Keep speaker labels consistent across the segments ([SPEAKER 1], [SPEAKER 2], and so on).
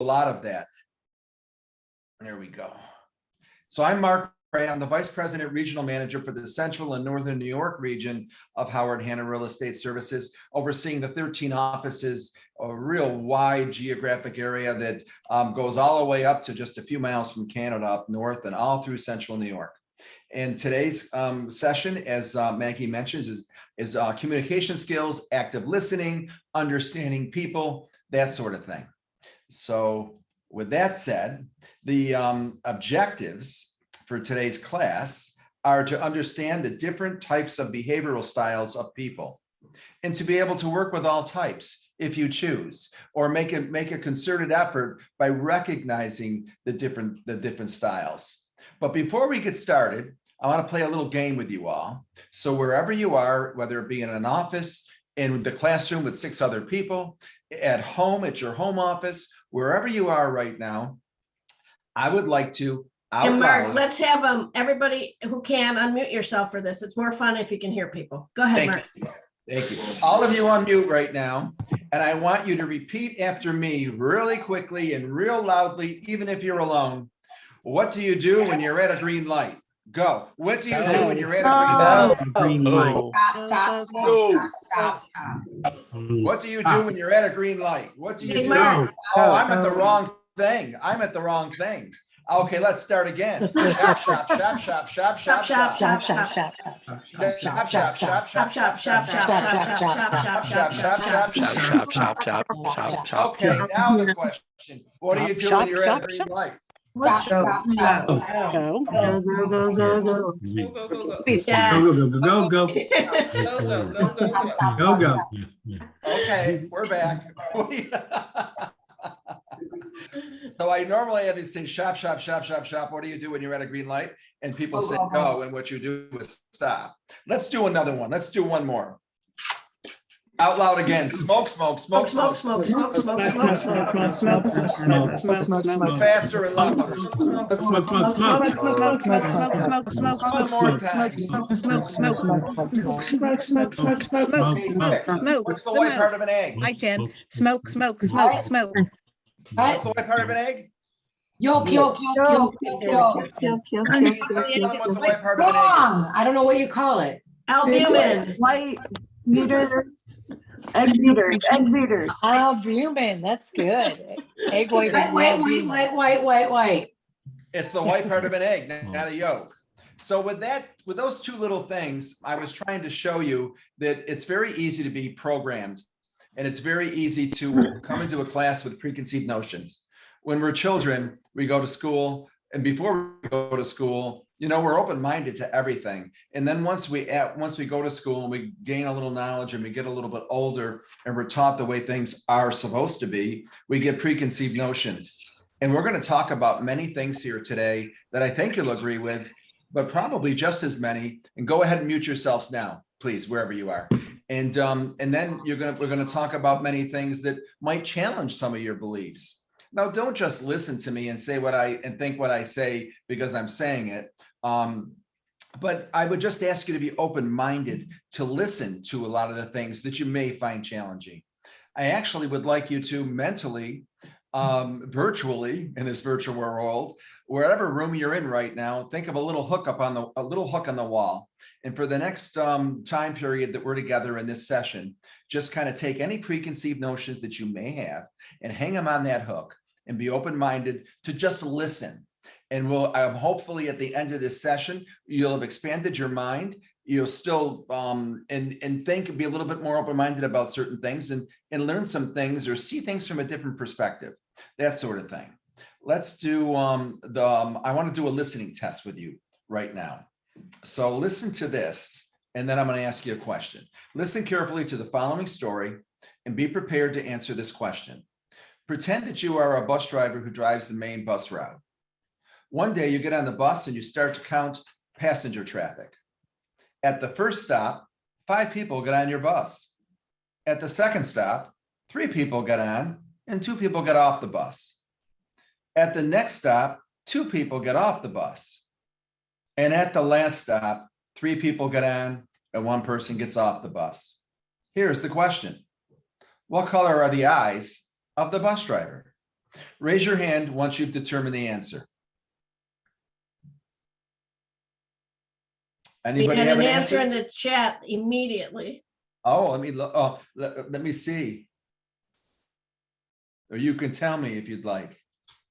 [SPEAKER 1] lot of that. There we go. So I'm Mark Ray. I'm the Vice President, Regional Manager for the Central and Northern New York region of Howard Hanna Real Estate Services, overseeing the 13 offices, a real wide geographic area that goes all the way up to just a few miles from Canada up north and all through Central New York. And today's session, as Maggie mentions, is communication skills, active listening, understanding people, that sort of thing. So with that said, the objectives for today's class are to understand the different types of behavioral styles of people and to be able to work with all types if you choose, or make a concerted effort by recognizing the different styles. But before we get started, I want to play a little game with you all. So wherever you are, whether it be in an office, in the classroom with 6 other people, at home, at your home office, wherever you are right now, I would like to
[SPEAKER 2] And Mark, let's have everybody who can unmute yourself for this. It's more fun if you can hear people. Go ahead, Mark.
[SPEAKER 1] Thank you. All of you on mute right now. And I want you to repeat after me really quickly and real loudly, even if you're alone. What do you do when you're at a green light? Go. What do you do when you're at a green light?
[SPEAKER 3] Stop.
[SPEAKER 1] What do you do when you're at a green light? What do you
[SPEAKER 2] Hey,
[SPEAKER 1] do?
[SPEAKER 2] Mark.
[SPEAKER 1] Oh, I'm at the wrong thing. I'm at the wrong thing. Okay, let's start again. Okay, now the question. What do you do when you're at a green light?
[SPEAKER 3] Go.
[SPEAKER 1] Okay, we're back. So I normally have you say shop. What do you do when you're at a green light? And people say go, and what you do is stop. Let's do another one. Let's do one more. Out loud again. Smoke.
[SPEAKER 2] Faster
[SPEAKER 1] and louder. One more time. What's the white part of an egg?
[SPEAKER 4] Hi, Jen. Smoke.
[SPEAKER 1] What's the white part of an egg?
[SPEAKER 3] Yolk.
[SPEAKER 1] What's the white part of an egg?
[SPEAKER 3] Wrong. I don't know what you call it.
[SPEAKER 2] albumin.
[SPEAKER 5] White beaters, egg beaters.
[SPEAKER 6] Albumin, that's good. Egg white.
[SPEAKER 3] White.
[SPEAKER 1] It's the white part of an egg, not a yolk. So with those 2 little things, I was trying to show you that it's very easy to be programmed, and it's very easy to come into a class with preconceived notions. When we're children, we go to school, and before we go to school, we're open-minded to everything. And then once we go to school and we gain a little knowledge and we get a little bit older and we're taught the way things are supposed to be, we get preconceived notions. And we're going to talk about many things here today that I think you'll agree with, but probably just as many. And go ahead and mute yourselves now, please, wherever you are. And then we're going to talk about many things that might challenge some of your beliefs. Now, don't just listen to me and think what I say because I'm saying it. But I would just ask you to be open-minded to listen to a lot of the things that you may find challenging. I actually would like you to mentally, virtually in this virtual world, wherever room you're in right now, think of a little hook on the wall. And for the next time period that we're together in this session, just kind of take any preconceived notions that you may have and hang them on that hook and be open-minded to just listen. And hopefully at the end of this session, you'll have expanded your mind. You'll still and think, be a little bit more open-minded about certain things and learn some things or see things from a different perspective, that sort of thing. Let's do I want to do a listening test with you right now. So listen to this, and then I'm going to ask you a question. Listen carefully to the following story and be prepared to answer this question. Pretend that you are a bus driver who drives the main bus route. One day you get on the bus and you start to count passenger traffic. At the first stop, 5 people get on your bus. At the second stop, 3 people get on and 2 people get off the bus. At the next stop, 2 people get off the bus. And at the last stop, 3 people get on and 1 person gets off the bus. Here's the question. What color are the eyes of the bus driver? Raise your hand once you've determined the answer.
[SPEAKER 2] We
[SPEAKER 1] Anybody
[SPEAKER 2] had
[SPEAKER 1] have
[SPEAKER 2] an
[SPEAKER 1] an
[SPEAKER 2] answer in
[SPEAKER 1] answer?
[SPEAKER 2] the chat immediately.
[SPEAKER 1] Oh, let me look. Oh, let me see. Or you can tell me if you'd like.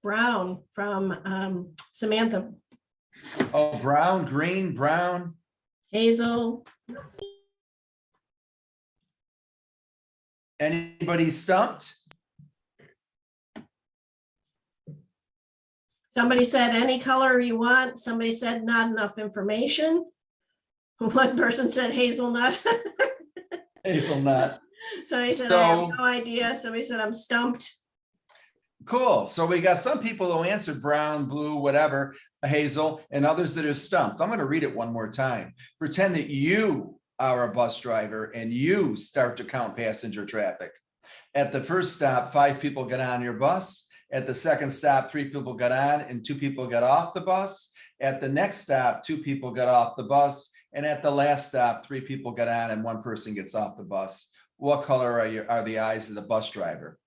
[SPEAKER 2] Brown from Samantha.
[SPEAKER 1] Oh, brown, green, brown.
[SPEAKER 2] Hazel.
[SPEAKER 1] Anybody stumped?
[SPEAKER 2] Somebody said any color you want. Somebody said not enough information. One person said hazelnut.
[SPEAKER 1] Hazelnut.
[SPEAKER 2] Somebody said I have
[SPEAKER 1] So-
[SPEAKER 2] no idea. Somebody said I'm stumped.
[SPEAKER 1] Cool. So we got some people who answered brown, blue, whatever, hazel, and others that are stumped. I'm going to read it one more time. Pretend that you are a bus driver and you start to count passenger traffic. At the first stop, 5 people got on your bus. At the second stop, 3 people got on and 2 people got off the bus. At the next stop, 2 people got off the bus. And at the last stop, 3 people got on and 1 person gets off the bus. What color are the eyes of the bus driver?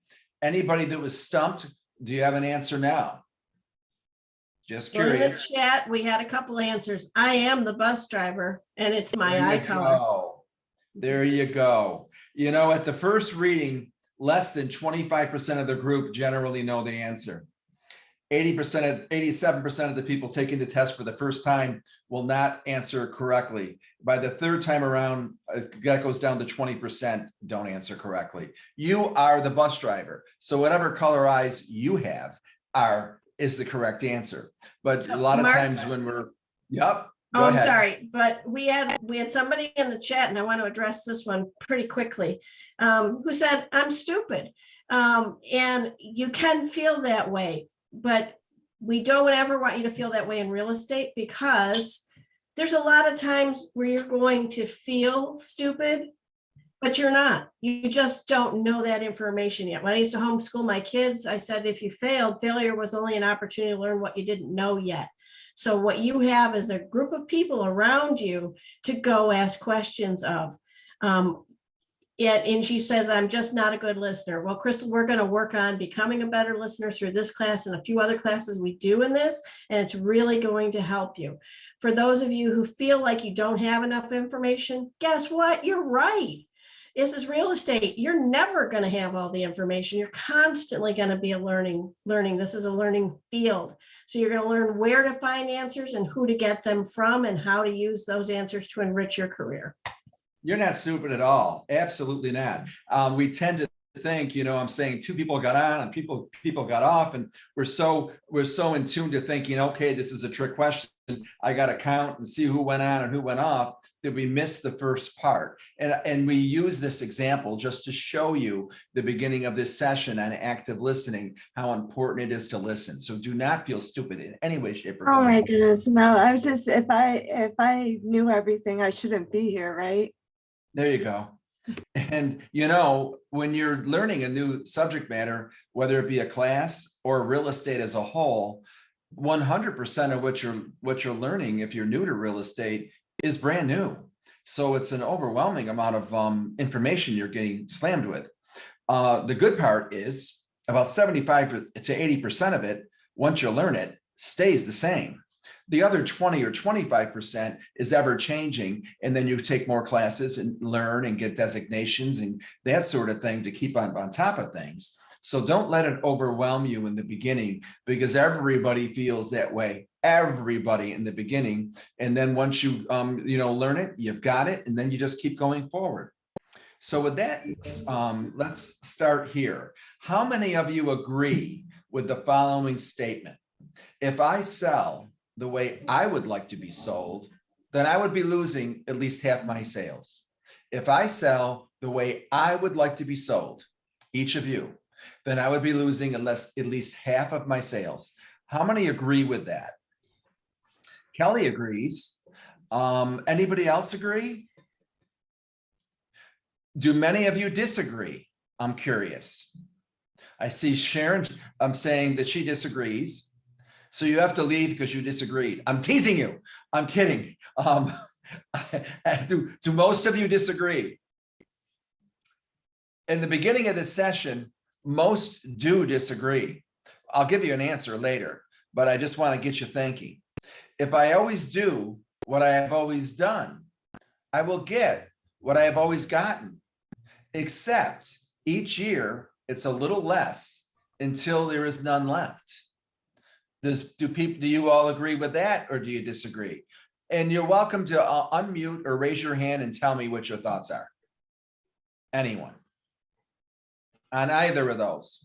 [SPEAKER 1] Anybody that was stumped, do you have an answer now? Just
[SPEAKER 2] Well, in the
[SPEAKER 1] curious.
[SPEAKER 2] chat, we had a couple answers. I am the bus driver and it's my
[SPEAKER 1] There
[SPEAKER 2] eye
[SPEAKER 1] you
[SPEAKER 2] color.
[SPEAKER 1] go. There you go. You know, at the first reading, less than 25% of the group generally know the answer. 87% of the people taking the test for the first time will not answer correctly. By the third time around, that goes down to 20% don't answer correctly. You are the bus driver. So whatever color eyes you have is the correct answer. But
[SPEAKER 2] So,
[SPEAKER 1] a lot of
[SPEAKER 2] Mark-
[SPEAKER 1] times when yep.
[SPEAKER 2] Oh,
[SPEAKER 1] go
[SPEAKER 2] I'm
[SPEAKER 1] ahead.
[SPEAKER 2] sorry, but we had somebody in the chat, and I want to address this one pretty quickly, who said, I'm stupid. And you can feel that way, but we don't ever want you to feel that way in real estate, because there's a lot of times where you're going to feel stupid, but you're not. You just don't know that information yet. When I used to homeschool my kids, I said, if you failed, failure was only an opportunity to learn what you didn't know yet. So what you have is a group of people around you to go ask questions of. And she says, I'm just not a good listener. Well, Crystal, we're going to work on becoming a better listener through this class and a few other classes we do in this, and it's really going to help you. For those of you who feel like you don't have enough information, guess what? You're right. This is real estate. You're never going to have all the information. You're constantly going to be learning. This is a learning field. So you're going to learn where to find answers and who to get them from and how to use those answers to enrich your career.
[SPEAKER 1] You're not stupid at all. Absolutely not. We tend to think, you know, I'm saying 2 people got on and people got off, and we're so in tune to thinking, okay, this is a trick question. I got to count and see who went on and who went off, that we missed the first part. And we use this example just to show you the beginning of this session on active listening, how important it is to listen. So do not feel stupid in any way, shape, or
[SPEAKER 5] Oh
[SPEAKER 1] form.
[SPEAKER 5] my goodness, no, I was just, if I knew everything, I shouldn't be here, right?
[SPEAKER 1] There you go. And, you know, when you're learning a new subject matter, whether it be a class or real estate as a whole, 100% of what you're learning, if you're new to real estate, is brand new. So it's an overwhelming amount of information you're getting slammed with. The good part is about 75 to 80% of it, once you learn it, stays the same. The other 20 or 25% is ever changing. And then you take more classes and learn and get designations and that sort of thing to keep on top of things. So don't let it overwhelm you in the beginning, because everybody feels that way. Everybody in the beginning. And then once you learn it, you've got it, and then you just keep going forward. So with that, let's start here. How many of you agree with the following statement? If I sell the way I would like to be sold, then I would be losing at least half my sales. If I sell the way I would like to be sold, each of you, then I would be losing at least half of my sales. How many agree with that? Kelly agrees. Anybody else agree? Do many of you disagree? I'm curious. I see Sharon, I'm saying that she disagrees. So you have to leave because you disagreed. I'm teasing you. I'm kidding. Do most of you disagree? In the beginning of this session, most do disagree. I'll give you an answer later, but I just want to get you thinking. If I always do what I have always done, I will get what I have always gotten, except each year it's a little less until there is none left. Do you all agree with that, or do you disagree? And you're welcome to unmute or raise your hand and tell me what your thoughts are. Anyone on either of those?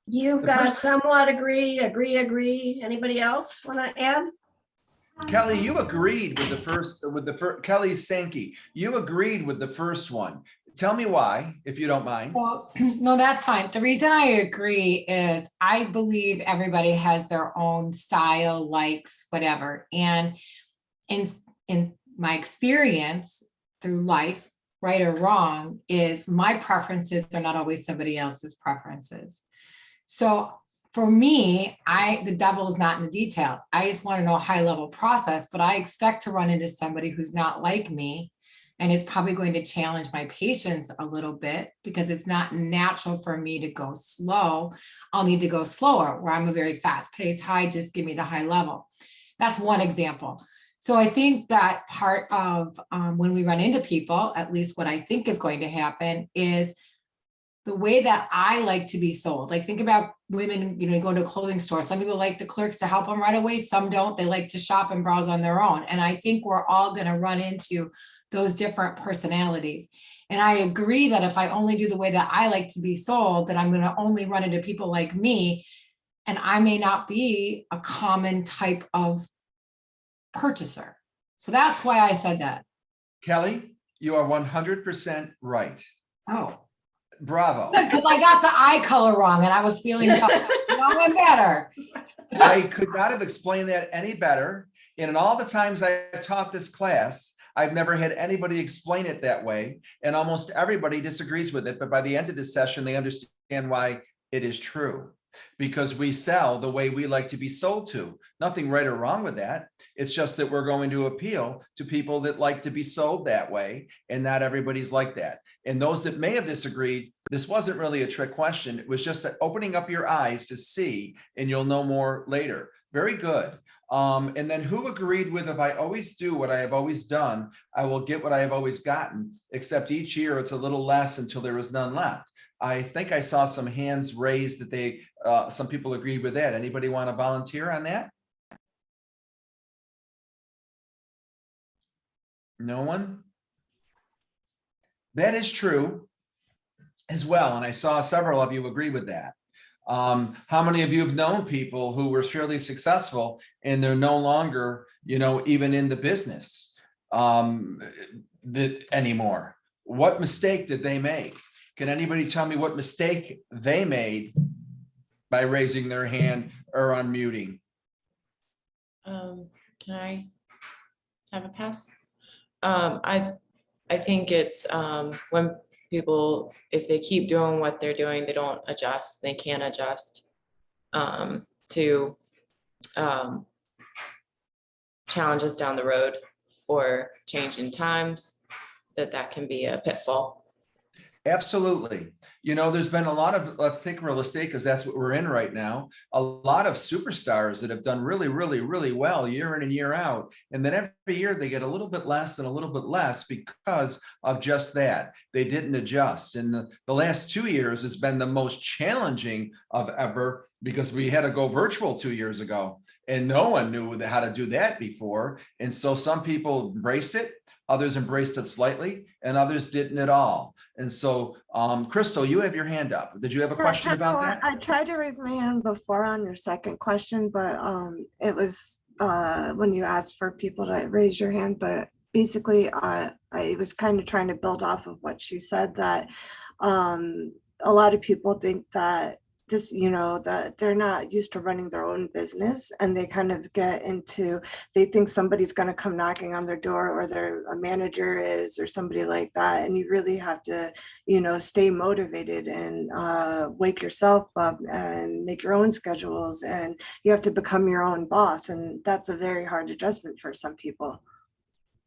[SPEAKER 2] You've
[SPEAKER 1] The
[SPEAKER 2] got
[SPEAKER 1] first-
[SPEAKER 2] somewhat agree. Anybody else want to add?
[SPEAKER 1] Kelly, you agreed with the first, Kelly Sankey, you agreed with the first one. Tell me why, if you don't mind.
[SPEAKER 3] Well, no, that's fine. The reason I agree is I believe everybody has their own style, likes, whatever. And in my experience through life, right or wrong, is my preferences are not always somebody else's preferences. So for me, the devil is not in the details. I just want to know a high level process, but I expect to run into somebody who's not like me. And it's probably going to challenge my patience a little bit because it's not natural for me to go slow. I'll need to go slower where I'm a very fast paced, high, just give me the high level. That's one example. So I think that part of when we run into people, at least what I think is going to happen is the way that I like to be sold. Like think about women, you go to a clothing store. Some people like the clerks to help them right away. Some don't. They like to shop and browse on their own. And I think we're all going to run into those different personalities. And I agree that if I only do the way that I like to be sold, that I'm going to only run into people like me. And I may not be a common type of purchaser. So that's why I said that.
[SPEAKER 1] Kelly, you are 100% right.
[SPEAKER 3] Oh.
[SPEAKER 1] Bravo.
[SPEAKER 3] Because I got the eye color wrong and I was feeling I'm better.
[SPEAKER 1] I could not have explained that any better. And in all the times I taught this class, I've never had anybody explain it that way. And almost everybody disagrees with it. But by the end of the session, they understand why it is true. Because we sell the way we like to be sold to. Nothing right or wrong with that. It's just that we're going to appeal to people that like to be sold that way. And not everybody's like that. And those that may have disagreed, this wasn't really a trick question. It was just opening up your eyes to see, and you'll know more later. Very good. And then who agreed with, if I always do what I have always done, I will get what I have always gotten, except each year it's a little less until there is none left. I think I saw some hands raised that some people agreed with that. Anybody want to volunteer on that? No one? That is true as well. And I saw several of you agree with that. How many of you have known people who were fairly successful and they're no longer, even in the business anymore? What mistake did they make? Can anybody tell me what mistake they made by raising their hand or unmuting?
[SPEAKER 4] Can I have a pass? I think it's when people, if they keep doing what they're doing, they don't adjust, they can't adjust to challenges down the road or change in times, that can be a pitfall.
[SPEAKER 1] Absolutely. There's been a lot of, let's take real estate because that's what we're in right now. A lot of superstars that have done really, really, really well year in and year out. And then every year they get a little bit less and a little bit less because of just that. They didn't adjust. And the last 2 years has been the most challenging of ever because we had to go virtual 2 years ago and no one knew how to do that before. And so some people embraced it. Others embraced it slightly and others didn't at all. And so, Crystal, you have your hand up. Did you have a question about that?
[SPEAKER 5] I tried to raise my hand before on your second question, but it was when you asked for people to raise your hand. But basically, I was kind of trying to build off of what she said, that a lot of people think that this, that they're not used to running their own business, and they kind of they think somebody's going to come knocking on their door, or a manager is, or somebody like that. And you really have to, stay motivated and wake yourself up and make your own schedules, and you have to become your own boss. And that's a very hard adjustment for some people.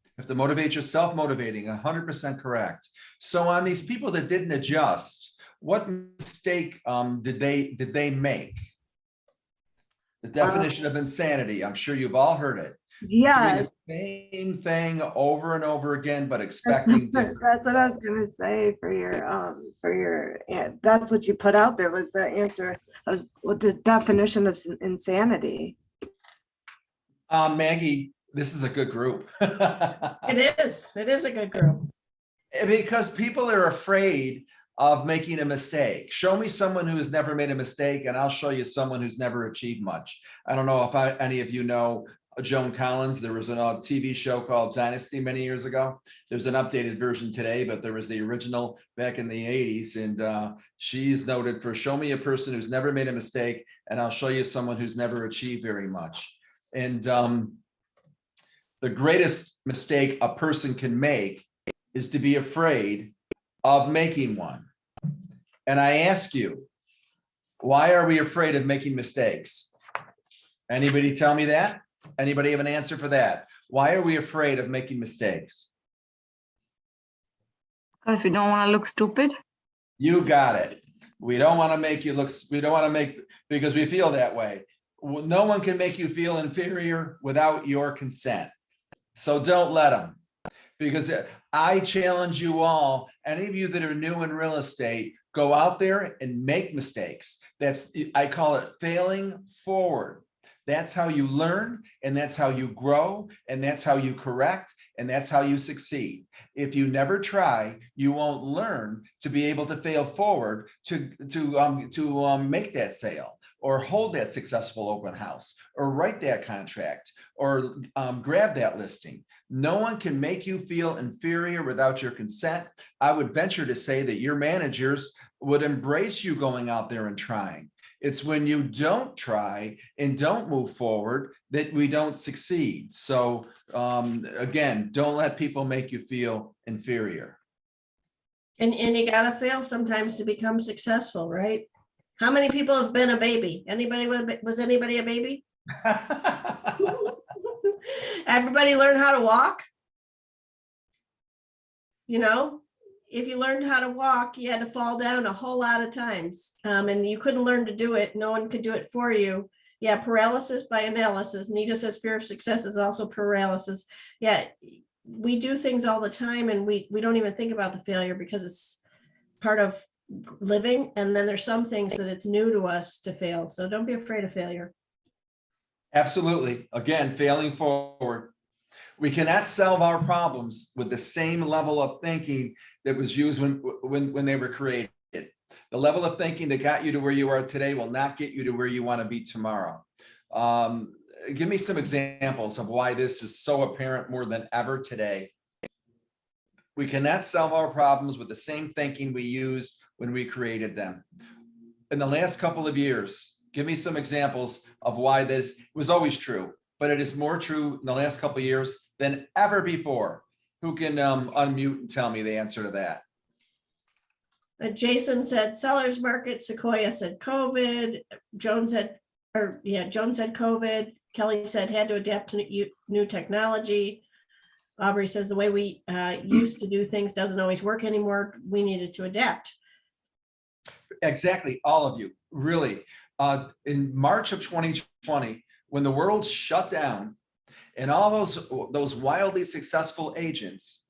[SPEAKER 1] You have to motivate yourself, motivating, 100% correct. So on these people that didn't adjust, what mistake did they make? The definition of insanity, I'm sure you've all heard it. Doing
[SPEAKER 5] Yes,
[SPEAKER 1] the same thing over and over again, but expecting different.
[SPEAKER 5] that's what I was gonna say for your, yeah, that's what you put out there was the answer, was what the definition of insanity.
[SPEAKER 1] Maggie, this is a good group.
[SPEAKER 2] It is a good group.
[SPEAKER 1] Because people are afraid of making a mistake. Show me someone who has never made a mistake and I'll show you someone who's never achieved much. I don't know if any of you know Joan Collins. There was a TV show called Dynasty many years ago. There's an updated version today, but there was the original back in the 80s. And she's noted for show me a person who's never made a mistake and I'll show you someone who's never achieved very much. And the greatest mistake a person can make is to be afraid of making one. And I ask you, why are we afraid of making mistakes? Anybody tell me that? Anybody have an answer for that? Why are we afraid of making mistakes?
[SPEAKER 7] Because we don't want to look stupid.
[SPEAKER 1] You got it. We don't want to make you look, we don't want to make, because we feel that way. No one can make you feel inferior without your consent. So don't let them. Because I challenge you all, any of you that are new in real estate, go out there and make mistakes. I call it failing forward. That's how you learn, and that's how you grow, and that's how you correct, and that's how you succeed. If you never try, you won't learn to be able to fail forward to make that sale, or hold that successful open house, or write that contract, or grab that listing. No one can make you feel inferior without your consent. I would venture to say that your managers would embrace you going out there and trying. It's when you don't try and don't move forward that we don't succeed. So again, don't let people make you feel inferior.
[SPEAKER 2] And you gotta fail sometimes to become successful, right? How many people have been a baby? Anybody, was anybody a baby? Everybody learn how to walk? You know, if you learned how to walk, you had to fall down a whole lot of times. And you couldn't learn to do it. No one could do it for you. Yeah, paralysis by analysis. Nita says fear of success is also paralysis. Yeah, we do things all the time and we don't even think about the failure because it's part of living. And then there's some things that it's new to us to fail. So don't be afraid of failure.
[SPEAKER 1] Absolutely. Again, failing forward. We cannot solve our problems with the same level of thinking that was used when they were created. The level of thinking that got you to where you are today will not get you to where you want to be tomorrow. Give me some examples of why this is so apparent more than ever today. We cannot solve our problems with the same thinking we used when we created them. In the last couple of years, give me some examples of why this was always true, but it is more true in the last couple of years than ever before. Who can unmute and tell me the answer to that?
[SPEAKER 2] Jason said sellers market. Sequoia said COVID. Joan said COVID. Kelly said had to adapt to new technology. Aubrey says the way we used to do things doesn't always work anymore. We needed to adapt.
[SPEAKER 1] Exactly, all of you, really. In March of 2020, when the world shut down and all those wildly successful agents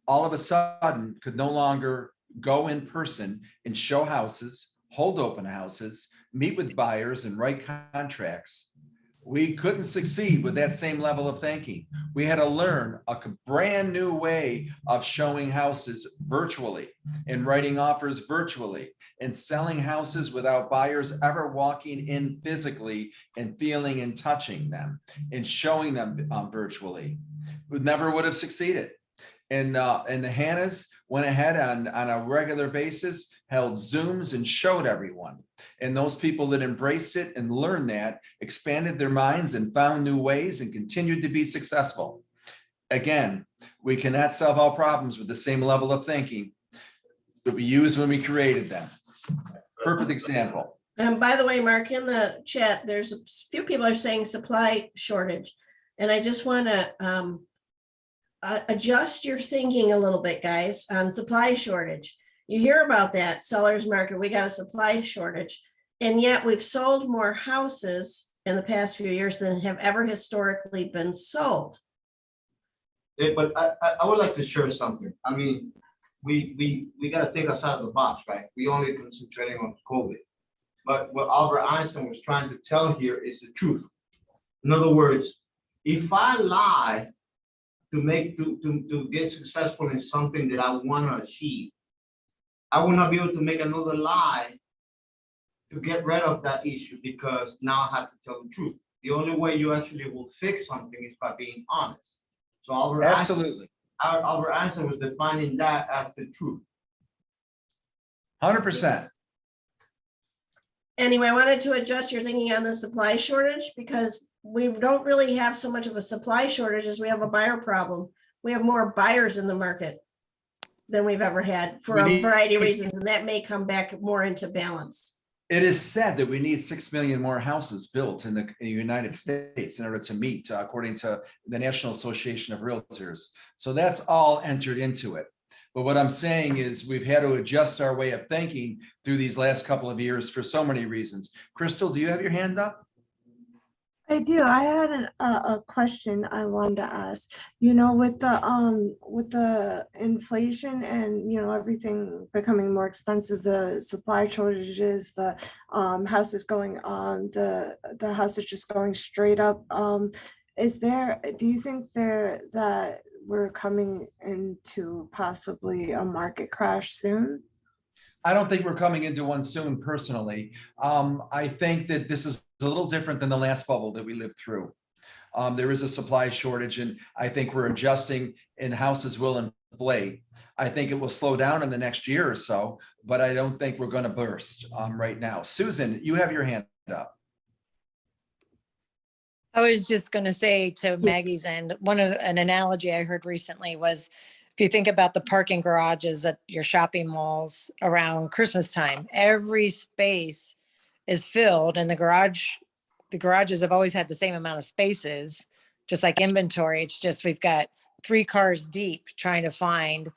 [SPEAKER 1] all of a sudden could no longer go in person and show houses, hold open houses, meet with buyers and write contracts, we couldn't succeed with that same level of thinking. We had to learn a brand new way of showing houses virtually and writing offers virtually and selling houses without buyers ever walking in physically and feeling and touching them and showing them virtually. We never would have succeeded. And the Hannahs went ahead on a regular basis, held Zooms and showed everyone. And those people that embraced it and learned that expanded their minds and found new ways and continued to be successful. Again, we cannot solve all problems with the same level of thinking that we used when we created them. Perfect example.
[SPEAKER 2] And by the way, Mark, in the chat, there's a few people are saying supply shortage. And I just want to adjust your thinking a little bit, guys, on supply shortage. You hear about that seller's market, we got a supply shortage. And yet we've sold more houses in the past few years than have ever historically been sold.
[SPEAKER 8] But I would like to share something. I mean, we gotta think outside of the box, right? We only concentrating on COVID. But what Albert Einstein was trying to tell here is the truth. In other words, if I lie to get successful in something that I want to achieve, I will not be able to make another lie to get rid of that issue, because now I have to tell the truth. The only way you actually will fix something is by being honest. So
[SPEAKER 1] Absolutely.
[SPEAKER 8] Albert Einstein was defining that as the truth.
[SPEAKER 1] 100%.
[SPEAKER 2] Anyway, I wanted to adjust your thinking on the supply shortage because we don't really have so much of a supply shortage as we have a buyer problem. We have more buyers in the market than we've ever had for a variety of reasons, and that may come back more into balance.
[SPEAKER 1] It is said that we need 6 million more houses built in the United States in order to meet, according to the National Association of Realtors. So that's all entered into it. But what I'm saying is we've had to adjust our way of thinking through these last couple of years for so many reasons. Crystal, do you have your hand up?
[SPEAKER 5] I do. I had a question I wanted to ask. You know, with the inflation and, you know, everything becoming more expensive, the supply shortages, the houses going on, the houses just going straight up. Do you think that we're coming into possibly a market crash soon?
[SPEAKER 1] I don't think we're coming into one soon personally. I think that this is a little different than the last bubble that we lived through. There is a supply shortage, and I think we're adjusting, and houses will inflate. I think it will slow down in the next year or so, but I don't think we're going to burst right now. Susan, you have your hand up.
[SPEAKER 6] I was just going to say to Maggie's end, an analogy I heard recently was, if you think about the parking garages at your shopping malls around Christmas time, every space is filled, and the garages have always had the same amount of spaces, just like inventory. It's just we've got 3 cars deep trying to find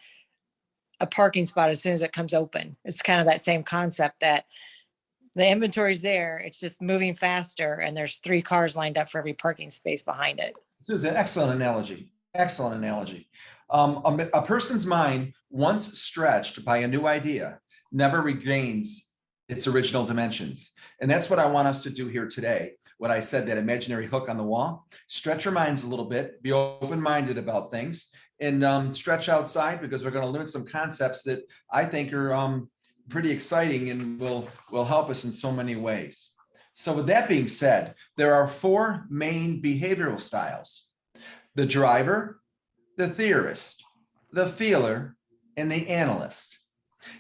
[SPEAKER 6] a parking spot as soon as it comes open. It's kind of that same concept that the inventory's there, it's just moving faster, and there's 3 cars lined up for every parking space behind it.
[SPEAKER 1] Susan, excellent analogy. Excellent analogy. A person's mind, once stretched by a new idea, never regains its original dimensions. And that's what I want us to do here today. What I said, that imaginary hook on the wall, stretch your minds a little bit, be open-minded about things, and stretch outside, because we're going to learn some concepts that I think are pretty exciting and will help us in so many ways. So with that being said, there are 4 main behavioral styles: the driver, the theorist, the feeler, and the analyst.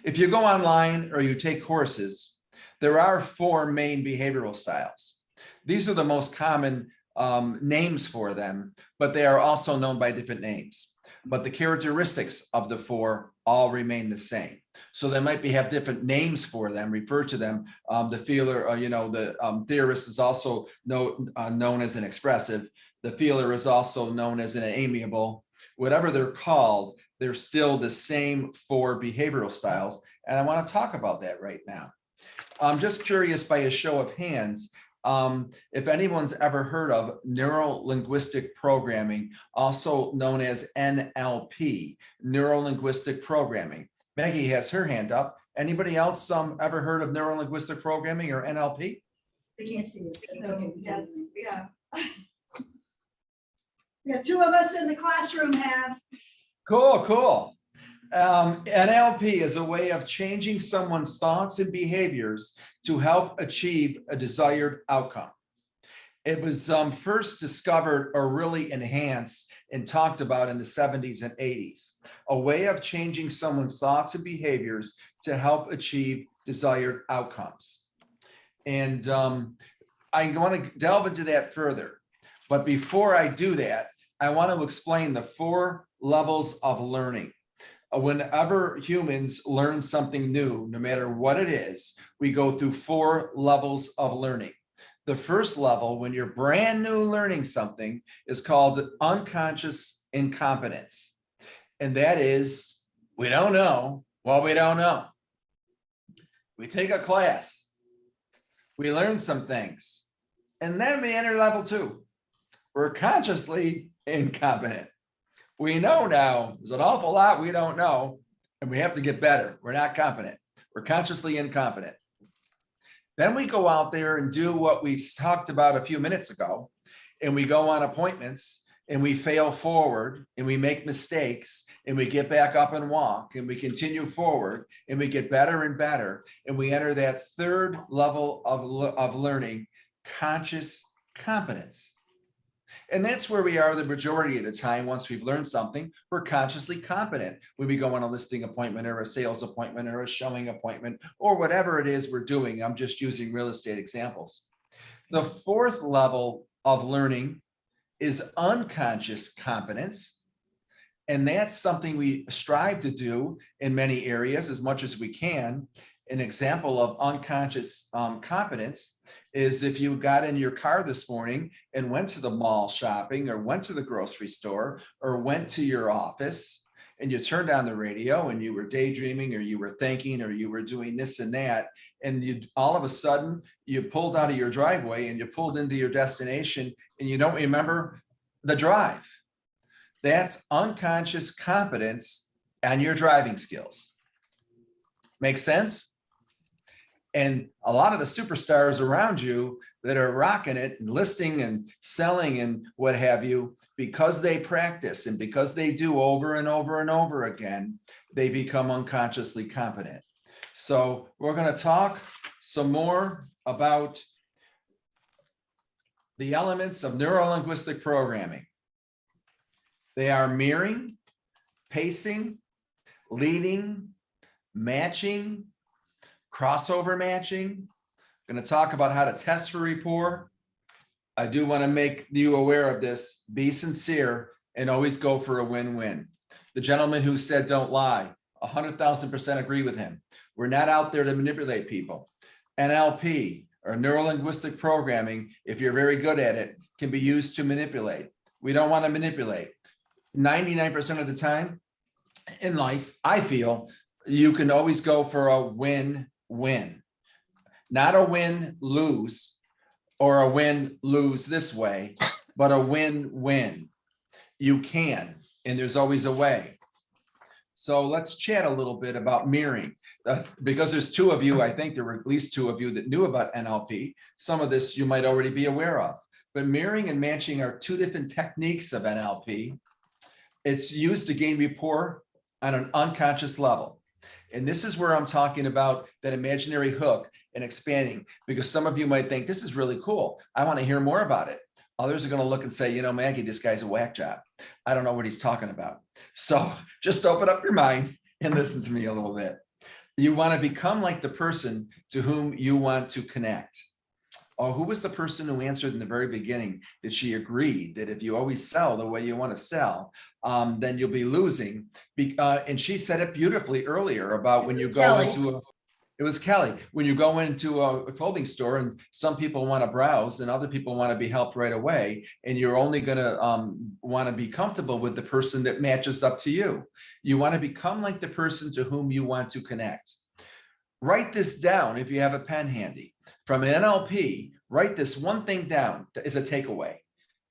[SPEAKER 1] If you go online or you take courses, there are 4 main behavioral styles. These are the most common names for them, but they are also known by different names. But the characteristics of the 4 all remain the same. So they might have different names for them, refer to them. The feeler, the theorist is also known as an expressive. The feeler is also known as an amiable. Whatever they're called, they're still the same 4 behavioral styles. And I want to talk about that right now. I'm just curious, by a show of hands, if anyone's ever heard of neuro-linguistic programming, also known as NLP, neuro-linguistic programming. Maggie has her hand up. Anybody else ever heard of neuro-linguistic programming or NLP?
[SPEAKER 9] They can't see this. Yes, yeah. Yeah, 2 of us in the classroom have.
[SPEAKER 1] Cool. NLP is a way of changing someone's thoughts and behaviors to help achieve a desired outcome. It was first discovered or really enhanced and talked about in the 70s and 80s, a way of changing someone's thoughts and behaviors to help achieve desired outcomes. And I want to delve into that further. But before I do that, I want to explain the 4 levels of learning. Whenever humans learn something new, no matter what it is, we go through 4 levels of learning. The first level, when you're brand new learning something, is called unconscious incompetence. And that is, we don't know, Well, we don't know. We take a class. We learn some things. And then we enter level 2. We're consciously incompetent. We know now there's an awful lot we don't know, and we have to get better. We're not competent. We're consciously incompetent. Then we go out there and do what we talked about a few minutes ago, and we go on appointments and we fail forward and we make mistakes and we get back up and walk and we continue forward and we get better and better. And we enter that third level of learning, conscious competence. And that's where we are the majority of the time. Once we've learned something, we're consciously competent when we go on a listing appointment or a sales appointment or a showing appointment or whatever it is we're doing. I'm just using real estate examples. The fourth level of learning is unconscious competence. And that's something we strive to do in many areas as much as we can. An example of unconscious competence is if you got in your car this morning and went to the mall shopping or went to the grocery store or went to your office and you turned on the radio and you were daydreaming or you were thinking or you were doing this and that, and you all of a sudden you pulled out of your driveway and you pulled into your destination and you don't remember the drive. That's unconscious competence on your driving skills. Make sense? And a lot of the superstars around you that are rocking it and listing and selling and what have you, because they practice and because they do over and over and over again, they become unconsciously competent. So we're going to talk some more about the elements of neuro-linguistic programming. They are mirroring, pacing, leading, matching, crossover matching. I'm going to talk about how to test for rapport. I do want to make you aware of this. Be sincere and always go for a win-win. The gentleman who said don't lie, 100,000% agree with him. We're not out there to manipulate people. NLP, or neuro-linguistic programming, if you're very good at it, can be used to manipulate. We don't want to manipulate. 99% of the time in life, I feel you can always go for a win-win, not a win-lose or a win-lose this way, but a win-win. You can, and there's always a way. So let's chat a little bit about mirroring. Because there's two of you, I think there were at least two of you that knew about NLP. Some of this you might already be aware of. But mirroring and matching are two different techniques of NLP. It's used to gain rapport on an unconscious level. And this is where I'm talking about that imaginary hook and expanding, because some of you might think this is really cool. I want to hear more about it. Others are going to look and say, you know, Maggie, this guy's a whack job. I don't know what he's talking about. So just open up your mind and listen to me a little bit. You want to become like the person to whom you want to connect. Oh, who was the person who answered in the very beginning that she agreed that if you always sell the way you want to sell, then you'll be losing. And she said it beautifully earlier about when you go into it was Kelly, when you go into a clothing store and some people want to browse and other people want to be helped right away, and you're only going to want to be comfortable with the person that matches up to you. You want to become like the person to whom you want to connect. Write this down if you have a pen handy. From NLP, write this one thing down as a takeaway.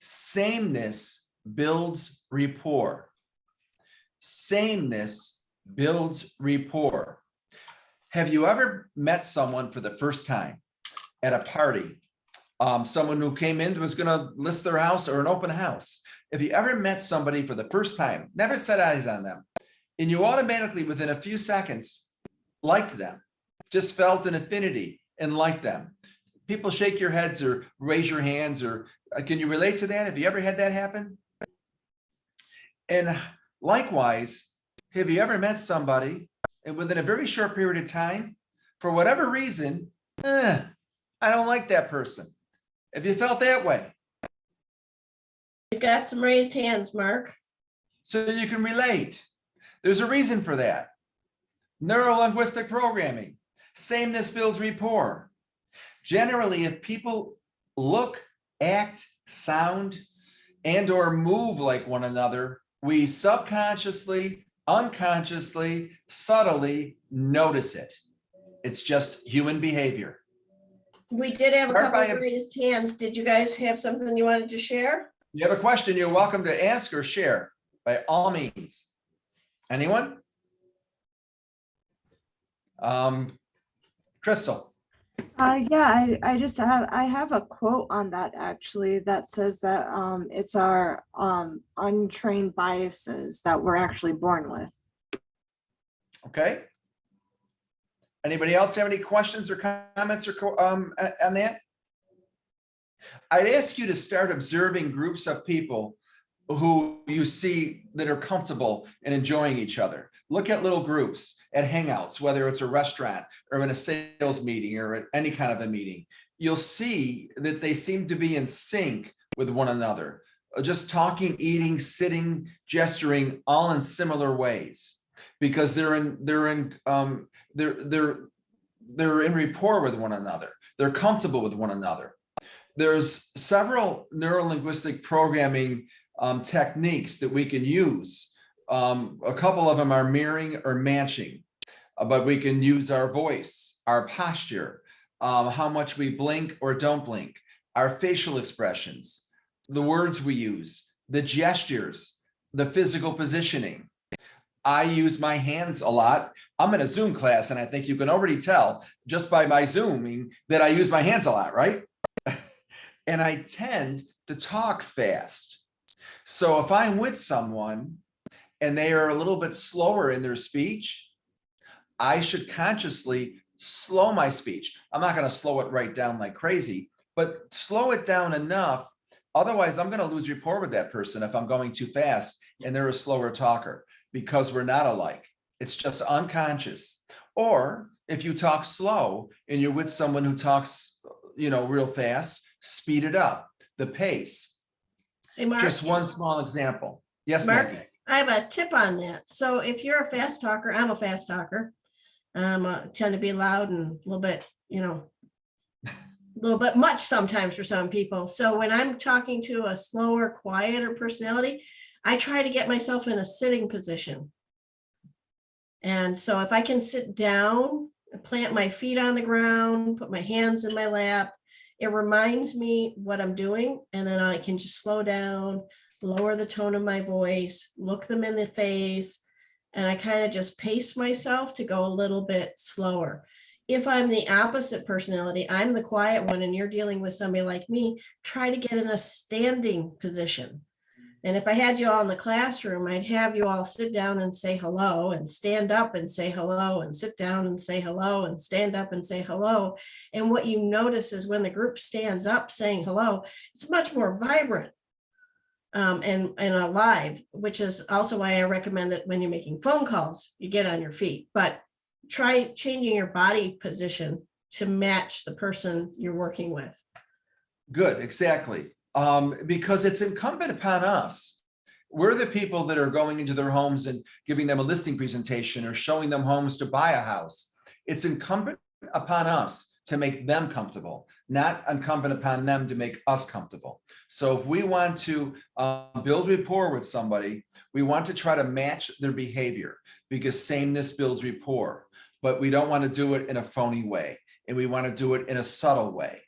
[SPEAKER 1] Sameness builds rapport. Sameness builds rapport. Have you ever met someone for the first time at a party? Someone who came in was going to list their house or an open house. If you ever met somebody for the first time, never set eyes on them, and you automatically within a few seconds liked them, just felt an affinity and liked them. People shake your heads or raise your hands, or can you relate to that? Have you ever had that happen? And likewise, have you ever met somebody and within a very short period of time, for whatever reason, I don't like that person? Have you felt that way?
[SPEAKER 2] You got some raised hands, Mark.
[SPEAKER 1] So you can relate. There's a reason for that. Neuro-linguistic programming. Sameness builds rapport. Generally, if people look, act, sound, and or move like one another, we subconsciously unconsciously, subtly notice it. It's just human behavior.
[SPEAKER 2] We did have a
[SPEAKER 1] Start
[SPEAKER 2] couple
[SPEAKER 1] by-
[SPEAKER 2] of raised hands. Did you guys have something you wanted to share?
[SPEAKER 1] You have a question, you're welcome to ask or share by all means. Anyone? Crystal,
[SPEAKER 5] Yeah, I have a quote on that actually that says that it's our untrained biases that we're actually born with.
[SPEAKER 1] okay. Anybody else have any questions or comments or on that? I'd ask you to start observing groups of people who you see that are comfortable and enjoying each other. Look at little groups at hangouts, whether it's a restaurant or in a sales meeting or at any kind of a meeting. You'll see that they seem to be in sync with one another, just talking, eating, sitting, gesturing, all in similar ways, because they're in rapport with one another. They're comfortable with one another. There's several neuro-linguistic programming techniques that we can use. A couple of them are mirroring or matching, but we can use our voice, our posture, how much we blink or don't blink, our facial expressions, the words we use, the gestures, the physical positioning. I use my hands a lot. I'm in a Zoom class, and I think you can already tell just by my Zooming that I use my hands a lot, right? And I tend to talk fast. So if I'm with someone and they are a little bit slower in their speech, I should consciously slow my speech. I'm not going to slow it right down like crazy, but slow it down enough. Otherwise, I'm going to lose rapport with that person if I'm going too fast and they're a slower talker, because we're not alike. It's just unconscious. Or if you talk slow and you're with someone who talks, real fast, speed it up, the pace.
[SPEAKER 2] Hey, Mark,
[SPEAKER 1] Just one small example. Yes,
[SPEAKER 2] Mark,
[SPEAKER 1] Maggie.
[SPEAKER 2] I have a tip on that. So if you're a fast talker, I'm a fast talker. Tend to be loud and a little bit, a little bit much sometimes for some people. So when I'm talking to a slower, quieter personality, I try to get myself in a sitting position. And so if I can sit down, plant my feet on the ground, put my hands in my lap, it reminds me what I'm doing. And then I can just slow down, lower the tone of my voice, look them in the face. And I kind of just pace myself to go a little bit slower. If I'm the opposite personality, I'm the quiet one, and you're dealing with somebody like me, try to get in a standing position. And if I had you all in the classroom, I'd have you all sit down and say hello, and stand up and say hello, and sit down and say hello, and stand up and say hello. And what you notice is when the group stands up saying hello, it's much more vibrant and alive, which is also why I recommend that when you're making phone calls, you get on your feet. But try changing your body position to match the person you're working with.
[SPEAKER 1] Good, exactly. Because it's incumbent upon us. We're the people that are going into their homes and giving them a listing presentation or showing them homes to buy a house. It's incumbent upon us to make them comfortable, not incumbent upon them to make us comfortable. So if we want to build rapport with somebody, we want to try to match their behavior, because sameness builds rapport, but we don't want to do it in a phony way, and we want to do it in a subtle way.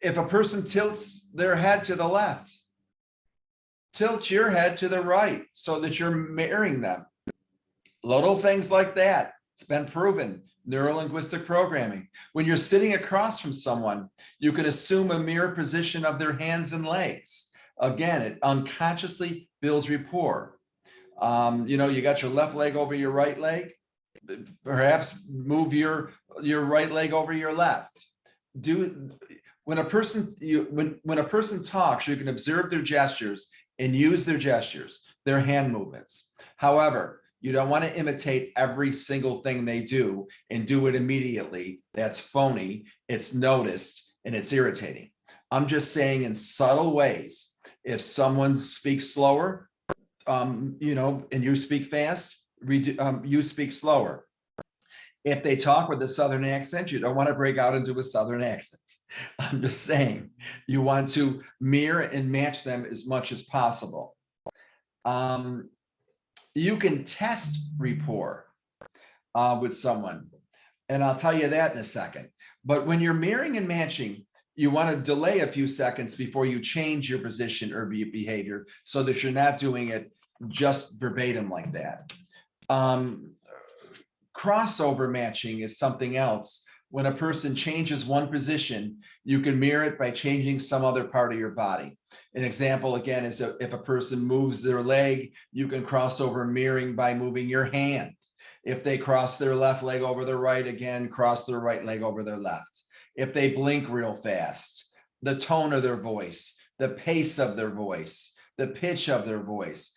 [SPEAKER 1] If a person tilts their head to the left, tilt your head to the right so that you're mirroring them. Little things like that. It's been proven. Neuro-linguistic programming. When you're sitting across from someone, you can assume a mirror position of their hands and legs. Again, it unconsciously builds rapport. You got your left leg over your right leg. Perhaps move your right leg over your left. When a person talks, you can observe their gestures and use their gestures, their hand movements. However, you don't want to imitate every single thing they do and do it immediately. That's phony, it's noticed, and it's irritating. I'm just saying, in subtle ways, if someone speaks slower, and you speak fast, you speak slower. If they talk with a Southern accent, you don't want to break out into a Southern accent. I'm just saying, you want to mirror and match them as much as possible. You can test rapport with someone, and I'll tell you that in a second. But when you're mirroring and matching, you want to delay a few seconds before you change your position or behavior so that you're not doing it just verbatim like that. Crossover matching is something else. When a person changes one position, you can mirror it by changing some other part of your body. An example, again, is if a person moves their leg, you can cross over mirroring by moving your hand. If they cross their left leg over their right, again, cross their right leg over their left. If they blink real fast, the tone of their voice, the pace of their voice, the pitch of their voice,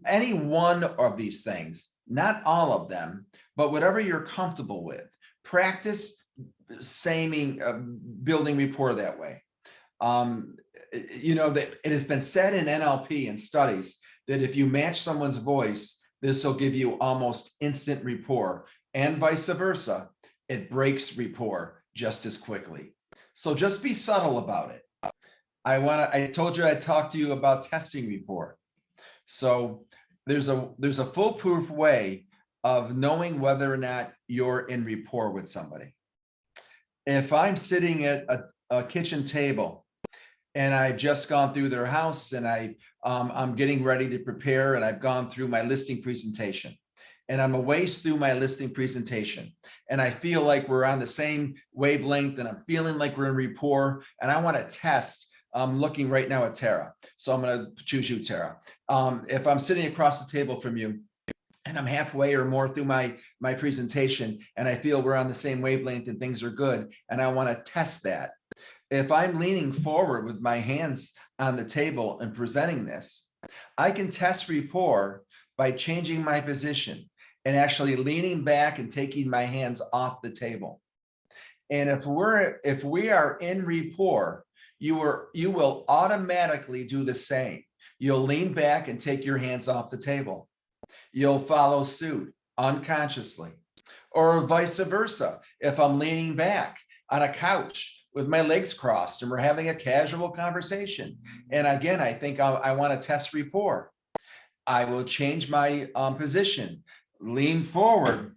[SPEAKER 1] any one of these things, not all of them, but whatever you're comfortable with, practice building rapport that way. You know, that it has been said in NLP and studies that if you match someone's voice, this will give you almost instant rapport, and vice versa. It breaks rapport just as quickly. So just be subtle about it. I told you I'd talk to you about testing rapport. So there's a foolproof way of knowing whether or not you're in rapport with somebody. If I'm sitting at a kitchen table and I've just gone through their house and I'm getting ready to prepare, and I've gone through my listing presentation, and I'm a ways through my listing presentation, and I feel like we're on the same wavelength, and I'm feeling like we're in rapport, and I want to test. I'm looking right now at Tara, so I'm going to choose you, Tara. If I'm sitting across the table from you, and I'm halfway or more through my presentation, and I feel we're on the same wavelength and things are good, and I want to test that. If I'm leaning forward with my hands on the table and presenting this, I can test rapport by changing my position and actually leaning back and taking my hands off the table. And if we are in rapport, you will automatically do the same. You'll lean back and take your hands off the table. You'll follow suit unconsciously, or vice versa. If I'm leaning back on a couch with my legs crossed and we're having a casual conversation, and again, I think I want to test rapport, I will change my position, lean forward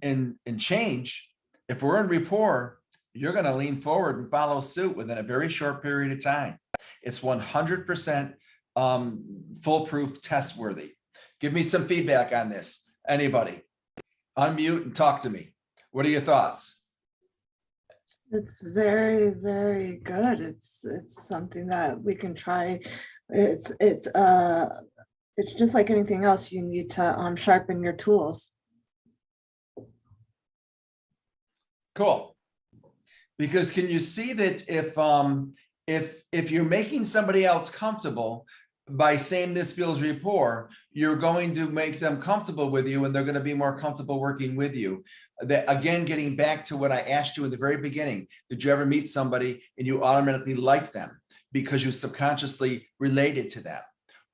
[SPEAKER 1] and change. If we're in rapport, you're going to lean forward and follow suit within a very short period of time. It's 100% foolproof, test worthy. Give me some feedback on this. Anybody? Unmute and talk to me. What are your thoughts?
[SPEAKER 5] It's very, very good. It's something that we can try. It's just like anything else. You need to sharpen your tools.
[SPEAKER 1] Cool. Because can you see that if you're making somebody else comfortable by saying this builds rapport, you're going to make them comfortable with you, and they're going to be more comfortable working with you. That, again, getting back to what I asked you in the very beginning, did you ever meet somebody and you automatically liked them because you subconsciously related to them?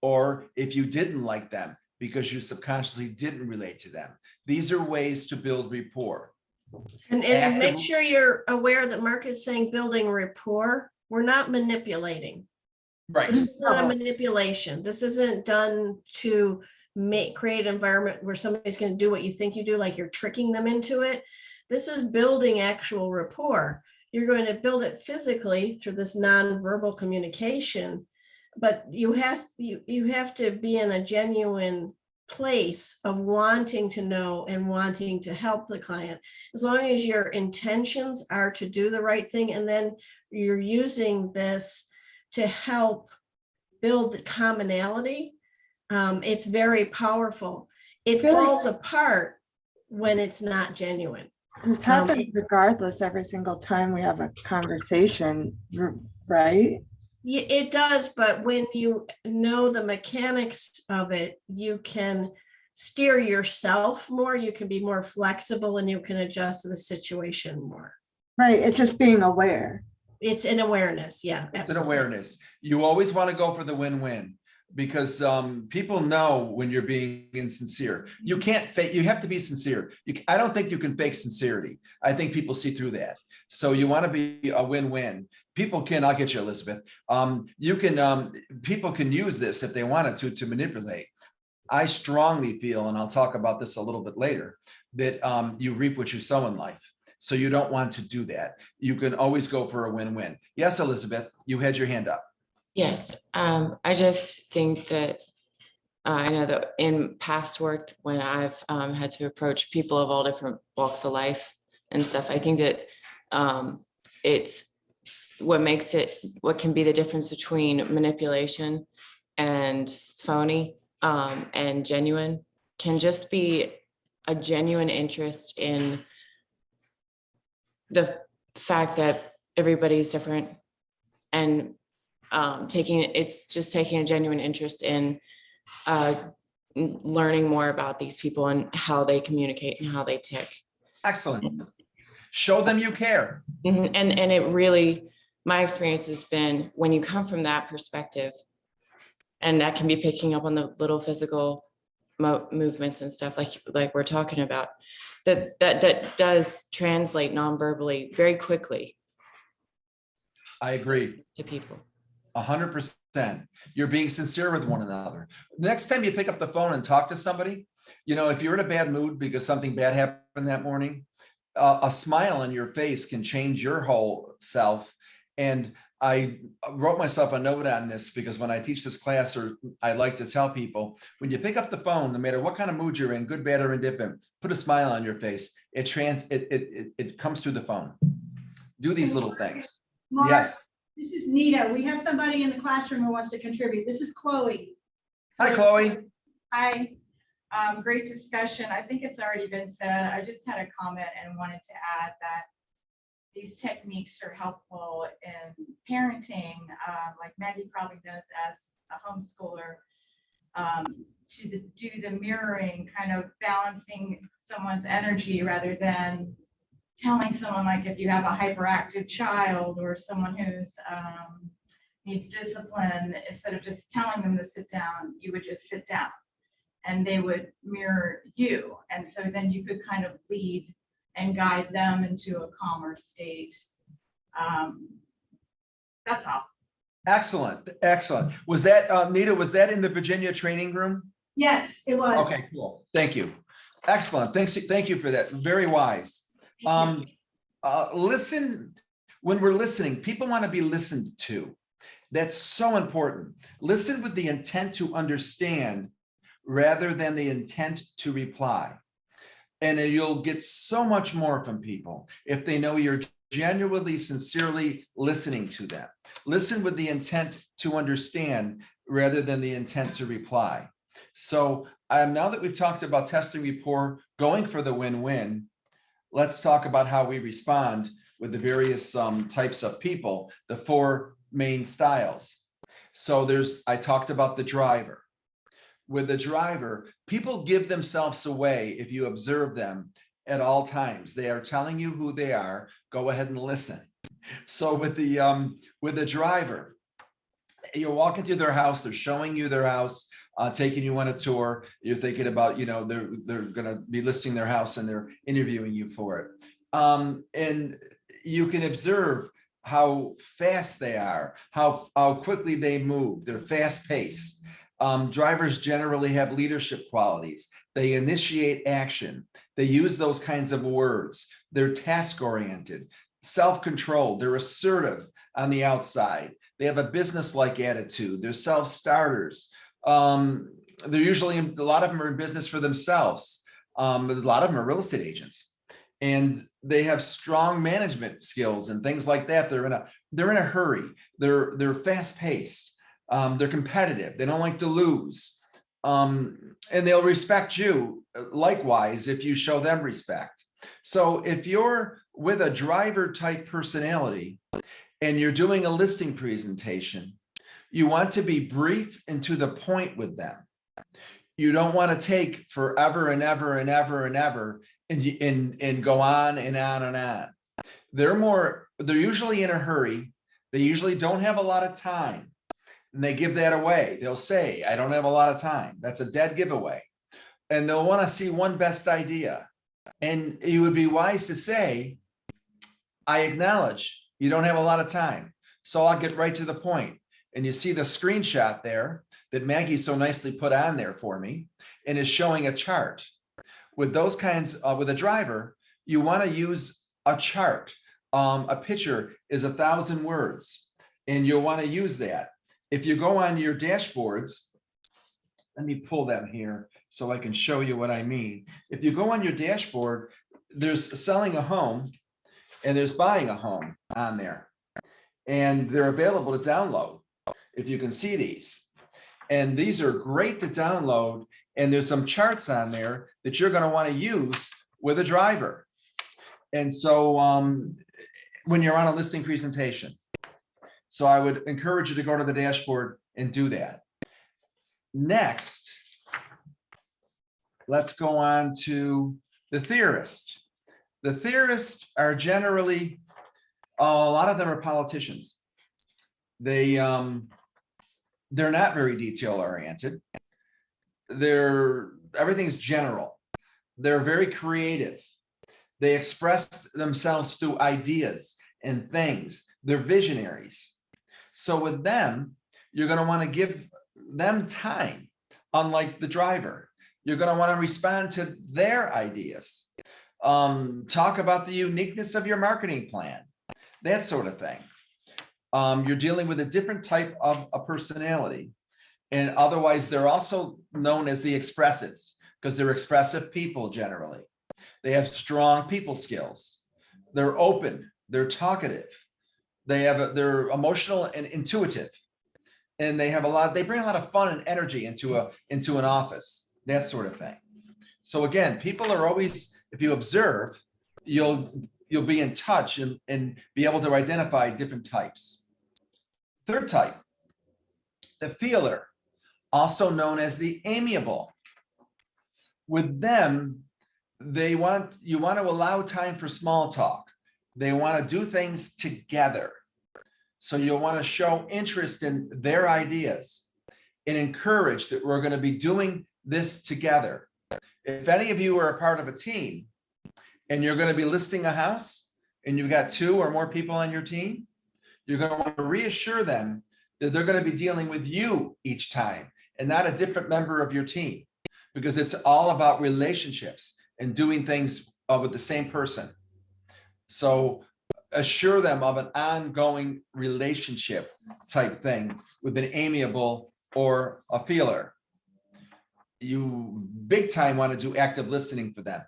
[SPEAKER 1] Or if you didn't like them because you subconsciously didn't relate to them? These are ways to build rapport.
[SPEAKER 2] And make sure you're aware that Mark is saying building rapport. We're not manipulating.
[SPEAKER 1] Right.
[SPEAKER 2] This is not a manipulation. This isn't done to create an environment where somebody's going to do what you think you do, like you're tricking them into it. This is building actual rapport. You're going to build it physically through this nonverbal communication, but you have to be in a genuine place of wanting to know and wanting to help the client. As long as your intentions are to do the right thing, and then you're using this to help build the commonality, it's very powerful. It falls apart when it's not genuine.
[SPEAKER 5] This happens regardless every single time we have a conversation, right?
[SPEAKER 2] Yeah, it does, but when you know the mechanics of it, you can steer yourself more, you can be more flexible, and you can adjust to the situation more.
[SPEAKER 5] Right, it's just being aware.
[SPEAKER 2] It's an awareness, yeah.
[SPEAKER 1] It's an awareness. You always want to go for the win-win, because people know when you're being insincere. You can't fake, you have to be sincere. I don't think you can fake sincerity. I think people see through that. So you want to be a win-win. people can, I'll get you, Elizabeth. You can, people can use this if they wanted to manipulate. I strongly feel, and I'll talk about this a little bit later, that you reap what you sow in life. So you don't want to do that. You can always go for a win-win. Yes, Elizabeth, you had your hand up.
[SPEAKER 4] Yes, I just think that I know that in past work, when I've had to approach people of all different walks of life and stuff, I think that it's what makes it, what can be the difference between manipulation and phony and genuine can just be a genuine interest in the fact that everybody's different and it's just taking a genuine interest in learning more about these people and how they communicate and how they tick.
[SPEAKER 1] Excellent. Show them you care.
[SPEAKER 4] And it really, my experience has been when you come from that perspective, and that can be picking up on the little physical movements and stuff like we're talking about, that does translate non-verbally very quickly.
[SPEAKER 1] I agree.
[SPEAKER 4] To people.
[SPEAKER 1] 100%. You're being sincere with one another. The next time you pick up the phone and talk to somebody, you know, if you're in a bad mood because something bad happened that morning, a smile on your face can change your whole self. And I wrote myself a note on this because when I teach this class, or I like to tell people, when you pick up the phone, no matter what kind of mood you're in, good, bad, or indifferent, put a smile on your face. It comes through the phone. Do these little things.
[SPEAKER 9] Mark,
[SPEAKER 1] Yes.
[SPEAKER 9] this is Nita. We have somebody in the classroom who wants to contribute. This is Chloe.
[SPEAKER 1] Hi, Chloe.
[SPEAKER 10] Hi, great discussion. I think it's already been said. I just had a comment and wanted to add that these techniques are helpful in parenting, like Maggie probably knows as a homeschooler, to do the mirroring, kind of balancing someone's energy rather than telling someone, like if you have a hyperactive child or someone who's needs discipline, instead of just telling them to sit down, you would just sit down and they would mirror you. And so then you could kind of lead and guide them into a calmer state. That's all.
[SPEAKER 1] Excellent. Excellent. Was that, Nita, was that in the Virginia training room?
[SPEAKER 9] Yes, it was.
[SPEAKER 1] Okay, cool. Thank you. Excellent. Thank you for that. Very wise. Listen, when we're listening, people want to be listened to. That's so important. Listen with the intent to understand rather than the intent to reply. And then you'll get so much more from people if they know you're genuinely, sincerely listening to them. Listen with the intent to understand rather than the intent to reply. So now that we've talked about testing rapport, going for the win-win, let's talk about how we respond with the various types of people, the 4 main styles. So I talked about the driver. With the driver, people give themselves away if you observe them at all times. They are telling you who they are. Go ahead and listen. So with the driver, you're walking through their house, they're showing you their house, taking you on a tour. You're thinking about, you know, they're going to be listing their house and they're interviewing you for it. And you can observe how fast they are, how quickly they move. They're fast paced. Drivers generally have leadership qualities. They initiate action. They use those kinds of words. They're task oriented, self-controlled. They're assertive on the outside. They have a business-like attitude. They're self-starters. They're usually, a lot of them are in business for themselves. A lot of them are real estate agents, and they have strong management skills and things like that. They're in a hurry. They're fast-paced. They're competitive. They don't like to lose. And they'll respect you likewise if you show them respect. So if you're with a driver type personality and you're doing a listing presentation, you want to be brief and to the point with them. You don't want to take forever and ever and ever and ever and go on and on and on. They're usually in a hurry. They usually don't have a lot of time. And they give that away. They'll say, I don't have a lot of time. That's a dead giveaway. And they'll want to see one best idea. And you would be wise to say, I acknowledge you don't have a lot of time. So I'll get right to the point. And you see the screenshot there that Maggie so nicely put on there for me and is showing a chart. With those kinds, with a driver, you want to use a chart. A picture is 1,000 words, and you'll want to use that. If you go on your dashboards, let me pull them here so I can show you what I mean. If you go on your dashboard, there's selling a home and there's buying a home on there. And they're available to download, if you can see these. And these are great to download. And there's some charts on there that you're going to want to use with a driver. And so when you're on a listing presentation. So I would encourage you to go to the dashboard and do that. Next, let's go on to the theorist. The theorists are generally, a lot of them are politicians. They're not very detail oriented. Everything's general. They're very creative. They express themselves through ideas and things. They're visionaries. So with them, you're going to want to give them time, unlike the driver. You're going to want to respond to their ideas. Talk about the uniqueness of your marketing plan, that sort of thing. You're dealing with a different type of a personality. And otherwise, they're also known as the expressives because they're expressive people generally. They have strong people skills. They're open. They're talkative. They're emotional and intuitive. And they bring a lot of fun and energy into an office, that sort of thing. So again, people are always, if you observe, you'll be in touch and be able to identify different types. Third type, the feeler, also known as the amiable. With them, you want to allow time for small talk. They want to do things together. So you'll want to show interest in their ideas and encourage that we're going to be doing this together. If any of you are a part of a team and you're going to be listing a house and you've got 2 or more people on your team, you're going to want to reassure them that they're going to be dealing with you each time and not a different member of your team, because it's all about relationships and doing things with the same person. So assure them of an ongoing relationship type thing with an amiable or a feeler. You big time want to do active listening for them.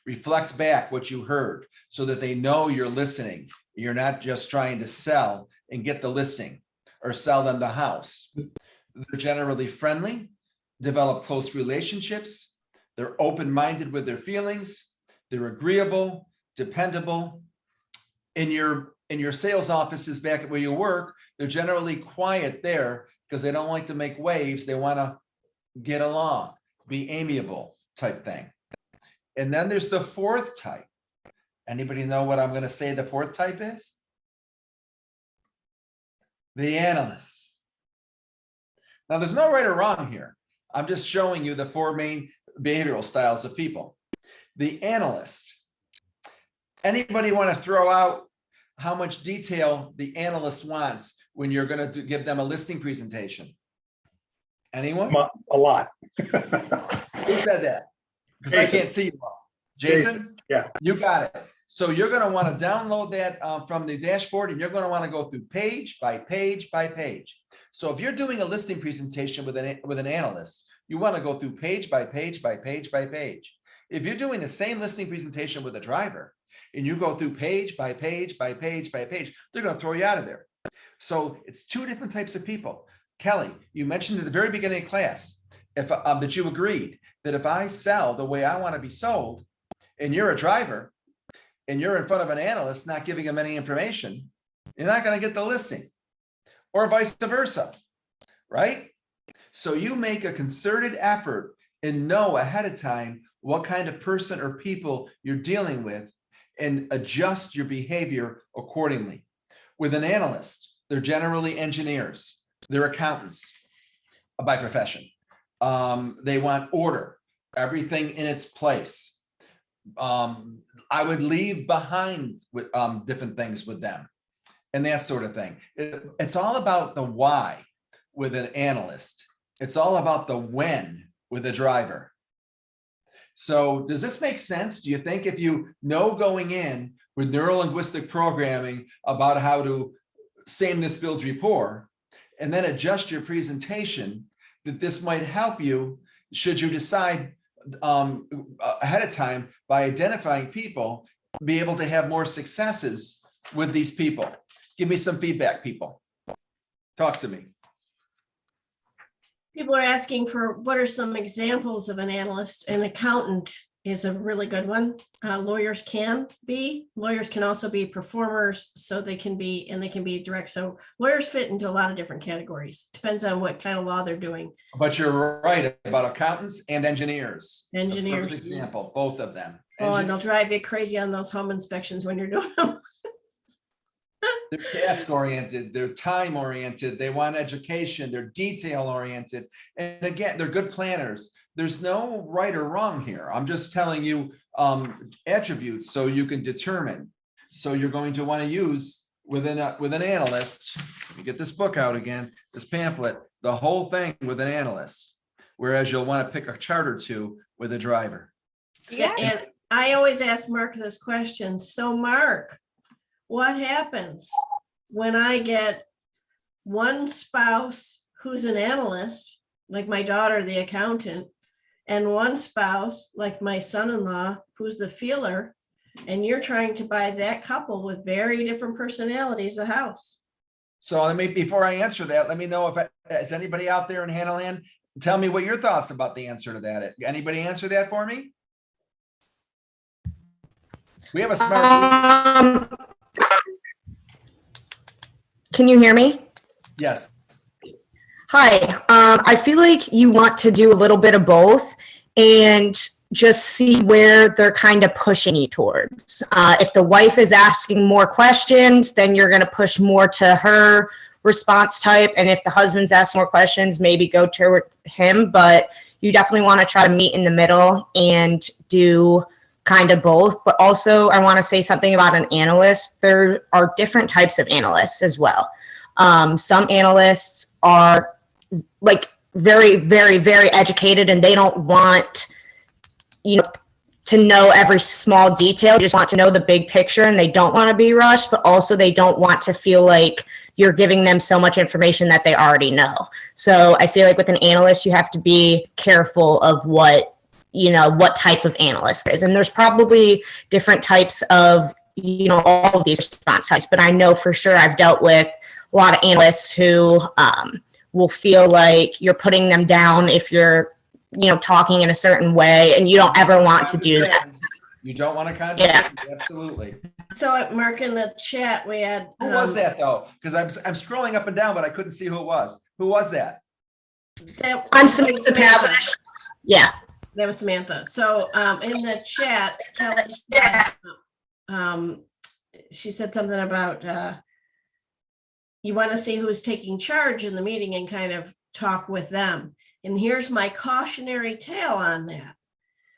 [SPEAKER 1] Reflect back what you heard so that they know you're listening. You're not just trying to sell and get the listing or sell them the house. They're generally friendly, develop close relationships. They're open-minded with their feelings. They're agreeable, dependable. In your sales offices back at where you work, they're generally quiet there because they don't like to make waves. They want to get along, be amiable type thing. And then there's the fourth type. Anybody know what I'm going to say the fourth type is? The analyst. Now, there's no right or wrong here. I'm just showing you the 4 main behavioral styles of people. The analyst. Anybody want to throw out how much detail the analyst wants when you're going to give them a listing presentation? Anyone?
[SPEAKER 11] A lot.
[SPEAKER 1] Who said that? Because I can't see you all. Jason?
[SPEAKER 11] Yeah.
[SPEAKER 1] You got it. So you're going to want to download that from the dashboard, and you're going to want to go through page by page by page. So if you're doing a listing presentation with an analyst, you want to go through page by page by page by page. If you're doing the same listing presentation with a driver, and you go through page by page by page by page, they're going to throw you out of there. So it's 2 different types of people. Kelly, you mentioned at the very beginning of class that you agreed that if I sell the way I want to be sold, and you're a driver, and you're in front of an analyst not giving them any information, you're not going to get the listing, or vice versa, right? So you make a concerted effort and know ahead of time what kind of person or people you're dealing with and adjust your behavior accordingly. With an analyst, they're generally engineers, they're accountants by profession. They want order, everything in its place. I would leave behind with different things with them. and that sort of thing. It's all about the why with an analyst. It's all about the when with a driver. So does this make sense? Do you think if you know going in with neuro-linguistic programming about how to sameness builds rapport, and then adjust your presentation, that this might help you should you decide ahead of time by identifying people, be able to have more successes with these people? Give me some feedback, people. Talk to me.
[SPEAKER 2] People are asking for what are some examples of an analyst. An accountant is a really good one. Lawyers can also be performers, so they can be direct. So lawyers fit into a lot of different categories. Depends on what kind of law they're doing.
[SPEAKER 1] But you're right about accountants and engineers.
[SPEAKER 2] Engineers.
[SPEAKER 1] The first example, both of them.
[SPEAKER 2] Oh, and they'll drive you crazy on those home inspections when you're doing them.
[SPEAKER 1] They're task oriented, they're time oriented, they want education, they're detail oriented. And again, they're good planners. There's no right or wrong here. I'm just telling you attributes so you can determine. So you're going to want to use with an analyst. Let me get this book out again, this pamphlet, the whole thing with an analyst. Whereas you'll want to pick a chart or two with a driver.
[SPEAKER 2] Yeah, and I always ask Mark this question. So Mark, what happens when I get one spouse who's an analyst, like my daughter, the accountant, and one spouse, like my son-in-law, who's the feeler, and you're trying to buy that couple with very different personalities a house?
[SPEAKER 1] So before I answer that, let me know if is anybody out there in Hanahan, tell me what your thoughts about the answer to that. Anybody answer that for me? We have a smart.
[SPEAKER 11] Can you hear me?
[SPEAKER 1] Yes.
[SPEAKER 11] Hi. I feel like you want to do a little bit of both and just see where they're kind of pushing you towards. If the wife is asking more questions, then you're going to push more to her response type. And if the husband's asking more questions, maybe go to him. But you definitely want to try to meet in the middle and do kind of both. But also, I want to say something about an analyst. There are different types of analysts as well. Some analysts are like very, very, very educated, and they don't want, to know every small detail. They just want to know the big picture, and they don't want to be rushed, but also they don't want to feel like you're giving them so much information that they already know. So I feel like with an analyst, you have to be careful of what type of analyst is. And there's probably different types of, all of these response types, but I know for sure I've dealt with a lot of analysts who will feel like you're putting them down if you're, talking in a certain way, and you don't ever want to do that.
[SPEAKER 1] You don't want to condescend. Yeah. Absolutely.
[SPEAKER 2] So Mark, in the chat, we had.
[SPEAKER 1] Who was that though? Because I'm scrolling up and down, but I couldn't see who it was. Who was that?
[SPEAKER 11] I'm Samantha Pavlish. Yeah.
[SPEAKER 2] That was Samantha. So in the chat, Kelly said, she said something about you want to see who's taking charge in the meeting and kind of talk with them. And here's my cautionary tale on that.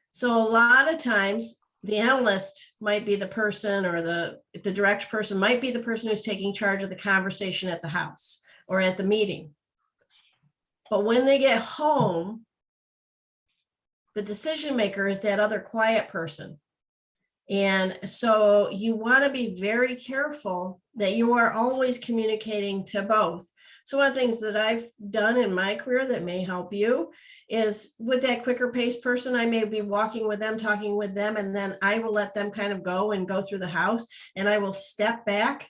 [SPEAKER 2] So a lot of times the analyst might be the person, or the direct person might be the person who's taking charge of the conversation at the house or at the meeting. But when they get home, the decision maker is that other quiet person. And so you want to be very careful that you are always communicating to both. So one of the things that I've done in my career that may help you is with that quicker paced person, I may be walking with them, talking with them, and then I will let them kind of go through the house, and I will step back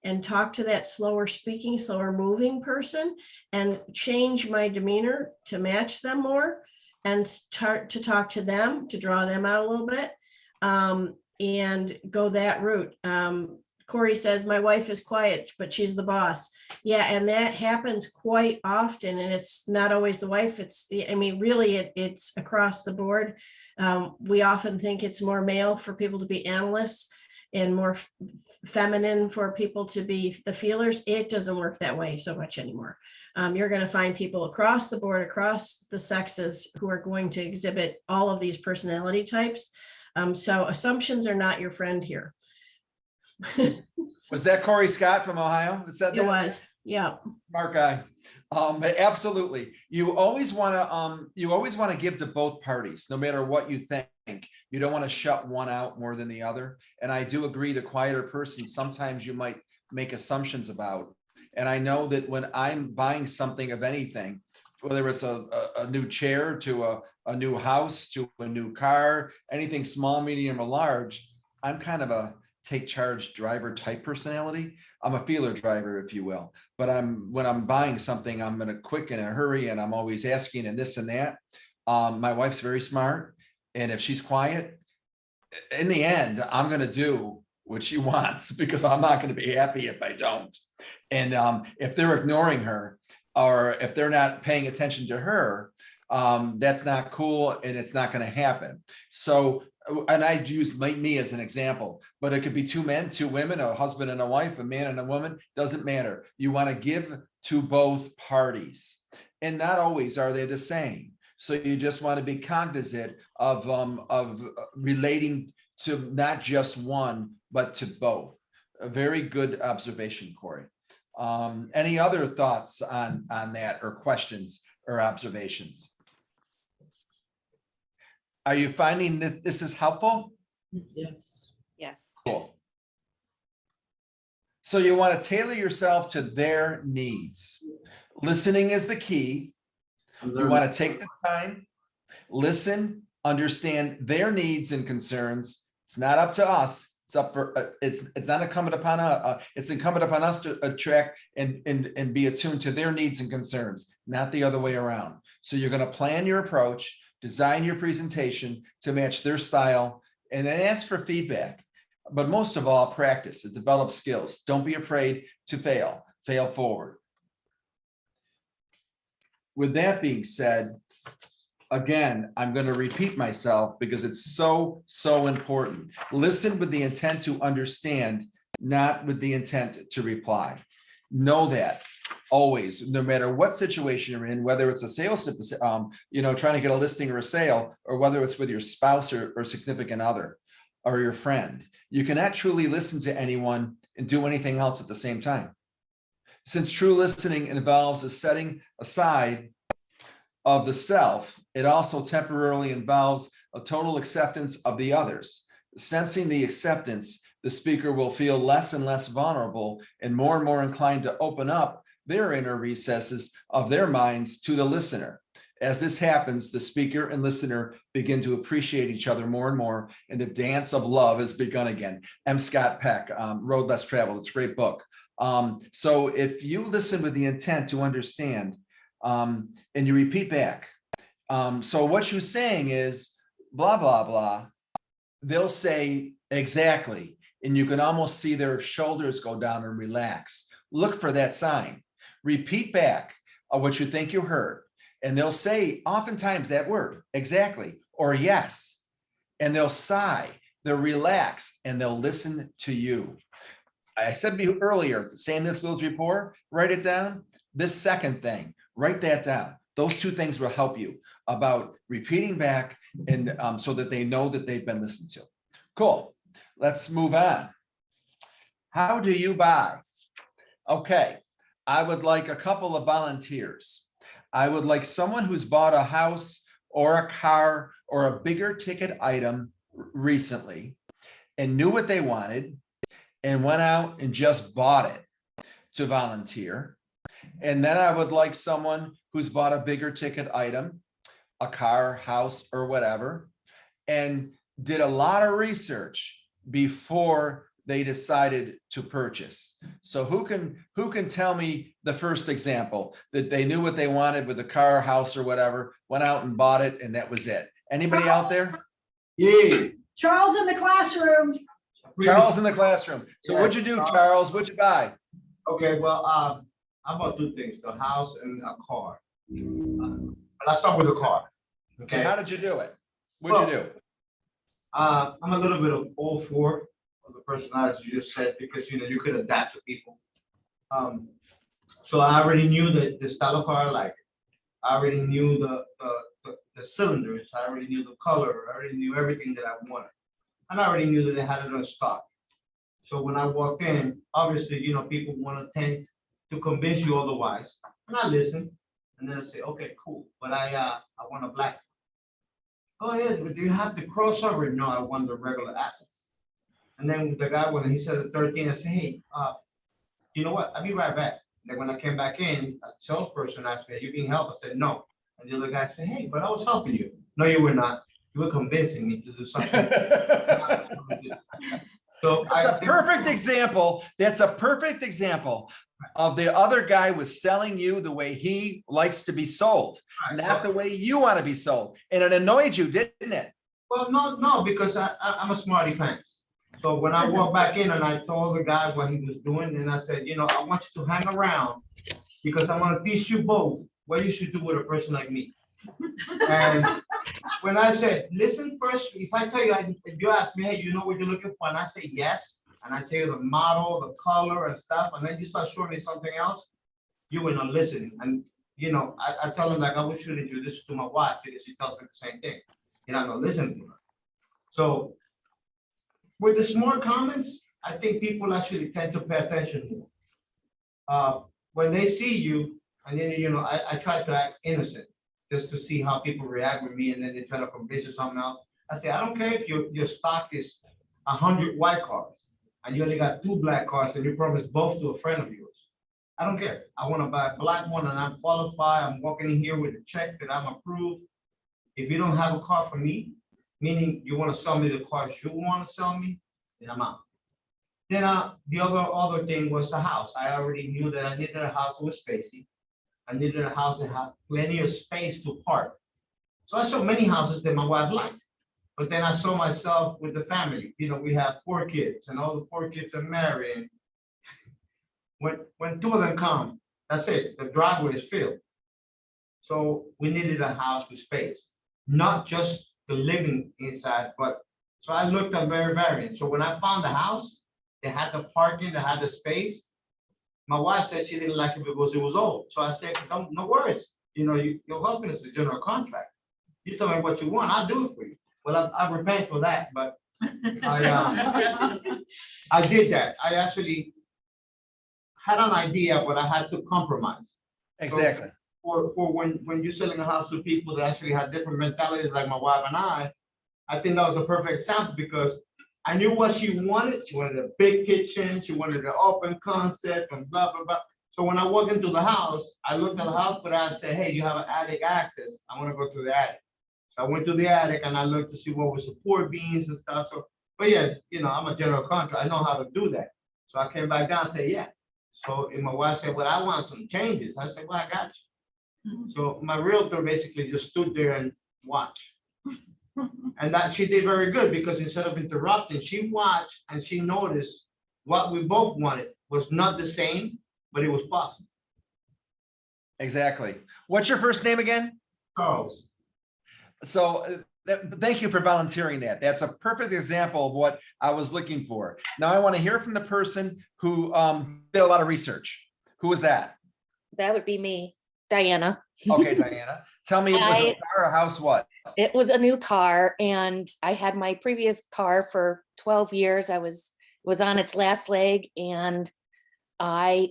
[SPEAKER 2] and talk to that slower speaking, slower moving person and change my demeanor to match them more and start to talk to them, to draw them out a little bit. And go that route. Corey says, my wife is quiet, but she's the boss. Yeah, and that happens quite often. And it's not always the wife. Really, it's across the board. We often think it's more male for people to be analysts and more feminine for people to be the feelers. It doesn't work that way so much anymore. You're going to find people across the board, across the sexes, who are going to exhibit all of these personality types. So assumptions are not your friend here.
[SPEAKER 1] Was that Corey Scott from Ohio that said
[SPEAKER 2] It
[SPEAKER 1] that?
[SPEAKER 2] was, yeah.
[SPEAKER 1] Smart guy. Absolutely. You always want to give to both parties, no matter what you think. You don't want to shut one out more than the other. And I do agree, the quieter person, sometimes you might make assumptions about. And I know that when I'm buying something of anything, whether it's a new chair to a new house to a new car, anything small, medium, or large, I'm kind of a take charge driver type personality. I'm a feeler driver, if you will. But when I'm buying something, I'm in a quick and a hurry, and I'm always asking and this and that. My wife's very smart, and if she's quiet, in the end, I'm going to do what she wants, because I'm not going to be happy if I don't. And if they're ignoring her, or if they're not paying attention to her, that's not cool, and it's not going to happen. So, and I use me as an example, but it could be two men, two women, a husband and a wife, a man and a woman, doesn't matter. You want to give to both parties, and not always are they the same. So you just want to be cognizant of relating to not just one, but to both. A very good observation, Corey. Any other thoughts on that, or questions or observations? Are you finding that this is helpful?
[SPEAKER 7] Yes. Yes.
[SPEAKER 1] Cool. So you want to tailor yourself to their needs. Listening is the key. You want to take the time, listen, understand their needs and concerns. It's not up to us. It's up for it's not incumbent upon it's incumbent upon us to attract and be attuned to their needs and concerns, not the other way around. So you're going to plan your approach, design your presentation to match their style, and then ask for feedback. But most of all, practice to develop skills. Don't be afraid to fail. Fail forward. With that being said, again, I'm going to repeat myself because it's so important. Listen with the intent to understand, not with the intent to reply. Know that always, no matter what situation you're in, whether it's a sales, trying to get a listing or a sale, or whether it's with your spouse or significant other or your friend, you cannot truly listen to anyone and do anything else at the same time. Since true listening involves a setting aside of the self, it also temporarily involves a total acceptance of the others. Sensing the acceptance, the speaker will feel less and less vulnerable and more inclined to open up their inner recesses of their minds to the listener. As this happens, the speaker and listener begin to appreciate each other more and more, and the dance of love has begun again. M. Scott Peck, Road Less Traveled. It's a great book. So if you listen with the intent to understand, and you repeat back, so what you're saying is blah, blah, blah, they'll say exactly, and you can almost see their shoulders go down and relax. Look for that sign. Repeat back what you think you heard, and they'll say oftentimes that word, exactly, or yes, and they'll sigh, they'll relax, and they'll listen to you. I said to you earlier, saying this builds rapport, write it down. This second thing, write that down. Those two things will help you about repeating back, and so that they know that they've been listened to. Cool. Let's move on. How do you buy? Okay. I would like a couple of volunteers. I would like someone who's bought a house or a car or a bigger ticket item recently and knew what they wanted and went out and just bought it to volunteer. And then I would like someone who's bought a bigger ticket item, a car, house, or whatever, and did a lot of research before they decided to purchase. So who can tell me the first example that they knew what they wanted with a car, house, or whatever, went out and bought it, and that was it? Anybody out there?
[SPEAKER 8] Yeah.
[SPEAKER 9] Charles in the classroom.
[SPEAKER 1] Charles in the classroom. So
[SPEAKER 8] Yeah.
[SPEAKER 1] what'd you do, Charles? What'd you buy?
[SPEAKER 8] Okay, well, I'm about two things, the house and a car. Let's start with the car.
[SPEAKER 1] Okay,
[SPEAKER 8] Okay,
[SPEAKER 1] how did you do it? What'd you do?
[SPEAKER 8] I'm a little bit of all four of the personalities you just said, because you could adapt to people. So I already knew the style of car I like. I already knew the cylinders. I already knew the color. I already knew everything that I wanted. And I already knew that they had it on stock. So when I walked in, obviously, people want to tend to convince you otherwise. And I listen. And then I say, okay, cool. But I want a black. Go ahead, but do you have the crossover? No, I want the regular Atlas. And then the guy, when he said the 13, I said, hey, you know what? I'll be right back. Then when I came back in, a salesperson asked me, you can help? I said, no. And the other guy said, hey, but I was helping you. No, you were not. You were convincing me to do something. So
[SPEAKER 1] That's a perfect example. That's a perfect example of the other guy was selling you the way he likes to be sold, not the way you want to be sold. And it annoyed you, didn't it?
[SPEAKER 8] Well, no, because I'm a smarty pants. So when I walked back in and I told the guy what he was doing, and I said, I want you to hang around because I'm gonna teach you both what you should do with a person like me. And when I said, listen first, if I tell you, if you ask me, hey, you know what you're looking for? And I say yes, and I tell you the model, the color and stuff, and then you start showing me something else, you will not listen. And, I tell them like, I wish you'd introduce you to my wife because she tells me the same thing. You're not gonna listen to her. So with the smart comments, I think people actually tend to pay attention more. When they see you, and then, I try to act innocent just to see how people react with me, and then they try to convince you something else. I say, I don't care if your stock is 100 white cars and you only got 2 black cars and you promised both to a friend of yours. I don't care. I want to buy a black one and I'm qualified. I'm walking in here with a check that I'm approved. If you don't have a car for me, meaning you want to sell me the cars you want to sell me, then I'm out. Then the other thing was the house. I already knew that I needed a house that was spacey. I needed a house that had plenty of space to park. So I saw many houses that my wife liked. But then I saw myself with the family. We have 4 kids and all the 4 kids are married. When 2 of them come, that's it. The driveway is filled. So we needed a house with space, not just the living inside, but so I looked at variant. So when I found the house, they had the parking, they had the space. My wife said she didn't like it because it was old. So I said, no worries. Your husband is the general contractor. You tell me what you want, I'll do it for you. Well, I repent for that, but I did that. I actually had an idea, but I had to compromise.
[SPEAKER 1] Exactly.
[SPEAKER 8] So for when you're selling a house to people that actually had different mentalities, like my wife and I think that was a perfect example because I knew what she wanted. She wanted a big kitchen. She wanted an open concept and blah, blah, blah. So when I walked into the house, I looked at the house, but I said, hey, you have an attic access. I want to go to the attic. So I went to the attic and I looked to see what were support beams and stuff. So, but yeah, I'm a general contractor. I know how to do that. So I came back down and said, yeah. So and my wife said, well, I want some changes. I said, well, I got you. So my realtor basically just stood there and watched. And that she did very good because instead of interrupting, she watched and she noticed what we both wanted was not the same, but it was possible.
[SPEAKER 1] Exactly. What's your first name again?
[SPEAKER 8] Carlos.
[SPEAKER 1] So thank you for volunteering that. That's a perfect example of what I was looking for. Now I want to hear from the person who did a lot of research. Who was that?
[SPEAKER 7] That would be me, Diana.
[SPEAKER 1] Okay, Diana. Tell me, it was a car or a house, what?
[SPEAKER 7] It was a new car and I had my previous car for 12 years. I was on its last leg and I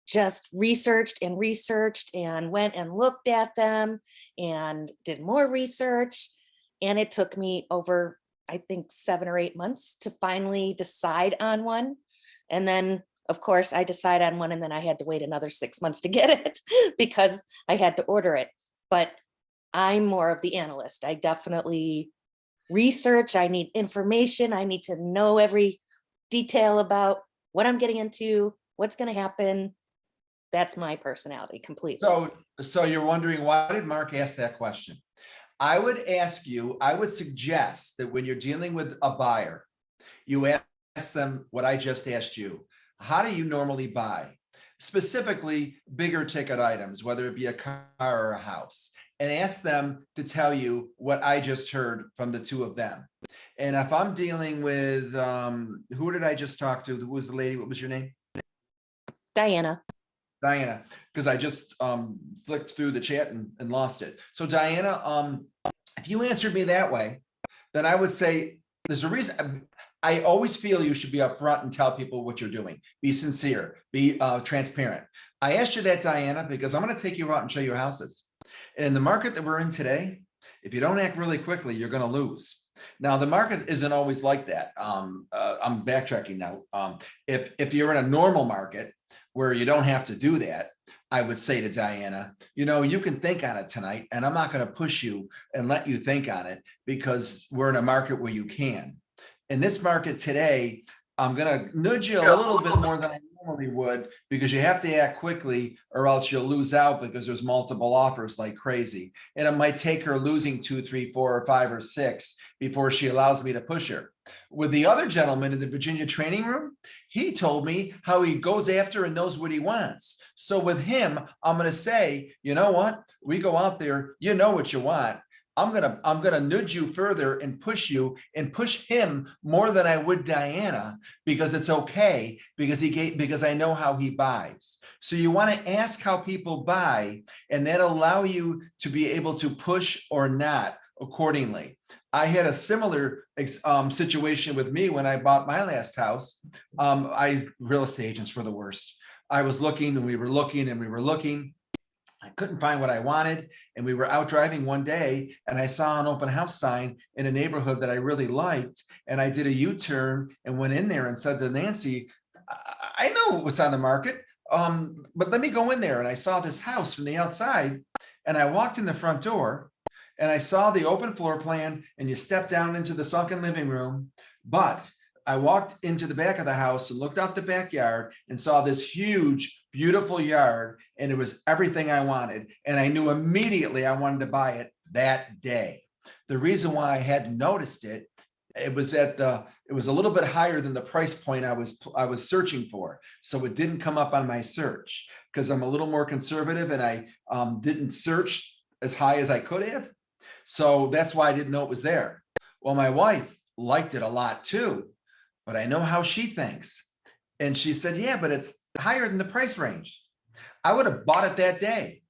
[SPEAKER 7] just researched and went and looked at them and did more research. And it took me over, I think, 7 or 8 months to finally decide on one. And then, of course, I decided on one and then I had to wait another 6 months to get it because I had to order it. But I'm more of the analyst. I definitely research. I need information. I need to know every detail about what I'm getting into, what's going to happen. That's my personality completely.
[SPEAKER 1] So you're wondering, why did Mark ask that question? I would suggest that when you're dealing with a buyer, you ask them what I just asked you. How do you normally buy? Specifically, bigger ticket items, whether it be a car or a house, and ask them to tell you what I just heard from the 2 of them. And if I'm dealing with, who did I just talk to? Who was the lady? What was your name?
[SPEAKER 7] Diana,
[SPEAKER 1] because I just flicked through the chat and lost it. So Diana, if you answered me that way, then I would say there's a reason. I always feel you should be upfront and tell people what you're doing. Be sincere, be transparent. I asked you that, Diana, because I'm going to take you out and show you houses. And in the market that we're in today, if you don't act really quickly, you're going to lose. Now, the market isn't always like that. I'm backtracking now. If you're in a normal market where you don't have to do that, I would say to Diana, you know, you can think on it tonight, and I'm not going to push you and let you think on it because we're in a market where you can. In this market today, I'm going to nudge you a little bit more than I normally would because you have to act quickly or else you'll lose out because there's multiple offers like crazy. And it might take her losing 2, 3, 4, or 5, or 6 before she allows me to push her. With the other gentleman in the Virginia training room, he told me how he goes after and knows what he wants. So with him, I'm going to say, you know what? We go out there, you know what you want. I'm gonna nudge you further and push him more than I would Diana because it's okay because I know how he buys. So you want to ask how people buy, and that allow you to be able to push or not accordingly. I had a similar situation with me when I bought my last house. Real estate agents were the worst. I was looking and we were looking and we were looking. I couldn't find what I wanted. And we were out driving one day and I saw an open house sign in a neighborhood that I really liked. And I did a U-turn and went in there and said to Nancy, I know what's on the market, but let me go in there. And I saw this house from the outside and I walked in the front door and I saw the open floor plan and you step down into the sunken living room. But I walked into the back of the house and looked out the backyard and saw this huge, beautiful yard, and it was everything I wanted. And I knew immediately I wanted to buy it that day. The reason why I hadn't noticed it, it was a little bit higher than the price point I was searching for. So it didn't come up on my search because I'm a little more conservative and I didn't search as high as I could have. So that's why I didn't know it was there. Well, my wife liked it a lot too, but I know how she thinks. And she said, yeah, but it's higher than the price range. I would have bought it that day.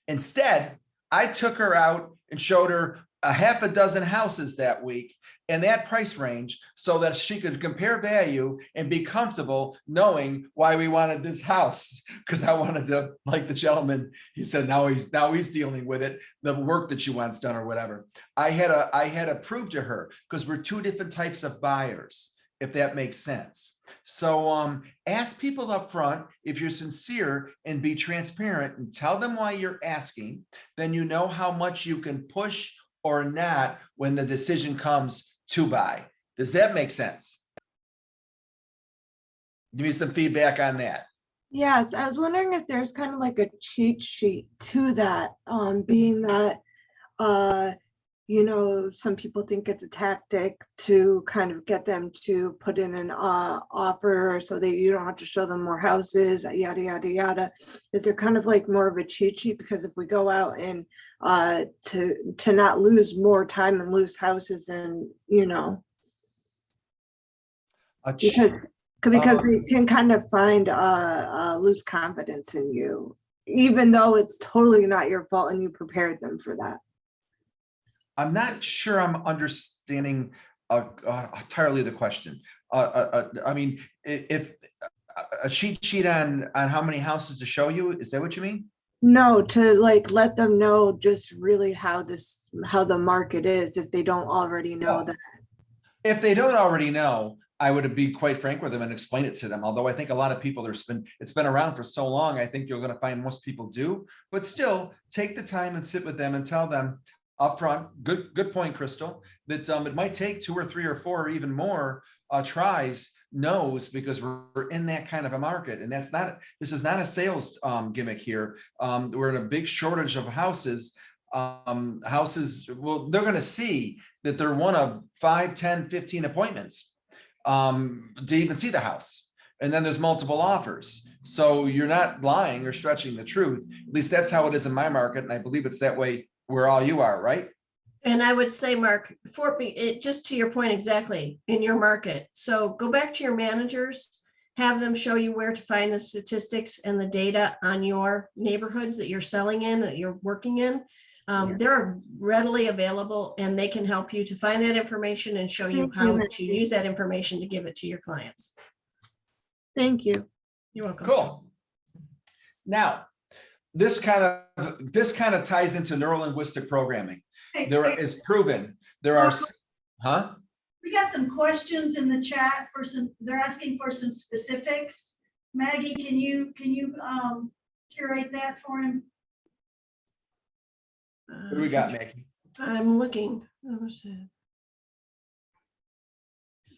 [SPEAKER 1] Instead, I took her out and showed her a half a dozen houses that week in that price range so that she could compare value and be comfortable knowing why we wanted this house. Because I wanted to, like the gentleman, he said, now he's dealing with it, the work that she wants done or whatever. I had to prove to her because we're two different types of buyers, if that makes sense. So ask people up front if you're sincere and be transparent and tell them why you're asking. Then you know how much you can push or not when the decision comes to buy. Does that make sense? Give me some feedback on that.
[SPEAKER 5] Yes, I was wondering if there's kind of like a cheat sheet to that, being that, you know, some people think it's a tactic to kind of get them to put in an offer so that you don't have to show them more houses, yada, yada, yada. Is there kind of like more of a cheat sheet? Because if we go out and to not lose more time and lose houses and, you know, because they can kind of find lose confidence in you, even though it's totally not your fault and you prepared them for that.
[SPEAKER 1] I'm not sure I'm understanding entirely the question. I mean, if a cheat sheet on how many houses to show you, is that what you mean?
[SPEAKER 5] No, to like let them know just really how the market is if they don't already know that.
[SPEAKER 1] If they don't already know, I would be quite frank with them and explain it to them. Although I think a lot of people it's been around for so long, I think you're going to find most people do. But still, take the time and sit with them and tell them upfront. Good point, Crystal. That it might take 2 or 3 or 4 or even more tries, no's, because we're in that kind of a market, and this is not a sales gimmick here. We're in a big shortage of houses. Well, they're going to see that they're one of 5, 10, 15 appointments to even see the house. And then there's multiple offers. So you're not lying or stretching the truth. At least that's how it is in my market. And I believe it's that way where all you are, right?
[SPEAKER 2] And I would say, Mark, just to your point exactly, in your market. So go back to your managers, have them show you where to find the statistics and the data on your neighborhoods that you're selling in, that you're working in. They're readily available and they can help you to find that information and show you
[SPEAKER 5] Thank you,
[SPEAKER 2] how to
[SPEAKER 5] Maggie.
[SPEAKER 2] use that information to give it to your clients.
[SPEAKER 5] Thank you.
[SPEAKER 2] You're welcome.
[SPEAKER 1] Cool. Now, this kind of ties into neurolinguistic programming.
[SPEAKER 9] Hey,
[SPEAKER 1] There
[SPEAKER 9] hey,
[SPEAKER 1] is proven, there are, huh?
[SPEAKER 9] we got some questions in the chat for some, they're asking for some specifics. Maggie, can you curate that for him?
[SPEAKER 1] What do we got, Maggie?
[SPEAKER 2] I'm looking. What was it?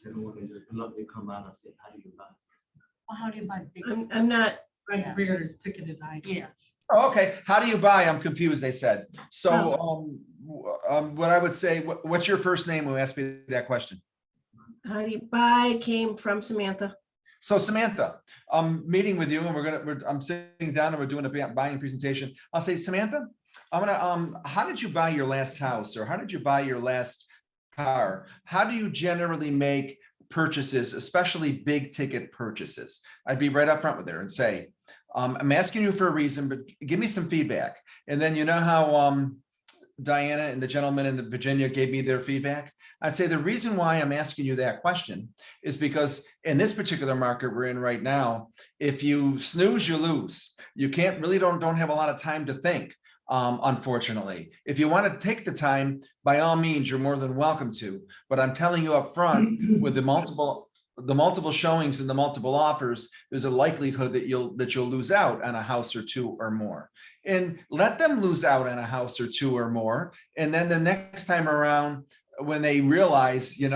[SPEAKER 8] They don't want to just bluntly come out and say, how do you buy?
[SPEAKER 10] Well, how do you buy big?
[SPEAKER 2] I'm not,
[SPEAKER 10] Bigger ticketed items. Yeah.
[SPEAKER 1] Oh, okay. How do you buy? I'm confused, they said. So, what I would say, what's your first name who asked me that question?
[SPEAKER 2] how do you buy came from Samantha.
[SPEAKER 1] So Samantha, I'm meeting with you and I'm sitting down and we're doing a buying presentation. I'll say, Samantha, how did you buy your last house or how did you buy your last car? How do you generally make purchases, especially big ticket purchases? I'd be right up front with her and say, I'm asking you for a reason, but give me some feedback. And then you know how Diana and the gentleman in Virginia gave me their feedback? I'd say the reason why I'm asking you that question is because in this particular market we're in right now, if you snooze, you lose. You can't really don't have a lot of time to think. Unfortunately, if you want to take the time, by all means, you're more than welcome to. But I'm telling you up front, with the multiple showings and the multiple offers, there's a likelihood that you'll lose out on a house or two or more. And let them lose out on a house or two or more. And then the next time around, when they realize, you're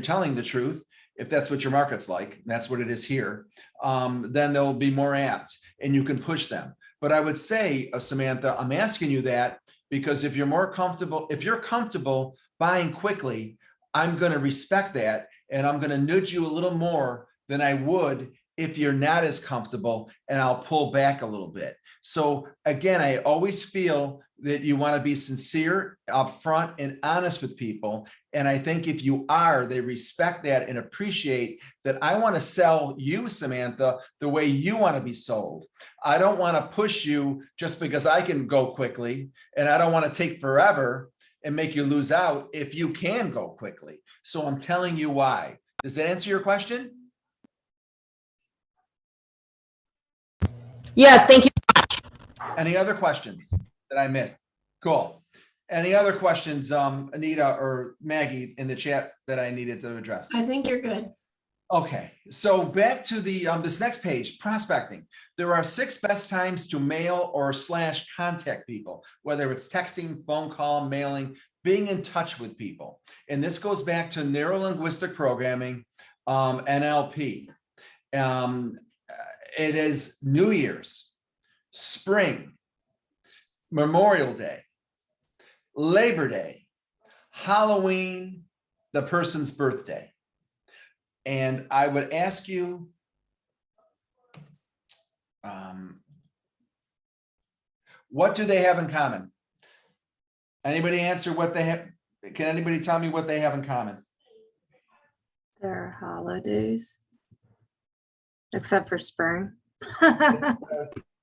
[SPEAKER 1] telling the truth, if that's what your market's like, that's what it is here, then they'll be more apt and you can push them. But I would say, Samantha, I'm asking you that because if you're comfortable buying quickly, I'm going to respect that. And I'm going to nudge you a little more than I would if you're not as comfortable, and I'll pull back a little bit. So again, I always feel that you want to be sincere, upfront, and honest with people. And I think if you are, they respect that and appreciate that. I want to sell you, Samantha, the way you want to be sold. I don't want to push you just because I can go quickly, and I don't want to take forever and make you lose out if you can go quickly. So I'm telling you why. Does that answer your question?
[SPEAKER 11] Yes, thank you.
[SPEAKER 1] Any other questions that I missed? Cool. Any other questions, Anita or Maggie, in the chat that I needed to address?
[SPEAKER 2] I think you're good.
[SPEAKER 1] Okay, so back to the this next page, prospecting. There are 6 best times to mail or / contact people, whether it's texting, phone call, mailing, being in touch with people. And this goes back to neuro-linguistic programming, NLP. It is New Year's, spring, Memorial Day, Labor Day, Halloween, the person's birthday. And I would ask you, what do they have in common? Anybody answer what they have? Can anybody tell me what they have in common?
[SPEAKER 5] There are holidays, except for spring.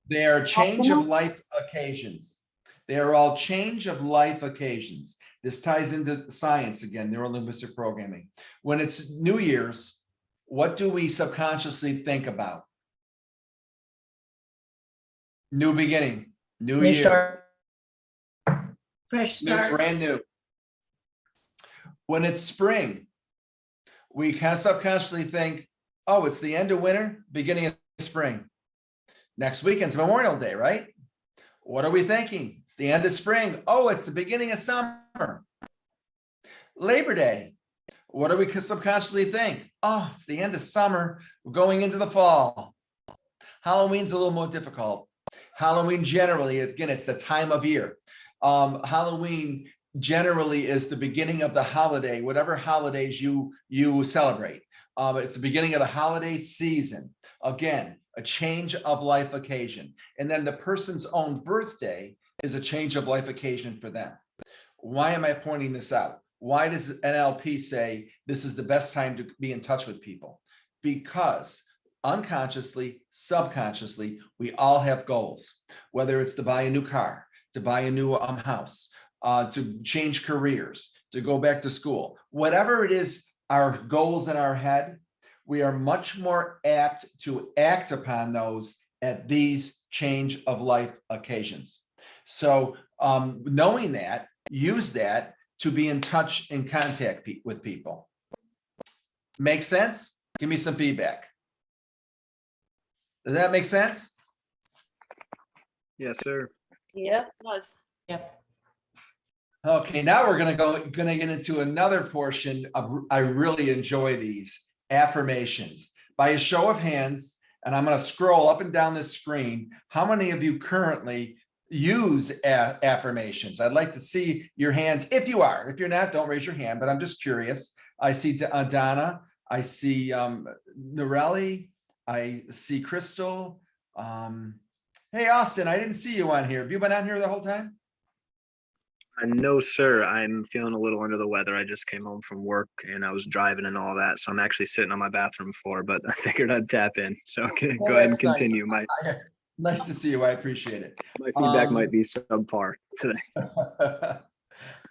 [SPEAKER 1] They are change of life occasions. They are all change of life occasions. This ties into science again, neuro-linguistic programming. When it's New Year's, what do we subconsciously think about? New beginning, new year,
[SPEAKER 2] Fresh start.
[SPEAKER 1] brand new. When it's spring, we can subconsciously think, oh, it's the end of winter, beginning of spring. Next weekend's Memorial Day, right? What are we thinking? It's the end of spring. Oh, it's the beginning of summer. Labor Day. What do we subconsciously think? Oh, it's the end of summer. We're going into the fall. Halloween's a little more difficult. Halloween generally, again, it's the time of year. Halloween generally is the beginning of the holiday, whatever holidays you celebrate. It's the beginning of the holiday season. Again, a change of life occasion. And then the person's own birthday is a change of life occasion for them. Why am I pointing this out? Why does NLP say this is the best time to be in touch with people? Because unconsciously, subconsciously, we all have goals, whether it's to buy a new car, to buy a new house, to change careers, to go back to school, whatever it is, our goals in our head, we are much more apt to act upon those at these change of life occasions. So knowing that, use that to be in touch and contact with people. Make sense? Give me some feedback. Does that make sense?
[SPEAKER 12] Yes, sir.
[SPEAKER 7] Yep, was.
[SPEAKER 4] Yep.
[SPEAKER 1] Okay, now we're gonna get into another portion of, I really enjoy these affirmations. By a show of hands, and I'm gonna scroll up and down this screen, how many of you currently use affirmations? I'd like to see your hands if you are. If you're not, don't raise your hand, but I'm just curious. I see Donna, I see Norelli, I see Crystal. Hey, Austin, I didn't see you on here. Have you been on here the whole time?
[SPEAKER 12] No, sir. I'm feeling a little under the weather. I just came home from work and I was driving and all that. So I'm actually sitting on my bathroom floor, but I figured I'd tap in. So okay,
[SPEAKER 1] Well,
[SPEAKER 12] go ahead and
[SPEAKER 1] that's nice.
[SPEAKER 12] continue.
[SPEAKER 1] Nice to see you. I appreciate it.
[SPEAKER 12] My feedback might be subpar today.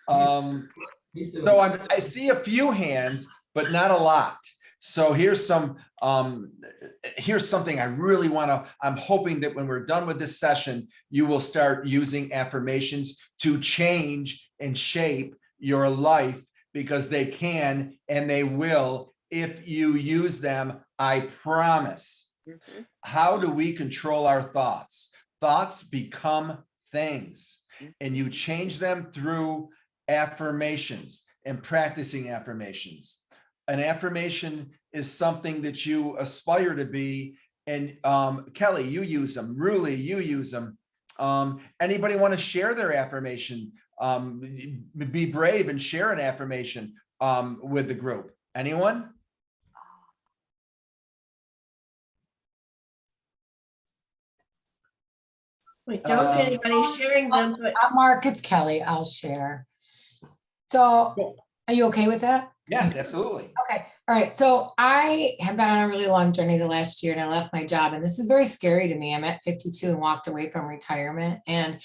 [SPEAKER 1] So I see a few hands, but not a lot. So here's something I really I'm hoping that when we're done with this session, you will start using affirmations to change and shape your life, because they can and they will if you use them, I promise. How do we control our thoughts? Thoughts become things, and you change them through affirmations and practicing affirmations. An affirmation is something that you aspire to be. And Kelly, you use them. Really, you use them. Anybody want to share their affirmation? Be brave and share an affirmation with the group. Anyone?
[SPEAKER 2] We don't see anybody sharing them, but
[SPEAKER 3] Mark, it's Kelly. I'll share. So are you okay with that?
[SPEAKER 1] Yes, absolutely.
[SPEAKER 3] Okay. All right. So I have been on a really long journey the last year, and I left my job, and this is very scary to me. I'm at 52 and walked away from retirement, and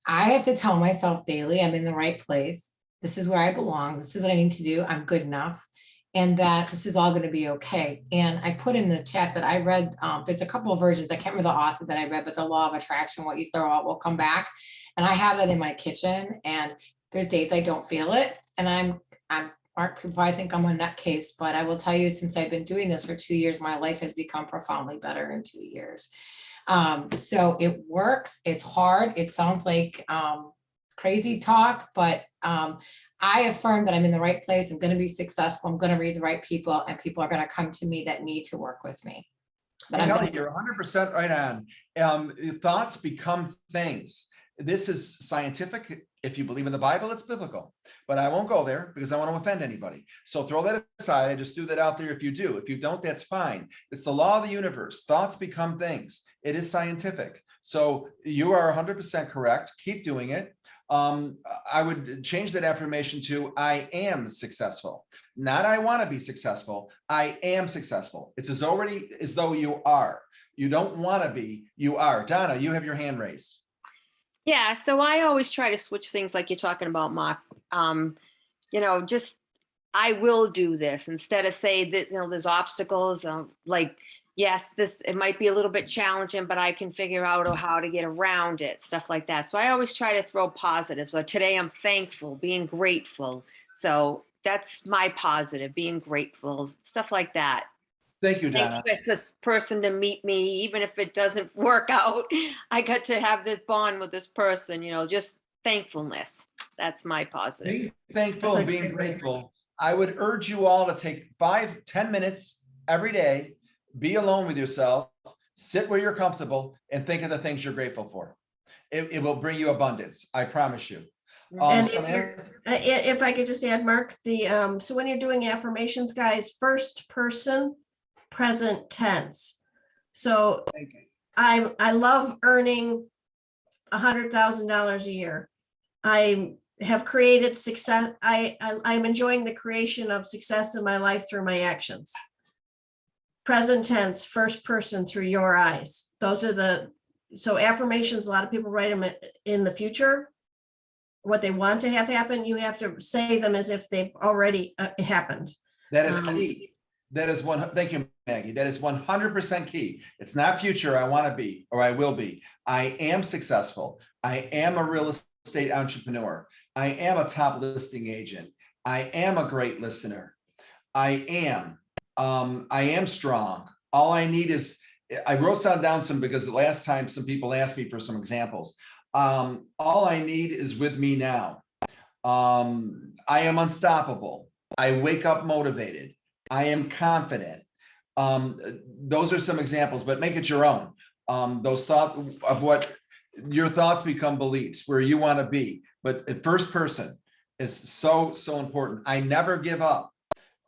[SPEAKER 3] I have to tell myself daily, I'm in the right place. This is where I belong. This is what I need to do. I'm good enough, and that this is all going to be okay. And I put in the chat that I read, there's a couple of versions. I can't remember the author that I read, but the law of attraction, what you throw out will come back. And I have that in my kitchen, and there's days I don't feel it. And Mark, people probably think I'm a nutcase, but I will tell you, since I've been doing this for 2 years, my life has become profoundly better in 2 years. So it works. It's hard. It sounds like crazy talk, but I affirm that I'm in the right place. I'm going to be successful. I'm going to read the right people, and people are going to come to me that need to work with me. But
[SPEAKER 1] Kelly, you're 100% right on. Thoughts become things. This is scientific. If you believe in the Bible, it's biblical, but I won't go there because I want to offend anybody. So throw that aside. I just threw that out there. If you do, if you don't, that's fine. It's the law of the universe. Thoughts become things. It is scientific. So you are 100% correct. Keep doing it. I would change that affirmation to I am successful. Not I want to be successful. I am successful. It's already as though you are. You don't want to be, you are. Donna, you have your hand raised.
[SPEAKER 13] Yeah, so I always try to switch things like you're talking about, Mark. Just I will do this instead of say that, there's obstacles. Like, yes, it might be a little bit challenging, but I can figure out how to get around it, stuff like that. So I always try to throw positives. So today I'm thankful, being grateful. So that's my positive, being grateful, stuff like that.
[SPEAKER 1] Thank you, Donna.
[SPEAKER 13] Thanks for this person to meet me, even if it doesn't work out. I got to have this bond with this person, just thankfulness. That's my positive.
[SPEAKER 1] Being thankful and being grateful. I would urge you all to take 5-10 minutes every day, be alone with yourself, sit where you're comfortable, and think of the things you're grateful for. It will bring you abundance. I promise you.
[SPEAKER 2] And if I could just add, Mark, so when you're doing affirmations, guys, first person, present tense. So I love earning $100,000 a year. I have created success. I'm enjoying the creation of success in my life through my actions. Present tense, first person, through your eyes. Those are So affirmations, a lot of people write them in the future, what they want to have happen. You have to say them as if they've already happened.
[SPEAKER 1] That is key. That is thank you, Maggie. That is 100% key. It's not future I want to be or I will be. I am successful. I am a real estate entrepreneur. I am a top listing agent. I am a great listener. I am strong. All I need is, I wrote down some because the last time some people asked me for some examples. All I need is with me now. I am unstoppable. I wake up motivated. I am confident. Those are some examples, but make it your own. Those thoughts of what your thoughts become beliefs, where you want to be. But at first person is so important. I never give up.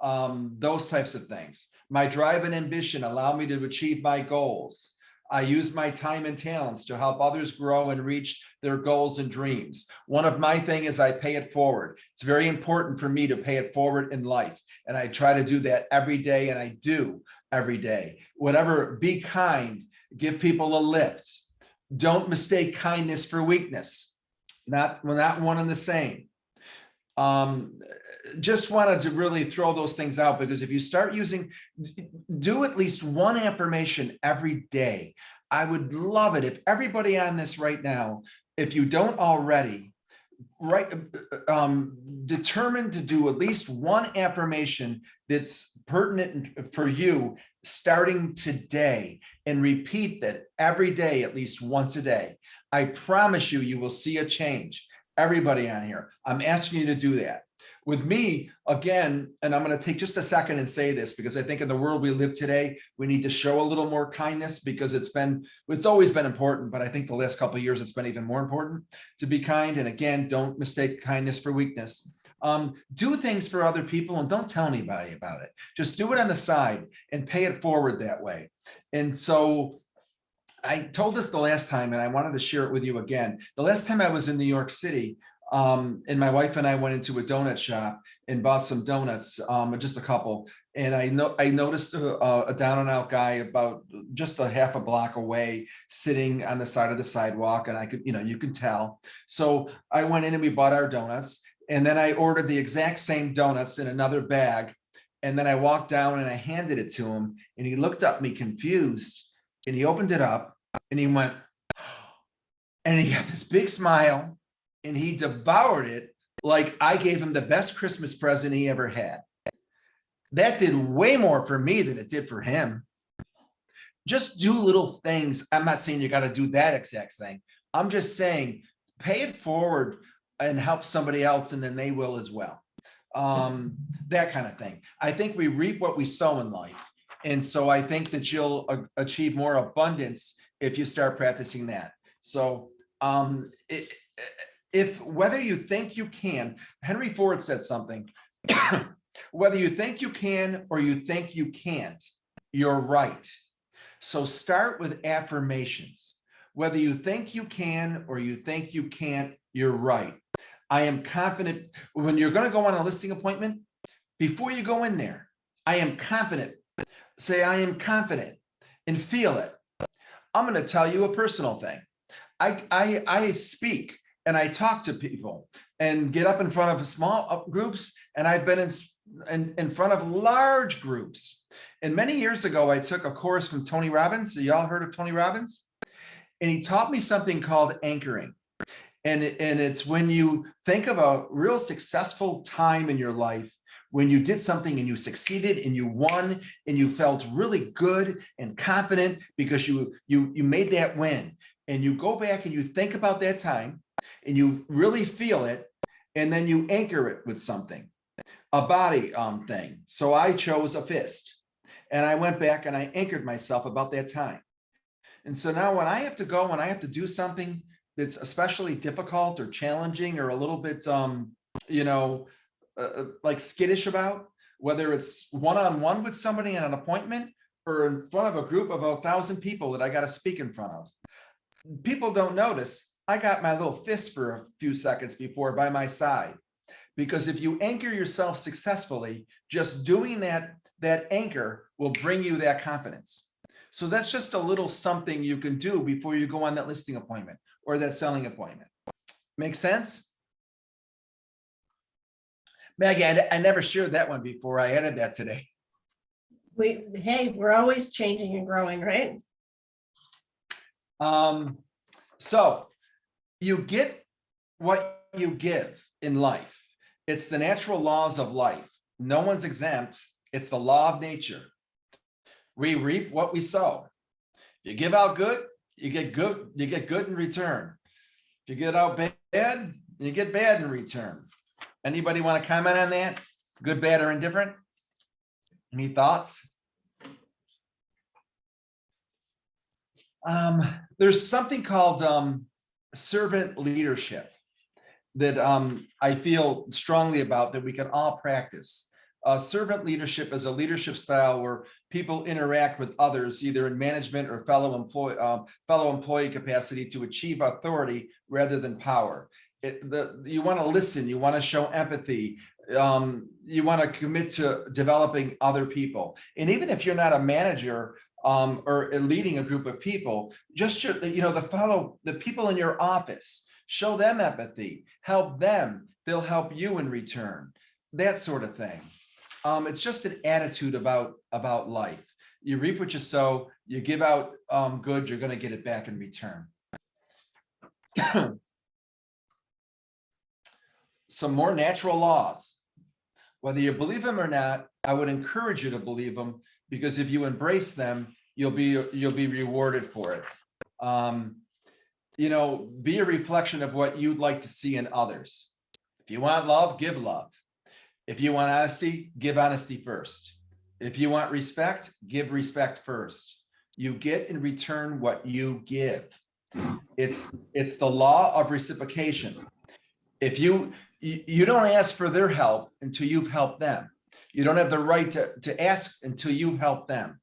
[SPEAKER 1] Those types of things. My drive and ambition allow me to achieve my goals. I use my time and talents to help others grow and reach their goals and dreams. One of my things is I pay it forward. It's very important for me to pay it forward in life. And I try to do that every day, and I do every day. Whatever, be kind, give people a lift. Don't mistake kindness for weakness. Not one and the same. Just wanted to really throw those things out, because if you start do at least one affirmation every day. I would love it if everybody on this right now, if you don't already, determined to do at least one affirmation that's pertinent for you starting today, and repeat that every day, at least once a day. I promise you will see a change. Everybody on here, I'm asking you to do that. With me, again, and I'm going to take just a second and say this, because I think in the world we live today, we need to show a little more kindness, because it's always been important, but I think the last couple of years, it's been even more important to be kind. And again, don't mistake kindness for weakness. Do things for other people and don't tell anybody about it. Just do it on the side and pay it forward that way. And so I told this the last time, and I wanted to share it with you again. The last time I was in New York City, and my wife and I went into a donut shop and bought some donuts, just a couple. And I noticed a down and out guy about just a half a block away, sitting on the side of the sidewalk, and I could, you can tell. So I went in and we bought our donuts, and then I ordered the exact same donuts in another bag. And then I walked down and I handed it to him, and he looked at me confused, and he opened it up and he went, and he had this big smile. And he devoured it like I gave him the best Christmas present he ever had. That did way more for me than it did for him. Just do little things. I'm not saying you got to do that exact thing. I'm just saying, pay it forward and help somebody else, and then they will as well. That kind of thing. I think we reap what we sow in life. And so I think that you'll achieve more abundance if you start practicing that. So whether you think you can, Henry Ford said something, whether you think you can or you think you can't, you're right. So start with affirmations. Whether you think you can or you think you can't, you're right. I am confident. When you're going to go on a listing appointment, before you go in there, I am confident. Say, I am confident, and feel it. I'm going to tell you a personal thing. I speak and I talk to people and get up in front of small groups, and I've been in front of large groups. And many years ago, I took a course from Tony Robbins. So y'all heard of Tony Robbins? And he taught me something called anchoring. And it's when you think of a real successful time in your life, when you did something and you succeeded and you won and you felt really good and confident because you made that win. And you go back and you think about that time and you really feel it, and then you anchor it with something, a body thing. So I chose a fist, and I went back and I anchored myself about that time. And so now when I have to go and I have to do something that's especially difficult or challenging or a little bit, like skittish about, whether it's one-on-one with somebody at an appointment or in front of a group of 1,000 people that I got to speak in front of, people don't notice. I got my little fist for a few seconds before by my side, because if you anchor yourself successfully, just doing that anchor will bring you that confidence. So that's just a little something you can do before you go on that listing appointment or that selling appointment. Make sense? Maggie, I never shared that one before. I added that today.
[SPEAKER 2] Hey, we're always changing and growing, right?
[SPEAKER 1] So you get what you give in life. It's the natural laws of life. No one's exempt. It's the law of nature. We reap what we sow. You give out good, you get good in return. If you get out bad, you get bad in return. Anybody want to comment on that? Good, bad, or indifferent? Any thoughts? There's something called servant leadership that I feel strongly about that we can all practice. Servant leadership is a leadership style where people interact with others, either in management or fellow employee capacity, to achieve authority rather than power. You want to listen, you want to show empathy, you want to commit to developing other people. And even if you're not a manager or leading a group of people, just the people in your office, show them empathy, help them, they'll help you in return, that sort of thing. It's just an attitude about life. You reap what you sow, you give out good, you're going to get it back in return. Some more natural laws. Whether you believe them or not, I would encourage you to believe them, because if you embrace them, you'll be rewarded for it. Be a reflection of what you'd like to see in others. If you want love, give love. If you want honesty, give honesty first. If you want respect, give respect first. You get in return what you give. It's the law of reciprocation. If you don't ask for their help until you've helped them. You don't have the right to ask until you help them.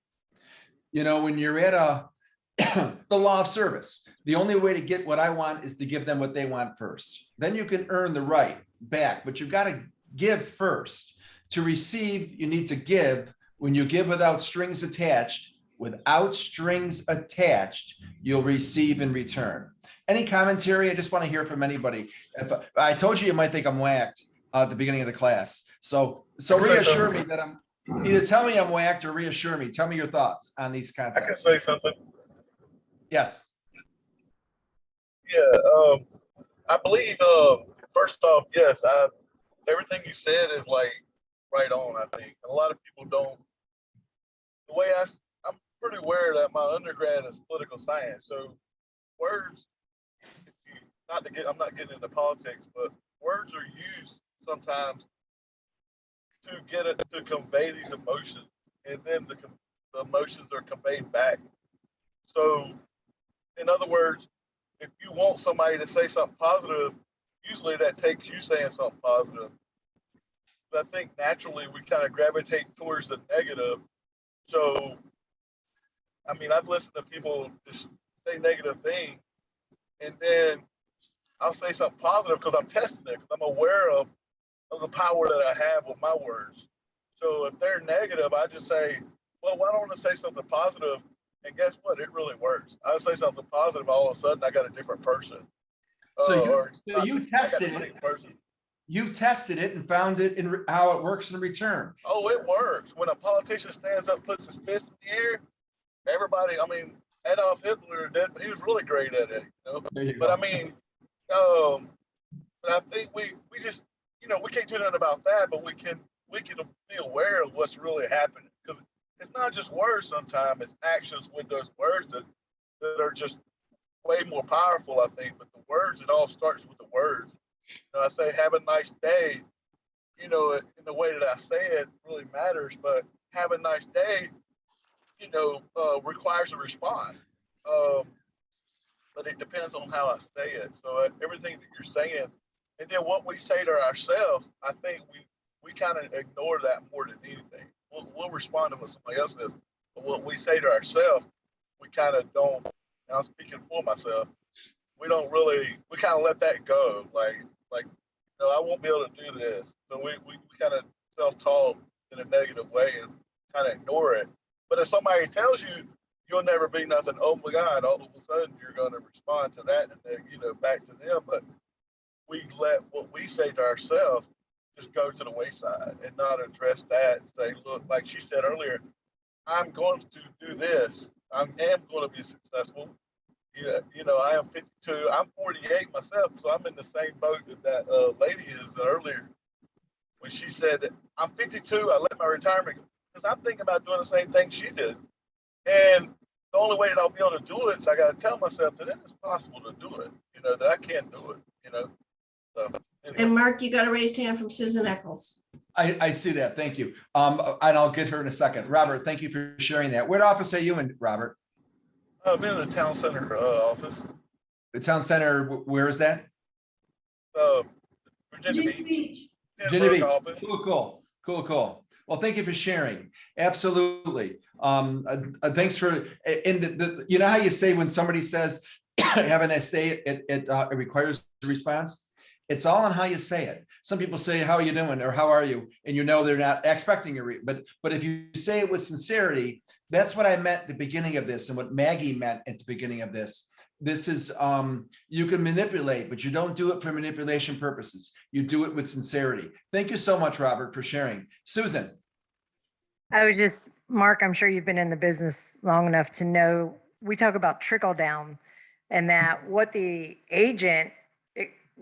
[SPEAKER 1] When you're at the law of service, the only way to get what I want is to give them what they want first. Then you can earn the right back, but you've got to give first. To receive, you need to give. When you give without strings attached, you'll receive in return. Any commentary? I just want to hear from anybody. If I told you might think I'm whacked at the beginning of the class. So reassure me that either tell me I'm whacked or reassure me. Tell me your thoughts on these concepts.
[SPEAKER 14] I can say something.
[SPEAKER 1] Yes.
[SPEAKER 14] Yeah, I believe, first off, yes, everything you said is like right on, I think. A lot of people don't, the way I'm pretty aware that my undergrad is political science. So words, I'm not getting into politics, but words are used sometimes to convey these emotions, and then the emotions are conveyed back. So in other words, if you want somebody to say something positive, usually that takes you saying something positive. But I think naturally we kind of gravitate towards the negative. So, I mean, I've listened to people just say negative things, and then I'll say something positive because I'm testing it, because I'm aware of the power that I have with my words. So if they're negative, I just say, well, why don't I say something positive? And guess what? It really works. I say something positive, all of a sudden I got a different person.
[SPEAKER 1] So you tested it. You tested it and found it in how it works in return.
[SPEAKER 14] Oh, it works. When a politician stands up, puts his fist in the air, everybody, I mean, Adolf Hitler he was really great at it, But I mean, but I think we just, we can't do nothing about that, but we can be aware of what's really happening, because it's not just words sometimes, it's actions with those words that are just way more powerful, I think. But the words, it all starts with the words. I say, have a nice day, in the way that I say it really matters, but have a nice day, requires a response. But it depends on how I say it. So everything that you're saying, and then what we say to ourselves, I think we kind of ignore that more than anything. We'll respond to what somebody else says, but what we say to ourselves, we kind of don't. And I'm speaking for myself. We kind of let that go. Like, I won't be able to do this. So we kind of self-talk in a negative way and kind of ignore it. But if somebody tells you, you'll never be nothing. Oh my God! All of a sudden, you're going to respond to that, and then, back to them. But we let what we say to ourselves just go to the wayside and not address that. And say, look, like she said earlier, I'm going to do this. I am going to be successful. I am 52. I'm 48 myself, so I'm in the same boat that lady is earlier when she said that I'm 52. I let my retirement go because I'm thinking about doing the same thing she did, and the only way that I'll be able to do it is I got to tell myself that it is possible to do it. That I can do it. So, anyway.
[SPEAKER 2] And Mark, you got a raised hand from Susan Eccles.
[SPEAKER 1] I see that. Thank you. And I'll get her in a second. Robert, thank you for sharing that. What office are you in, Robert?
[SPEAKER 14] I'm in the town center office.
[SPEAKER 1] The town center, where is that?
[SPEAKER 14] Virginia Beach.
[SPEAKER 1] Virginia Beach.
[SPEAKER 14] Office.
[SPEAKER 1] Cool. Well, thank you for sharing. Absolutely. Thanks for, you know how you say when somebody says, have an essay, it requires a response? It's all on how you say it. Some people say, how are you doing? Or how are you? And they're not expecting a but if you say it with sincerity, that's what I meant at the beginning of this and what Maggie meant at the beginning of this. This is, you can manipulate, but you don't do it for manipulation purposes. You do it with sincerity. Thank you so much, Robert, for sharing. Susan.
[SPEAKER 6] Mark, I'm sure you've been in the business long enough to know, we talk about trickle down and that what the agent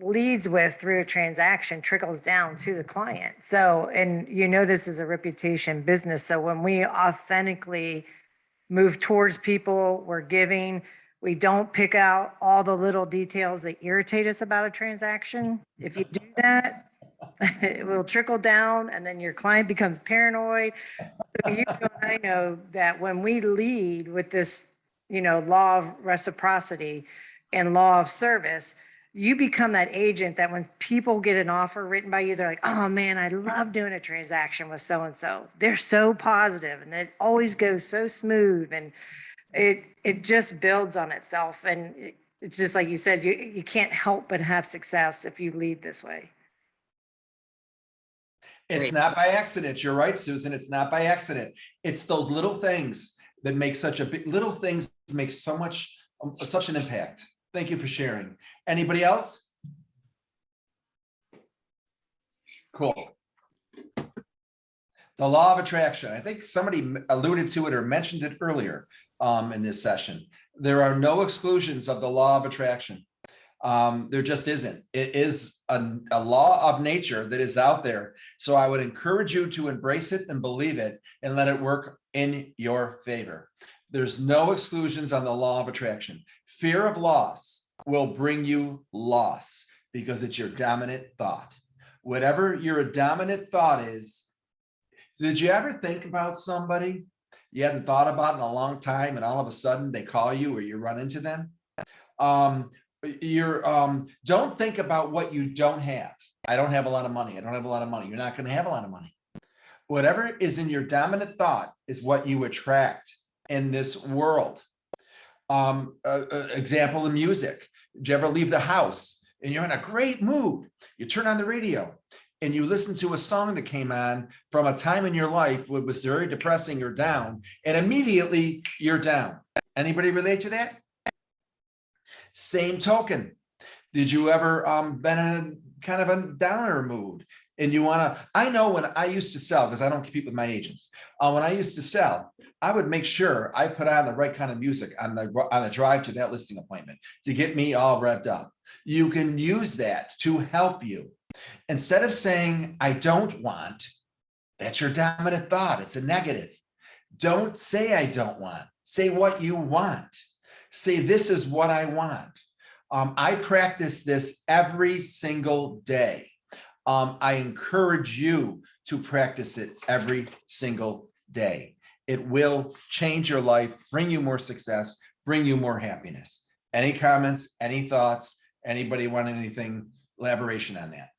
[SPEAKER 6] leads with through a transaction trickles down to the client. So, and this is a reputation business. So when we authentically move towards people, we're giving, we don't pick out all the little details that irritate us about a transaction. If you do that, it will trickle down and then your client becomes paranoid. So I know that when we lead with this, law of reciprocity and law of service, you become that agent that when people get an offer written by you, they're like, oh man, I love doing a transaction with so-and-so. They're so positive and it always goes so smooth and it just builds on itself. And it's just like you said, you can't help but have success if you lead this way.
[SPEAKER 1] It's not by accident. You're right, Susan. It's not by accident. It's those little things that make such a big, little things make such an impact. Thank you for sharing. Anybody else? Cool. The law of attraction. I think somebody alluded to it or mentioned it earlier in this session. There are no exclusions of the law of attraction. There just isn't. It is a law of nature that is out there. So I would encourage you to embrace it and believe it and let it work in your favor. There's no exclusions on the law of attraction. Fear of loss will bring you loss because it's your dominant thought. Whatever your dominant thought is, did you ever think about somebody you hadn't thought about in a long time and all of a sudden they call you or you run into them? Don't think about what you don't have. I don't have a lot of money. I don't have a lot of money. You're not going to have a lot of money. Whatever is in your dominant thought is what you attract in this world. Example in music. Did you ever leave the house and you're in a great mood? You turn on the radio and you listen to a song that came on from a time in your life that was very depressing or down, and immediately you're down. Anybody relate to that? Same token. Did you ever been in kind of a downer mood and you want to, I know when I used to sell, because I don't compete with my agents. When I used to sell, I would make sure I put on the right kind of music on the drive to that listing appointment to get me all revved up. You can use that to help you. Instead of saying, I don't want, that's your dominant thought. It's a negative. Don't say I don't want. Say what you want. Say, this is what I want. I practice this every single day. I encourage you to practice it every single day. It will change your life, bring you more success, bring you more happiness. Any comments, any thoughts? Anybody want anything, elaboration on that?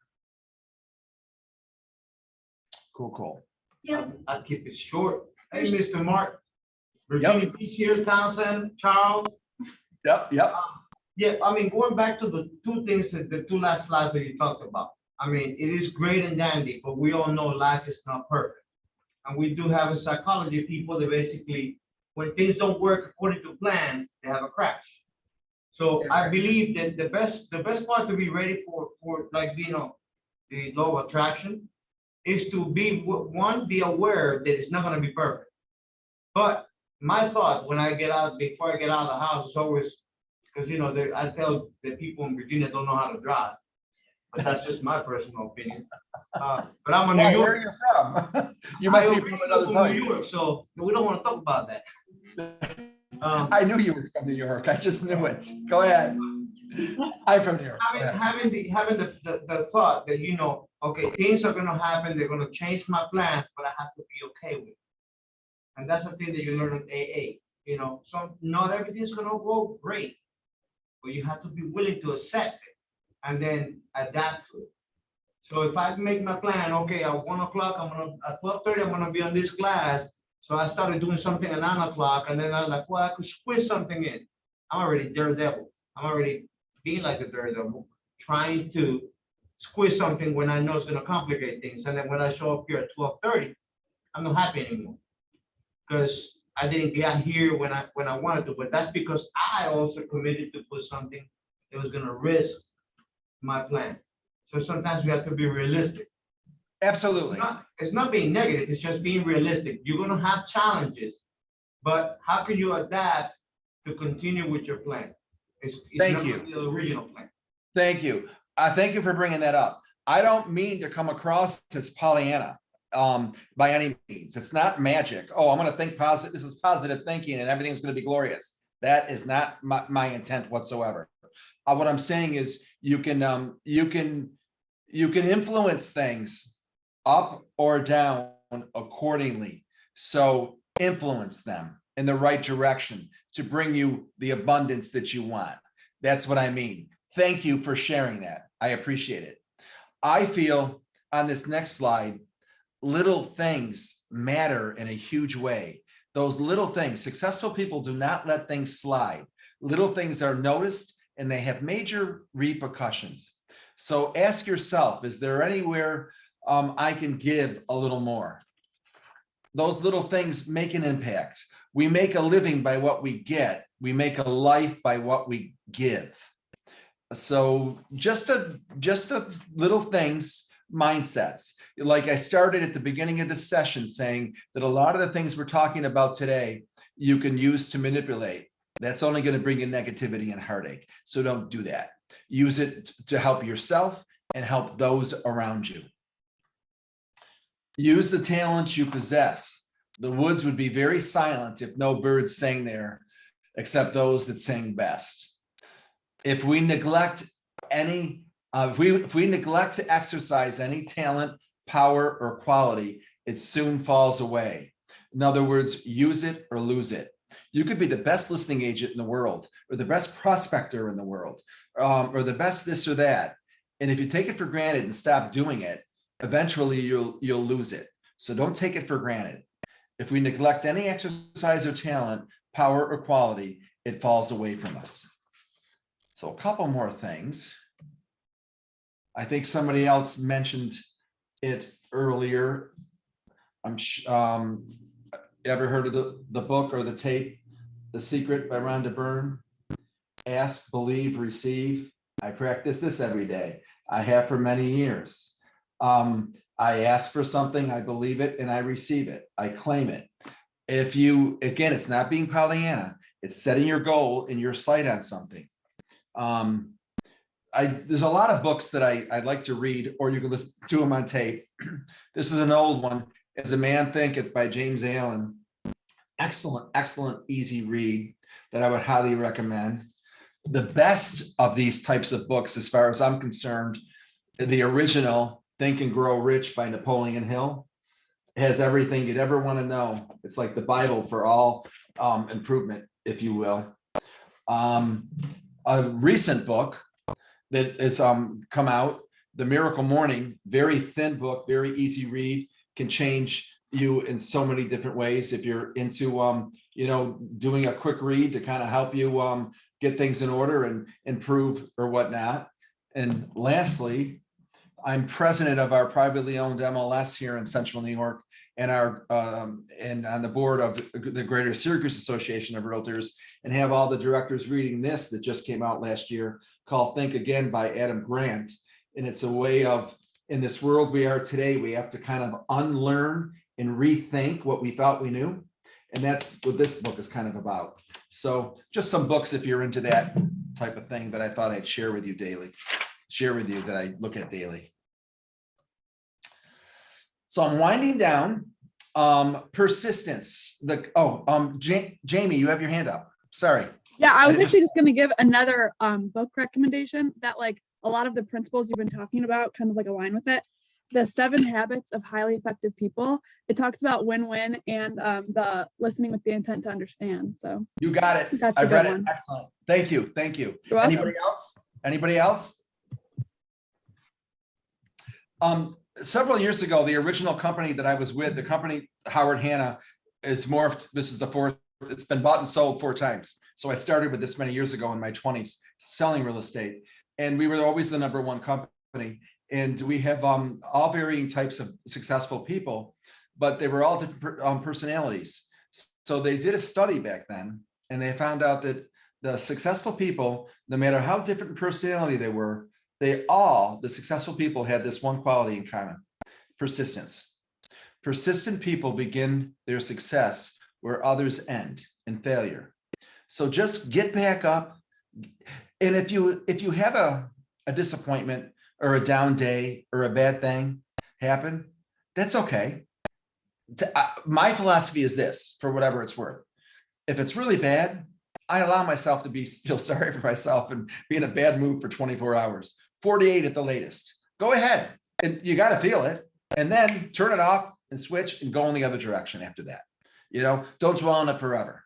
[SPEAKER 1] Cool.
[SPEAKER 9] Yeah.
[SPEAKER 8] I'll keep it short. Hey, Mr. Mark. Virginia Beach here, Townsend, Charles.
[SPEAKER 1] Yep.
[SPEAKER 8] Yeah, I mean, going back to the two things, the two last slides that you talked about. I mean, it is great and dandy, but we all know life is not perfect. And we do have a psychology people that basically, when things don't work according to plan, they have a crash. So I believe that the best part to be ready for like, you know, the law of attraction is to be be aware that it's not gonna be perfect. But my thought when I get out, before I get out of the house, is always, because, you know, I tell the people in Virginia don't know how to drive, but that's just my personal opinion. But I'm a New
[SPEAKER 1] Where
[SPEAKER 8] York.
[SPEAKER 1] are you from? You must be from
[SPEAKER 8] originally
[SPEAKER 1] another
[SPEAKER 8] from
[SPEAKER 1] part.
[SPEAKER 8] New York, so we don't want to talk about that.
[SPEAKER 1] I knew you were from New York. I just knew it. Go ahead. I'm from New York. Go ahead.
[SPEAKER 8] Having the thought that, you know, okay, things are gonna happen, they're gonna change my plans, but I have to be okay with it. And that's the thing that you learn in AA, you know, so not everything's gonna go great, but you have to be willing to accept it and then adapt to it. So if I make my plan, okay, at 1 o'clock, at 12:30, I'm gonna be on this class. So I started doing something at 9 o'clock, and then I'm like, well, I could squeeze something in. I'm already daredevil. I'm already being like a daredevil, trying to squeeze something when I know it's gonna complicate things. And then when I show up here at 12:30, I'm not happy anymore. Because I didn't get here when I wanted to, but that's because I also committed to put something that was gonna risk my plan. So sometimes we have to be realistic.
[SPEAKER 1] Absolutely.
[SPEAKER 8] It's not being negative, it's just being realistic. You're gonna have challenges, but how can you adapt to continue with your plan? It's
[SPEAKER 1] Thank
[SPEAKER 8] not
[SPEAKER 1] you.
[SPEAKER 8] gonna be the original plan.
[SPEAKER 1] Thank you. Thank you for bringing that up. I don't mean to come across as Pollyanna by any means. It's not magic. Oh, I'm going to think positive. This is positive thinking and everything's going to be glorious. That is not my intent whatsoever. What I'm saying is you can influence things up or down accordingly. So influence them in the right direction to bring you the abundance that you want. That's what I mean. Thank you for sharing that. I appreciate it. I feel on this next slide, little things matter in a huge way. Those little things, successful people do not let things slide. Little things are noticed and they have major repercussions. So ask yourself, is there anywhere I can give a little more? Those little things make an impact. We make a living by what we get. We make a life by what we give. So just a little things, mindsets. Like I started at the beginning of the session saying that a lot of the things we're talking about today, you can use to manipulate. That's only going to bring you negativity and heartache. So don't do that. Use it to help yourself and help those around you. Use the talents you possess. The woods would be very silent if no birds sang there, except those that sang best. If we neglect any, if we neglect to exercise any talent, power, or quality, it soon falls away. In other words, use it or lose it. You could be the best listing agent in the world, or the best prospector in the world, or the best this or that. And if you take it for granted and stop doing it, eventually you'll lose it. So don't take it for granted. If we neglect any exercise or talent, power, or quality, it falls away from us. So a couple more things. I think somebody else mentioned it earlier. Ever heard of the book or the tape, The Secret by Rhonda Byrne? Ask, believe, receive. I practice this every day. I have for many years. I ask for something, I believe it, and I receive it. I claim it. If you, again, it's not being Pollyanna, it's setting your goal and your sight on something. There's a lot of books that I'd like to read, or you can listen to them on tape. This is an old one. As a Man Thinketh by James Allen. Excellent, easy read that I would highly recommend. The best of these types of books, as far as I'm concerned, the original Think and Grow Rich by Napoleon Hill. It has everything you'd ever want to know. It's like the Bible for all improvement, if you will. A recent book that has come out, The Miracle Morning, very thin book, very easy read, can change you in so many different ways. If you're into, doing a quick read to kind of help you get things in order and improve or whatnot. And lastly, I'm president of our privately owned MLS here in Central New York, and and on the board of the Greater Syracuse Association of Realtors, and have all the directors reading this that just came out last year called Think Again by Adam Grant. And it's a way of, in this world we are today, we have to kind of unlearn and rethink what we thought we knew. And that's what this book is kind of about. So just some books if you're into that type of thing that I thought I'd share with you that I look at daily. So I'm winding down. Persistence. Jamie, you have your hand up. Sorry.
[SPEAKER 15] Yeah, I was actually just going to give another book recommendation that like a lot of the principles you've been talking about kind of like align with it. The 7 Habits of Highly Effective People. It talks about win-win and the listening with the intent to understand. So
[SPEAKER 1] you got it. I read it. Excellent. Thank you. Thank you. Anybody else? Anybody else? Several years ago, the original company that I was with, the company Howard Hanna, is morphed. This is the 4th. It's been bought and sold 4 times. So I started with this many years ago in my 20s selling real estate, and we were always the #1 company. And we have all varying types of successful people, but they were all different personalities. So they did a study back then, and they found out that the successful people, no matter how different personality they were, the successful people had this one quality in common: persistence. Persistent people begin their success where others end, in failure. So just get back up. And if you have a disappointment or a down day or a bad thing happen, that's okay. My philosophy is this, for whatever it's worth. If it's really bad, I allow myself to feel sorry for myself and be in a bad mood for 24 hours, 48 at the latest. Go ahead, and you got to feel it, and then turn it off and switch and go in the other direction after that. Don't dwell on it forever.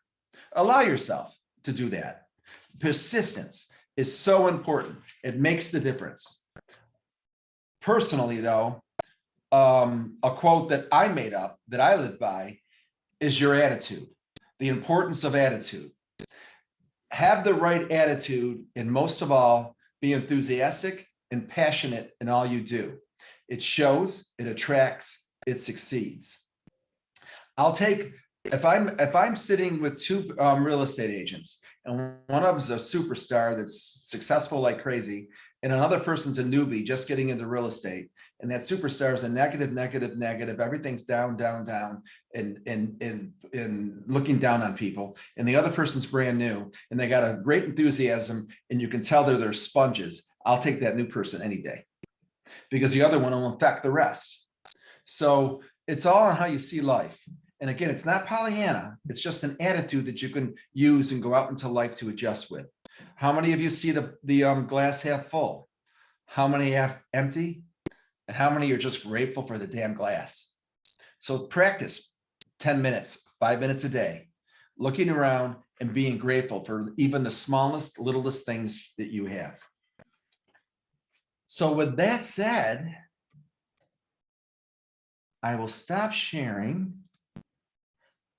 [SPEAKER 1] Allow yourself to do that. Persistence is so important. It makes the difference. Personally, though, a quote that I made up that I live by is your attitude, the importance of attitude. Have the right attitude, and most of all, be enthusiastic and passionate in all you do. It shows, it attracts, it succeeds. If I'm sitting with 2 real estate agents, and one of them's a superstar that's successful like crazy, and another person's a newbie just getting into real estate, and that superstar is a negative, everything's down, and looking down on people, and the other person's brand new, and they got a great enthusiasm, and you can tell they're sponges. I'll take that new person any day, because the other one will affect the rest. So it's all on how you see life. And again, it's not Pollyanna. It's just an attitude that you can use and go out into life to adjust with. How many of you see the glass half full? How many half empty? And how many are just grateful for the damn glass? So practice 10 minutes, 5 minutes a day, looking around and being grateful for even the smallest, littlest things that you have. So with that said, I will stop sharing.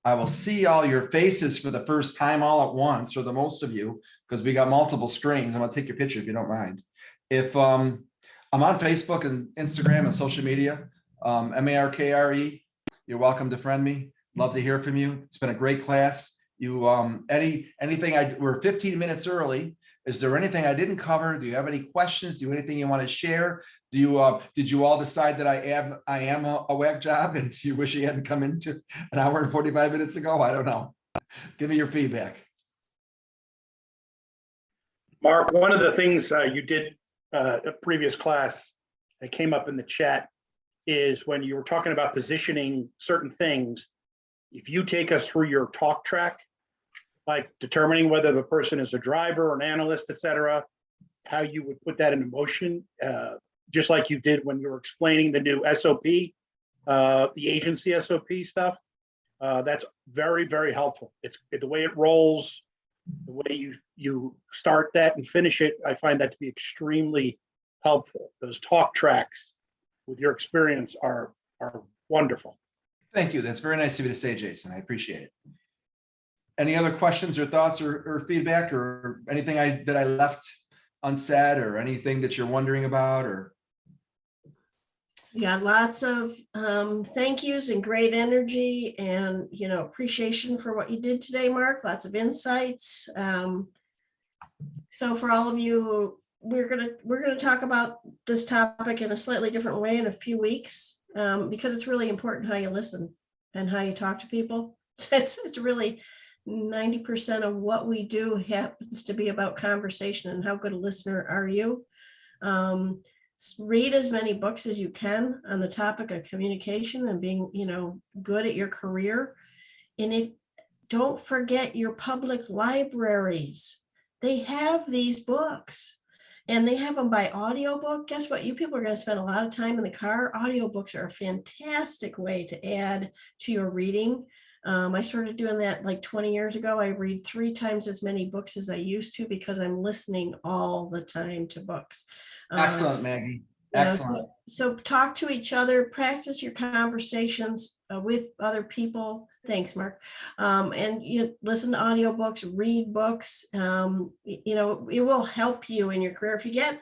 [SPEAKER 1] I will see all your faces for the first time all at once, or the most of you, because we got multiple screens. I'm gonna take your picture if you don't mind. If I'm on Facebook and Instagram and social media, MARKRE, you're welcome to friend me. Love to hear from you. It's been a great class. We're 15 minutes early. Is there anything I didn't cover? Do you have any questions? Do you have anything you want to share? Did you all decide that I am a whack job and you wish you hadn't come into an hour and 45 minutes ago? I don't know. Give me your feedback.
[SPEAKER 16] Mark, one of the things you did a previous class that came up in the chat is when you were talking about positioning certain things. If you take us through your talk track, like determining whether the person is a driver or an analyst, et cetera, how you would put that into motion, just like you did when you were explaining the new SOP, the agency SOP stuff. That's very, very helpful. It's the way it rolls, the way you start that and finish it. I find that to be extremely helpful. Those talk tracks with your experience are wonderful.
[SPEAKER 1] Thank you. That's very nice of you to say, Jason. I appreciate it. Any other questions or thoughts or feedback or anything that I left unsaid or anything that you're wondering about? Or
[SPEAKER 2] Yeah, lots of thank yous and great energy and, appreciation for what you did today, Mark. Lots of insights. So for all of you, we're gonna talk about this topic in a slightly different way in a few weeks, because it's really important how you listen and how you talk to people. It's really 90% of what we do happens to be about conversation and how good a listener are you. Read as many books as you can on the topic of communication and being, good at your career. And don't forget your public libraries. They have these books and they have them by audiobook. Guess what? You people are going to spend a lot of time in the car. Audiobooks are a fantastic way to add to your reading. I started doing that like 20 years ago. I read 3 times as many books as I used to because I'm listening all the time to books.
[SPEAKER 1] Excellent, Maggie. Excellent.
[SPEAKER 2] So talk to each other, practice your conversations with other people. Thanks, Mark. And you listen to audiobooks, read books. It will help you in your career. If you get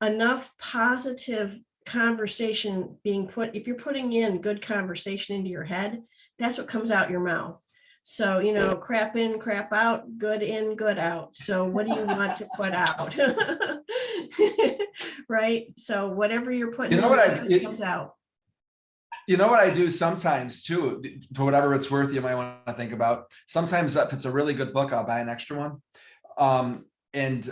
[SPEAKER 2] enough positive conversation being put, if you're putting in good conversation into your head, that's what comes out your mouth. So, crap in, crap out, good in, good out. So what do you want to put out? Right? So whatever you're putting in, that's what comes out.
[SPEAKER 1] You know what I do sometimes too, for whatever it's worth, you might want to think about. Sometimes if it's a really good book, I'll buy an extra one. And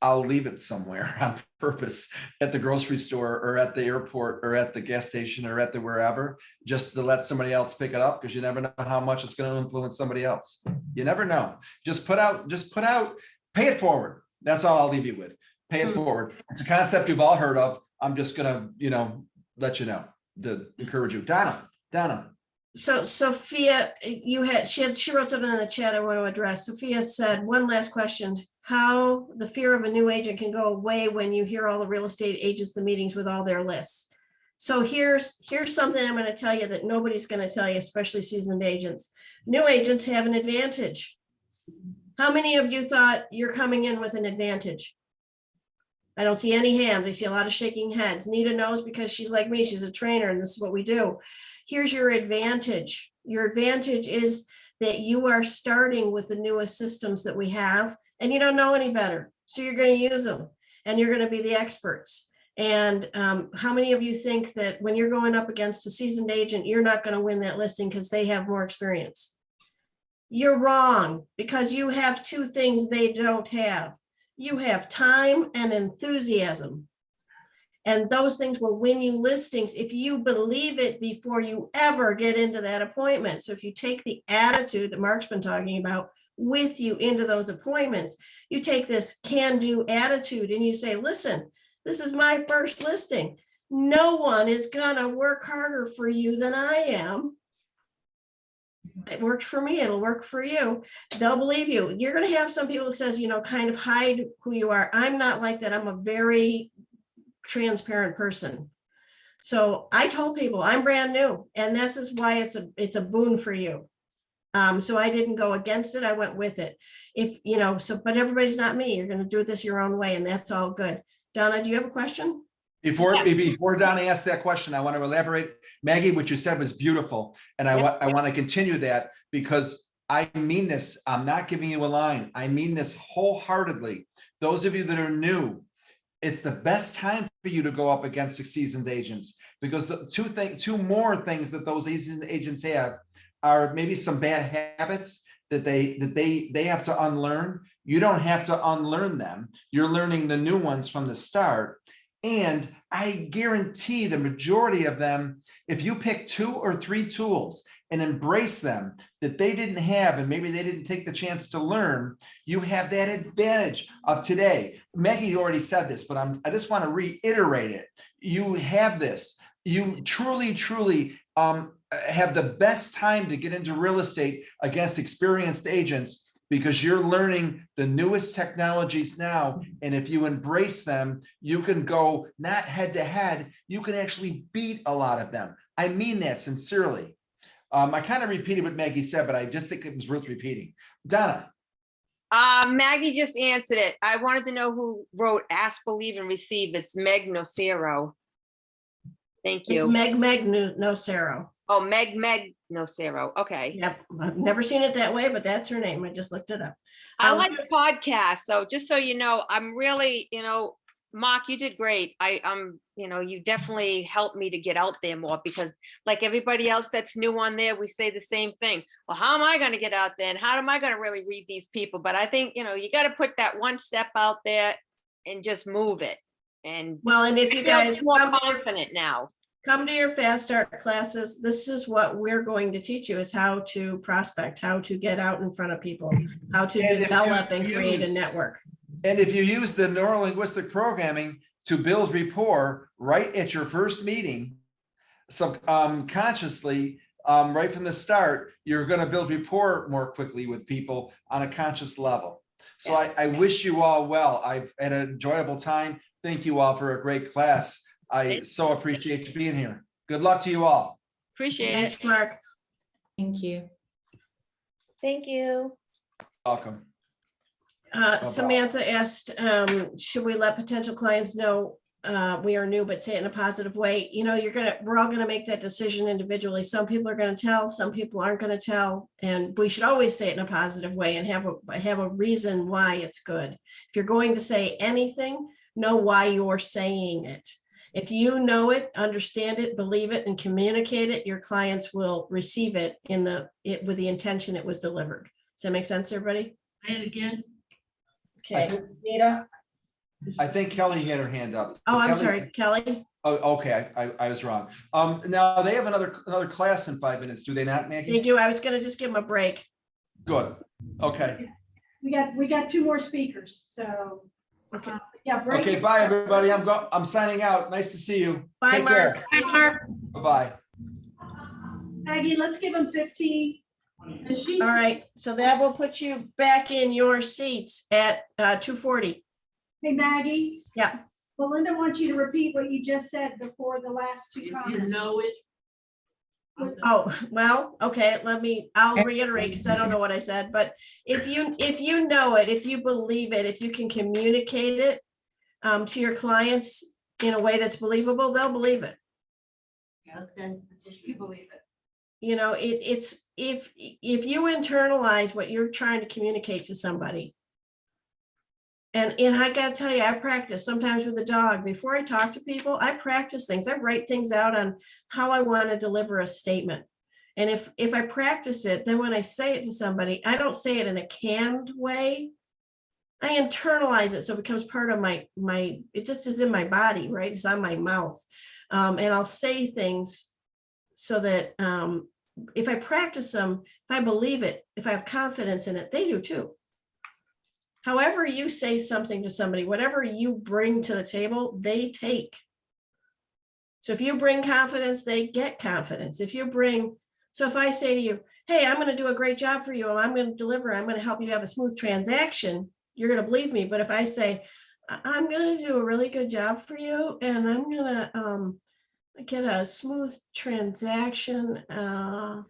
[SPEAKER 1] I'll leave it somewhere on purpose at the grocery store or at the airport or at the gas station or at the wherever, just to let somebody else pick it up, because you never know how much it's going to influence somebody else. You never know. Just put out, pay it forward. That's all I'll leave you with. Pay it forward. It's a concept you've all heard of. I'm just gonna, let you know, to encourage you. Donna.
[SPEAKER 2] So Sophia, she wrote something in the chat I want to address. Sophia said, one last question. How the fear of a new agent can go away when you hear all the real estate agents, the meetings with all their lists. So here's something I'm going to tell you that nobody's going to tell you, especially seasoned agents. New agents have an advantage. How many of you thought you're coming in with an advantage? I don't see any hands. I see a lot of shaking heads. Nita knows because she's like me. She's a trainer and this is what we do. Here's your advantage. Your advantage is that you are starting with the newest systems that we have and you don't know any better. So you're going to use them and you're going to be the experts. And how many of you think that when you're going up against a seasoned agent, you're not going to win that listing because they have more experience? You're wrong, because you have 2 things they don't have. You have time and enthusiasm. And those things will win you listings if you believe it before you ever get into that appointment. So if you take the attitude that Mark's been talking about with you into those appointments, you take this can-do attitude and you say, listen, this is my first listing. No one is gonna work harder for you than I am. It worked for me, it'll work for you. They'll believe you. You're going to have some people that says, kind of hide who you are. I'm not like that. I'm a very transparent person. So I told people I'm brand new, and this is why it's a boon for you. So I didn't go against it. I went with it. But everybody's not me. You're going to do this your own way, and that's all good. Donna, do you have a question?
[SPEAKER 1] Before Donna asks that question, I want to elaborate. Maggie, what you said was beautiful. And I want to continue that because I mean this. I'm not giving you a line. I mean this wholeheartedly. Those of you that are new, it's the best time for you to go up against seasoned agents, because the two more things that those seasoned agents have are maybe some bad habits that they have to unlearn. You don't have to unlearn them. You're learning the new ones from the start. And I guarantee the majority of them, if you pick 2 or 3 tools and embrace them that they didn't have, and maybe they didn't take the chance to learn, you have that advantage of today. Maggie already said this, but I just want to reiterate it. You have this. You truly have the best time to get into real estate against experienced agents, because you're learning the newest technologies now. And if you embrace them, you can go not head to head, you can actually beat a lot of them. I mean that sincerely. I kind of repeated what Maggie said, but I just think it was worth repeating. Donna.
[SPEAKER 13] Maggie just answered it. I wanted to know who wrote Ask, Believe, and Receive. It's Meg Nocero. Thank
[SPEAKER 2] It's
[SPEAKER 13] you.
[SPEAKER 2] Meg Nocero.
[SPEAKER 13] Oh, Meg Nocero. Okay.
[SPEAKER 2] Yep, I've never seen it that way, but that's her name. I just looked it up.
[SPEAKER 13] I
[SPEAKER 2] Um,
[SPEAKER 13] like podcasts. So just so you know, I'm really, Mark, you did great. You definitely helped me to get out there more because like everybody else that's new on there, we say the same thing. Well, how am I going to get out there and how am I going to really read these people? But I think, you got to put that one step out there and just move it. And
[SPEAKER 2] Well, and if
[SPEAKER 13] I
[SPEAKER 2] you
[SPEAKER 13] feel
[SPEAKER 2] guys
[SPEAKER 13] more
[SPEAKER 2] come
[SPEAKER 13] confident now.
[SPEAKER 2] to your fast start classes, this is what we're going to teach you is how to prospect, how to get out in front of people, how to
[SPEAKER 1] And if you
[SPEAKER 2] develop and create a
[SPEAKER 1] use-
[SPEAKER 2] network.
[SPEAKER 1] And if you use the neurolinguistic programming to build rapport right at your first meeting, consciously, right from the start, you're going to build rapport more quickly with people on a conscious level. So I wish you all well. I've had an enjoyable time. Thank you all for a great class. I so appreciate you being here. Good luck to you all.
[SPEAKER 13] Appreciate it.
[SPEAKER 2] Thanks, Mark.
[SPEAKER 4] Thank you.
[SPEAKER 7] Thank you.
[SPEAKER 1] Welcome.
[SPEAKER 2] Samantha asked, should we let potential clients know we are new, but say it in a positive way? We're all gonna make that decision individually. Some people are gonna tell, some people aren't gonna tell, and we should always say it in a positive way and have a reason why it's good. If you're going to say anything, know why you're saying it. If you know it, understand it, believe it, and communicate it, your clients will receive it with the intention it was delivered. Does that make sense, everybody?
[SPEAKER 17] Say it again.
[SPEAKER 2] Okay, Nita?
[SPEAKER 1] I think Kelly had her hand up.
[SPEAKER 2] Oh, I'm
[SPEAKER 1] Kelly-
[SPEAKER 2] sorry, Kelly?
[SPEAKER 1] Oh, okay, I was wrong. Now they have another class in 5 minutes, do they not,
[SPEAKER 2] They
[SPEAKER 1] Maggie?
[SPEAKER 2] do. I was gonna just give them a break.
[SPEAKER 1] Good, okay.
[SPEAKER 9] We got two more speakers, so.
[SPEAKER 2] Okay.
[SPEAKER 9] Yeah. break
[SPEAKER 1] Okay,
[SPEAKER 9] it.
[SPEAKER 1] bye, everybody. I'm signing out. Nice to see you.
[SPEAKER 2] Bye,
[SPEAKER 1] Take
[SPEAKER 2] Mark.
[SPEAKER 1] care.
[SPEAKER 2] Thank you.
[SPEAKER 1] Bye-bye.
[SPEAKER 9] Maggie, let's give them 15.
[SPEAKER 2] All right, so that will put you back in your seats at 2:40.
[SPEAKER 9] Hey, Maggie.
[SPEAKER 2] Yeah.
[SPEAKER 9] Belinda wants you to repeat what you just said before the last two comments.
[SPEAKER 17] You know it.
[SPEAKER 2] Oh, well, okay, I'll reiterate because I don't know what I said, but if you know it, if you believe it, if you can communicate it to your clients in a way that's believable, they'll believe it.
[SPEAKER 17] Okay, you believe it.
[SPEAKER 2] It's if you internalize what you're trying to communicate to somebody. And I gotta tell you, I practice sometimes with the dog. Before I talk to people, I practice things. I write things out on how I want to deliver a statement. And if I practice it, then when I say it to somebody, I don't say it in a canned way. I internalize it so it becomes part of my it just is in my body, right? It's on my mouth. And I'll say things so that if I practice them, if I believe it, if I have confidence in it, they do too. However you say something to somebody, whatever you bring to the table, they take. So if you bring confidence, they get confidence. So if I say to you, hey, I'm going to do a great job for you, and I'm going to deliver, I'm going to help you have a smooth transaction, you're going to believe me. But if I say, I'm going to do a really good job for you, and I'm going to get a smooth transaction, and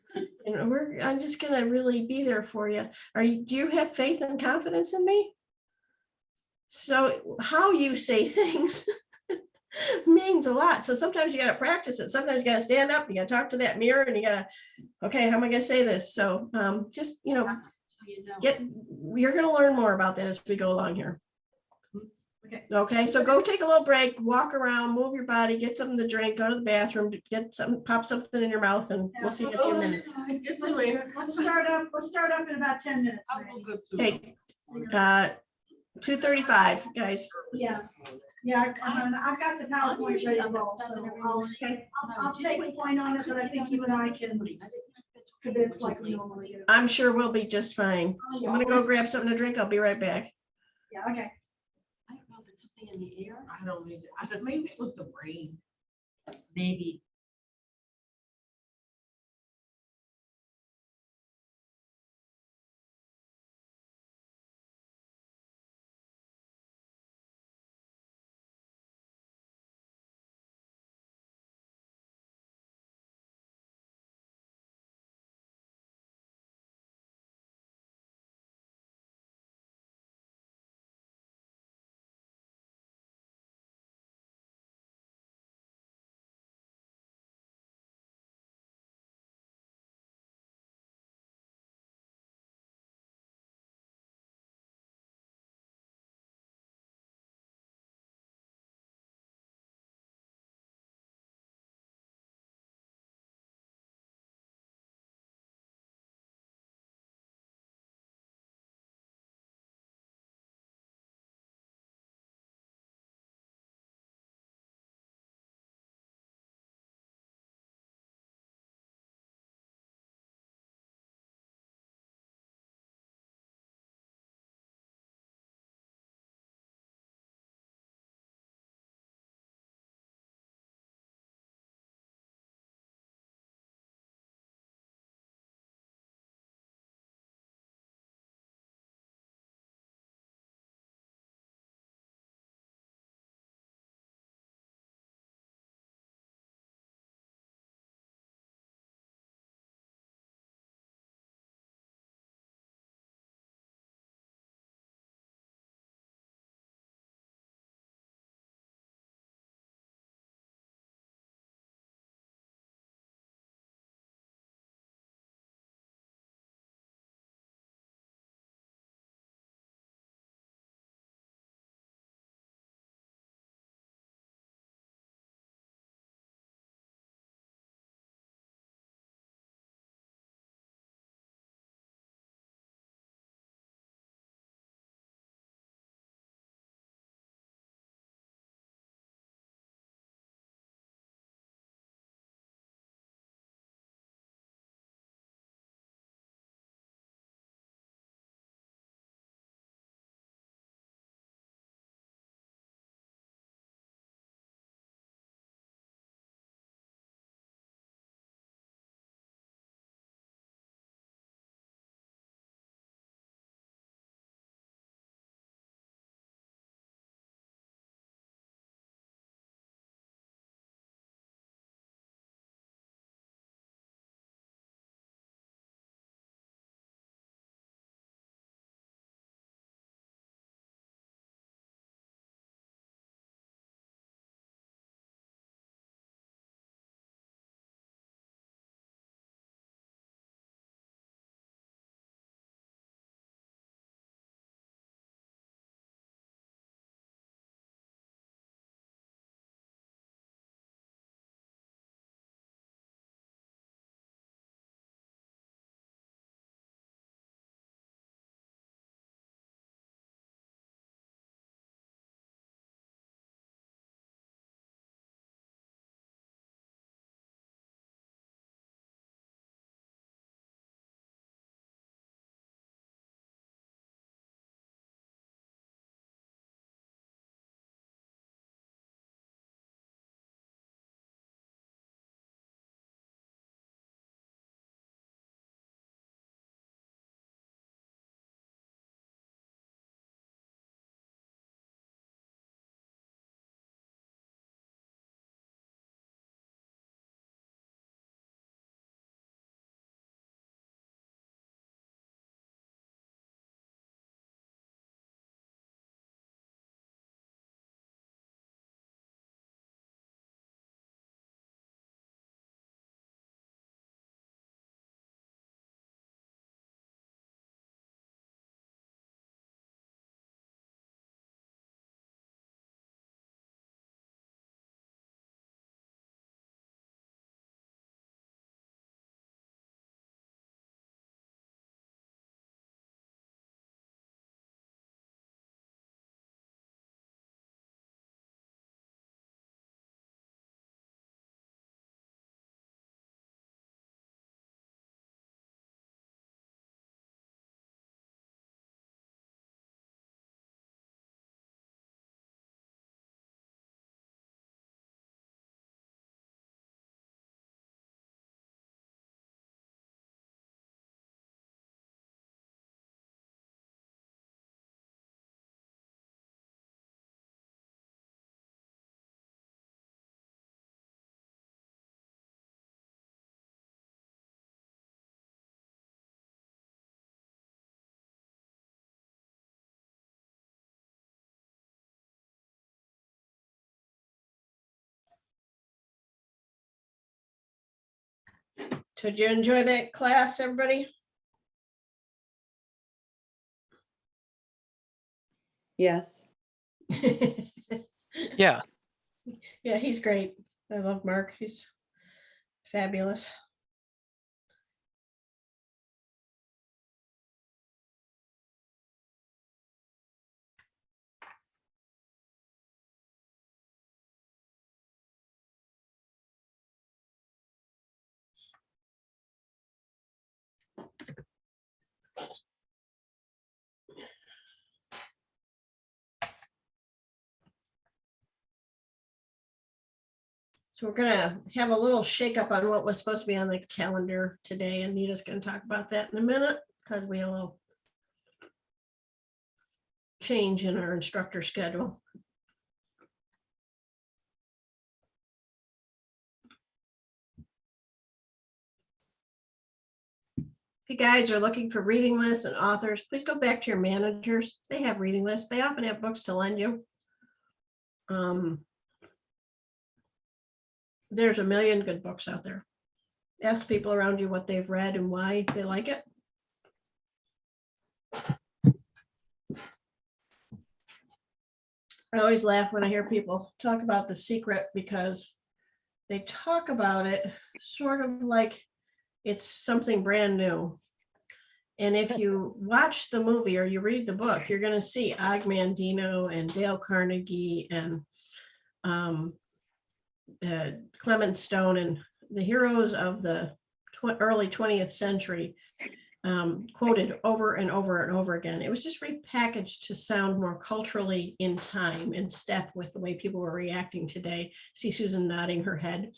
[SPEAKER 2] I'm just going to really be there for you. Do you have faith and confidence in me? So how you say things means a lot. So sometimes you got to practice it. Sometimes you got to stand up, you got to talk to that mirror, and you got to, okay, how am I going to say this? So just, you're going to learn more about that as we go along here. Okay, so go take a little break, walk around, move your body, get something to drink, go to the bathroom, get something, pop something in your mouth, and we'll see you in a few minutes.
[SPEAKER 9] Let's start up in about 10 minutes.
[SPEAKER 2] Okay, 2:35, guys.
[SPEAKER 9] Yeah, I've got the PowerPoint ready to roll, so I'll take a point on it, but I think you and I can convince like we normally do.
[SPEAKER 2] I'm sure we'll be just fine. I'm gonna go grab something to drink. I'll be right back.
[SPEAKER 9] Yeah, okay.
[SPEAKER 17] I don't know if there's something in the air. I don't know. I thought maybe it was the rain. Maybe.
[SPEAKER 2] So did you enjoy that class, everybody?
[SPEAKER 13] Yes.
[SPEAKER 6] Yeah.
[SPEAKER 2] Yeah, he's great. I love Mark. He's fabulous. So we're gonna have a little shakeup on what was supposed to be on the calendar today, and Nita's gonna talk about that in a minute, because we will change in our instructor schedule. If you guys are looking for reading lists and authors, please go back to your managers. They have reading lists. They often have books to lend you. There's a million good books out there. Ask people around you what they've read and why they like it. I always laugh when I hear people talk about The Secret, because they talk about it sort of like it's something brand new. And if you watch the movie or you read the book, you're going to see Og Mandino and Dale Carnegie and Clement Stone and the heroes of the early 20th century quoted over and over and over again. It was just repackaged to sound more culturally in time and step with the way people were reacting today. See Susan nodding her head.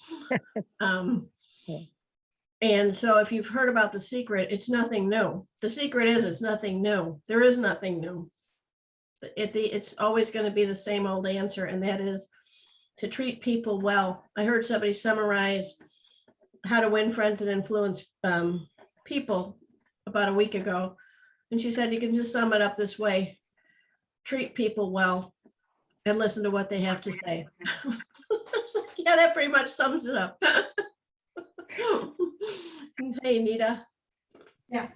[SPEAKER 2] And so if you've heard about The Secret, it's nothing new. The secret is it's nothing new. There is nothing new. It's always going to be the same old answer, and that is to treat people well. I heard somebody summarize how to win friends and influence people about a week ago. And she said, you can just sum it up this way: treat people well and listen to what they have to say. I was like, yeah, that pretty much sums it up. Hey, Nita.
[SPEAKER 9] Yeah.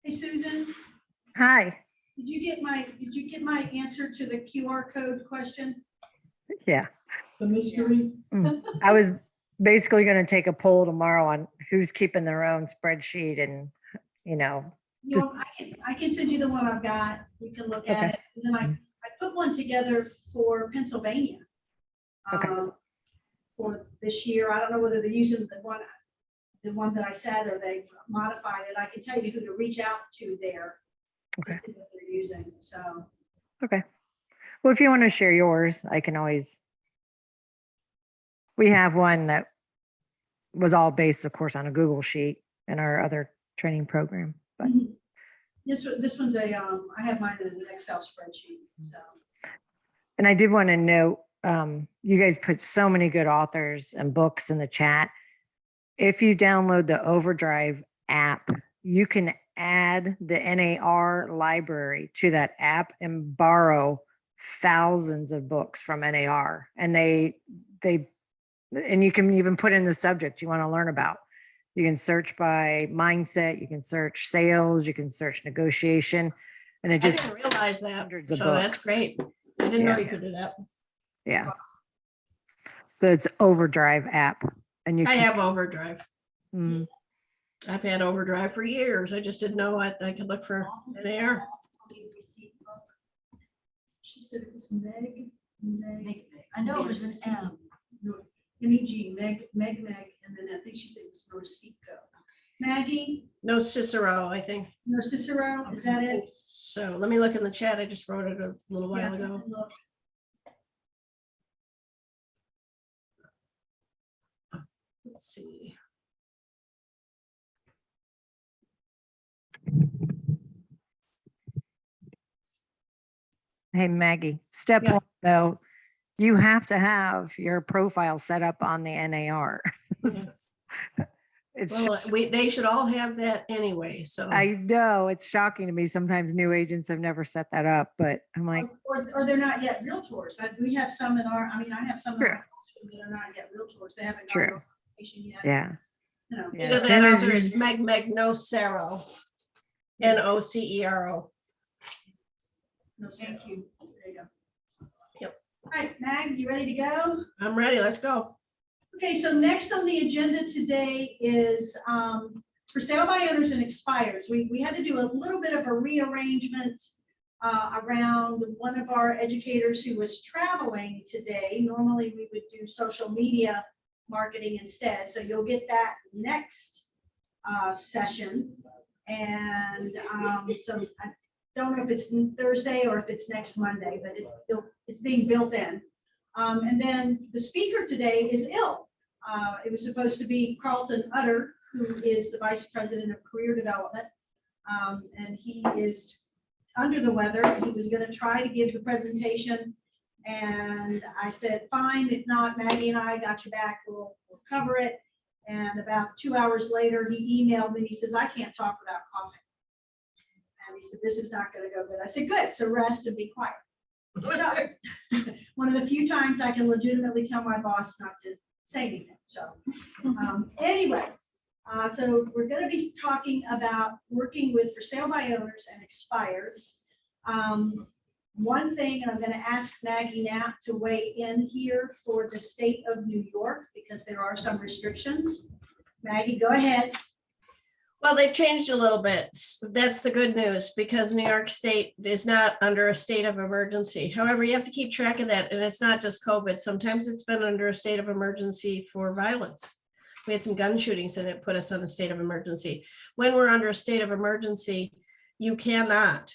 [SPEAKER 9] Hey, Susan,
[SPEAKER 6] Hi.
[SPEAKER 9] did you get my answer to the QR code question?
[SPEAKER 6] Yeah.
[SPEAKER 9] The mystery?
[SPEAKER 6] I was basically going to take a poll tomorrow on who's keeping their own spreadsheet and,
[SPEAKER 9] You know, I can send you the one I've got. You can look at it. And then I put one together for Pennsylvania. For this year. I don't know whether they're using the one that I said, or they've modified it. I can tell you who to reach out to there. To see what they're using. So.
[SPEAKER 6] Okay. Well, if you want to share yours, I can always. We have one that was all based, of course, on a Google sheet in our other training program. But
[SPEAKER 9] This one's I have mine in an Excel spreadsheet. So.
[SPEAKER 6] And I did want to note, you guys put so many good authors and books in the chat. If you download the Overdrive app, you can add the NAR library to that app and borrow thousands of books from NAR. And and you can even put in the subject you want to learn about. You can search by mindset, you can search sales, you can search negotiation, and it just
[SPEAKER 2] I didn't realize that.
[SPEAKER 6] hundreds of
[SPEAKER 2] So that's
[SPEAKER 6] books.
[SPEAKER 2] great. I didn't know you could do that.
[SPEAKER 6] Yeah. So it's Overdrive app, and you
[SPEAKER 2] I
[SPEAKER 6] can
[SPEAKER 2] have Overdrive. I've had Overdrive for years. I just didn't know I could look for NAR.
[SPEAKER 9] She said it was Meg.
[SPEAKER 17] I know it was an M.
[SPEAKER 9] MEG, Meg, and then I think she said it was Norcico. Maggie?
[SPEAKER 2] No Cicero, I think.
[SPEAKER 9] No Cicero, is that it?
[SPEAKER 2] So let me look in the chat. I just wrote it a little while
[SPEAKER 9] Yeah,
[SPEAKER 2] ago.
[SPEAKER 9] look.
[SPEAKER 2] Let's see.
[SPEAKER 6] Hey, Maggie, step one, though, you have to have your profile set up on the NAR. It's
[SPEAKER 2] Well,
[SPEAKER 6] just-
[SPEAKER 2] they should all have that anyway, so.
[SPEAKER 6] I know, it's shocking to me. Sometimes new agents have never set that up, but I'm like,
[SPEAKER 9] Or they're not yet realtors. We have some in our, I have some in
[SPEAKER 6] True.
[SPEAKER 9] our culture that are not yet realtors. They haven't gone
[SPEAKER 6] True.
[SPEAKER 9] to orientation yet.
[SPEAKER 6] yeah.
[SPEAKER 9] You know.
[SPEAKER 6] Yeah,
[SPEAKER 2] Either
[SPEAKER 6] as
[SPEAKER 2] that
[SPEAKER 6] soon
[SPEAKER 2] or
[SPEAKER 6] as
[SPEAKER 2] there's
[SPEAKER 6] you-
[SPEAKER 2] Meg Nocero. Nocero.
[SPEAKER 9] No, thank you. There you go.
[SPEAKER 2] Yep.
[SPEAKER 9] All right, Mag, you ready to go?
[SPEAKER 2] I'm ready, let's go.
[SPEAKER 9] Okay, so next on the agenda today is for sale by owners and expires. We had to do a little bit of a rearrangement around one of our educators who was traveling today. Normally, we would do social media marketing instead, so you'll get that next session. And so I don't know if it's Thursday or if it's next Monday, but it's being built in. And then the speaker today is ill. It was supposed to be Carlton Utter, who is the Vice President of Career Development. And he is under the weather. He was going to try to give the presentation. And I said, fine, if not, Maggie and I got your back, we'll cover it. And about 2 hours later, he emailed me, he says, I can't talk without coughing. And he said, this is not going to go good. I said, good, so rest and be quiet. So one of the few times I can legitimately tell my boss not to say anything. So anyway, so we're going to be talking about working with for sale by owners and expires. One thing, and I'm going to ask Maggie now to weigh in here for the state of New York, because there are some restrictions. Maggie, go ahead.
[SPEAKER 2] Well, they've changed a little bit. That's the good news, because New York State is not under a state of emergency. However, you have to keep track of that. And it's not just COVID. Sometimes it's been under a state of emergency for violence. We had some gun shootings and it put us on a state of emergency. When we're under a state of emergency, you cannot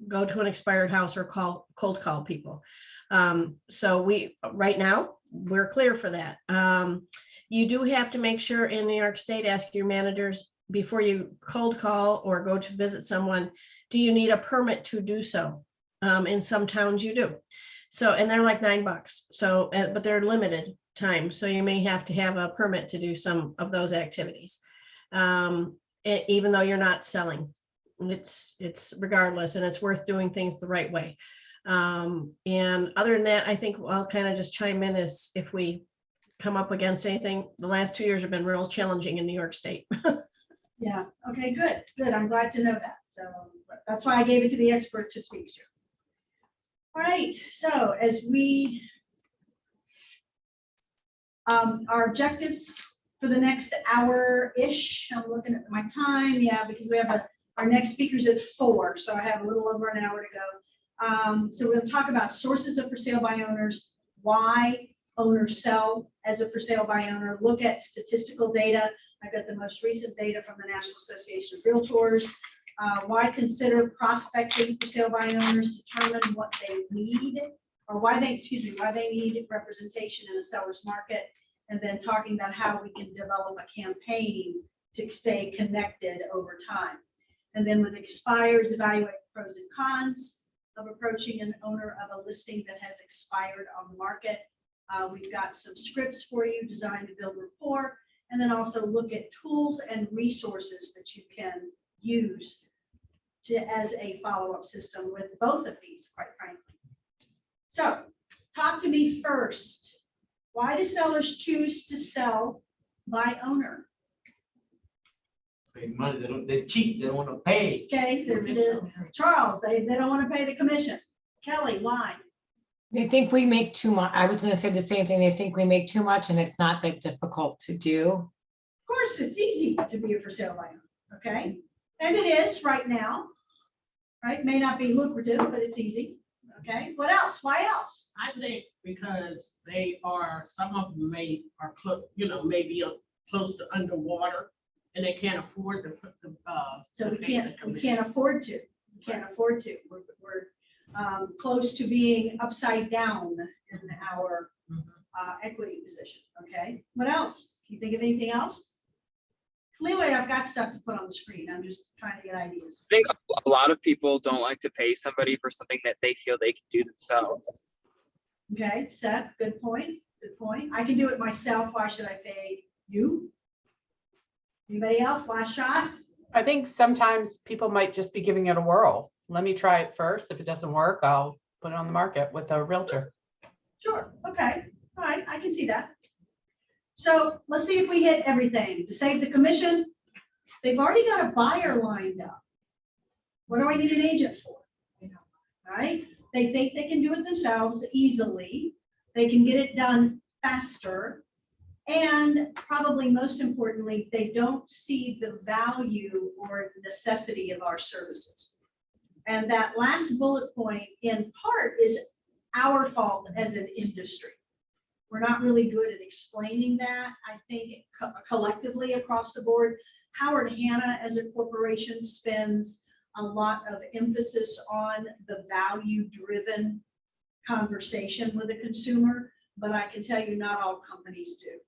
[SPEAKER 2] go to an expired house or cold call people. So right now, we're clear for that. You do have to make sure in New York State, ask your managers before you cold call or go to visit someone, do you need a permit to do so? In some towns you do. So, and they're like $9. So, but they're limited time. So you may have to have a permit to do some of those activities. Even though you're not selling, it's regardless, and it's worth doing things the right way. And other than that, I think I'll kind of just chime in as if we come up against anything. The last 2 years have been real challenging in New York State.
[SPEAKER 9] Yeah, okay, good. I'm glad to know that. So that's why I gave it to the expert to speak to. All right, so as we, our objectives for the next hour-ish, I'm looking at my time, yeah, because we have our next speaker's at 4, so I have a little over an hour to go. So we're going to talk about sources of for sale by owners, why owners sell as a for sale by owner, look at statistical data. I got the most recent data from the National Association of Realtors. Why consider prospecting for sale by owners, determine what they need, or why they need representation in a seller's market, and then talking about how we can develop a campaign to stay connected over time. And then with expires, evaluate pros and cons of approaching an owner of a listing that has expired on the market. We've got some scripts for you designed to build rapport, and then also look at tools and resources that you can use as a follow-up system with both of these, quite frankly. So talk to me first. Why do sellers choose to sell by owner?
[SPEAKER 8] Pay money, they cheat, they don't want to pay.
[SPEAKER 9] Okay, Charles, they don't want to pay the commission. Kelly, why?
[SPEAKER 3] They think we make too much. I was gonna say the same thing. They think we make too much and it's not that difficult to do.
[SPEAKER 9] Of course, it's easy to be a for sale by owner, okay? And it is right now, right? May not be lucrative, but it's easy, okay? What else? Why else?
[SPEAKER 17] I think because some of them are maybe close to underwater and they can't afford to put the.
[SPEAKER 9] So we
[SPEAKER 17] to pay the
[SPEAKER 9] can't
[SPEAKER 17] commission.
[SPEAKER 9] afford to. We can't afford to. We're close to being upside down in our equity position, okay? What else? Can you think of anything else? Clearly, I've got stuff to put on the screen. I'm just trying to get ideas.
[SPEAKER 18] I think a lot of people don't like to pay somebody for something that they feel they can do themselves.
[SPEAKER 9] Okay, Seth, good point. Good point. I can do it myself. Why should I pay you? Anybody else? Last shot?
[SPEAKER 19] I think sometimes people might just be giving it a whirl. Let me try it first. If it doesn't work, I'll put it on the market with a realtor.
[SPEAKER 9] Sure, okay, all right, I can see that. So let's see if we hit everything. To save the commission, they've already got a buyer lined up. What do I need an agent for? Right? They think they can do it themselves easily. They can get it done faster. And probably most importantly, they don't see the value or necessity of our services. And that last bullet point in part is our fault as an industry. We're not really good at explaining that. I think collectively across the board, Howard Hanna as a corporation spends a lot of emphasis on the value-driven conversation with the consumer, but I can tell you not all companies do.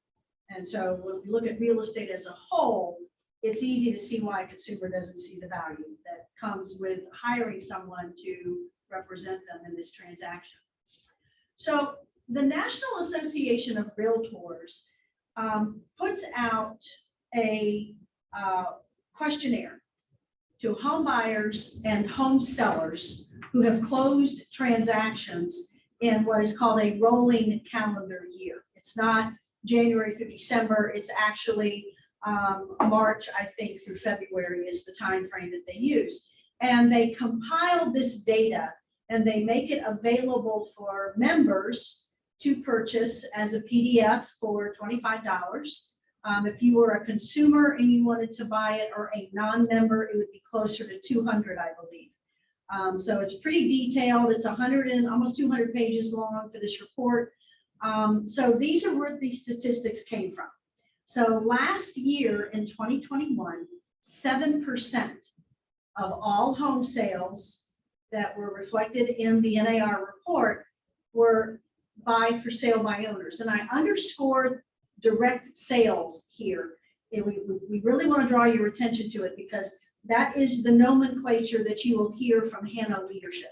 [SPEAKER 9] And so when we look at real estate as a whole, it's easy to see why a consumer doesn't see the value that comes with hiring someone to represent them in this transaction. So the National Association of Realtors puts out a questionnaire to home buyers and home sellers who have closed transactions in what is called a rolling calendar year. It's not January through December, it's actually March, I think, through February is the time frame that they use. And they compile this data and they make it available for members to purchase as a PDF for $25. If you were a consumer and you wanted to buy it, or a non-member, it would be closer to 200, I believe. So it's pretty detailed. It's 100 and almost 200 pages long for this report. So these are where these statistics came from. So last year in 2021, 7% of all home sales that were reflected in the NAR report were for sale by owners. And I underscored direct sales here. We really want to draw your attention to it because that is the nomenclature that you will hear from Hanna leadership.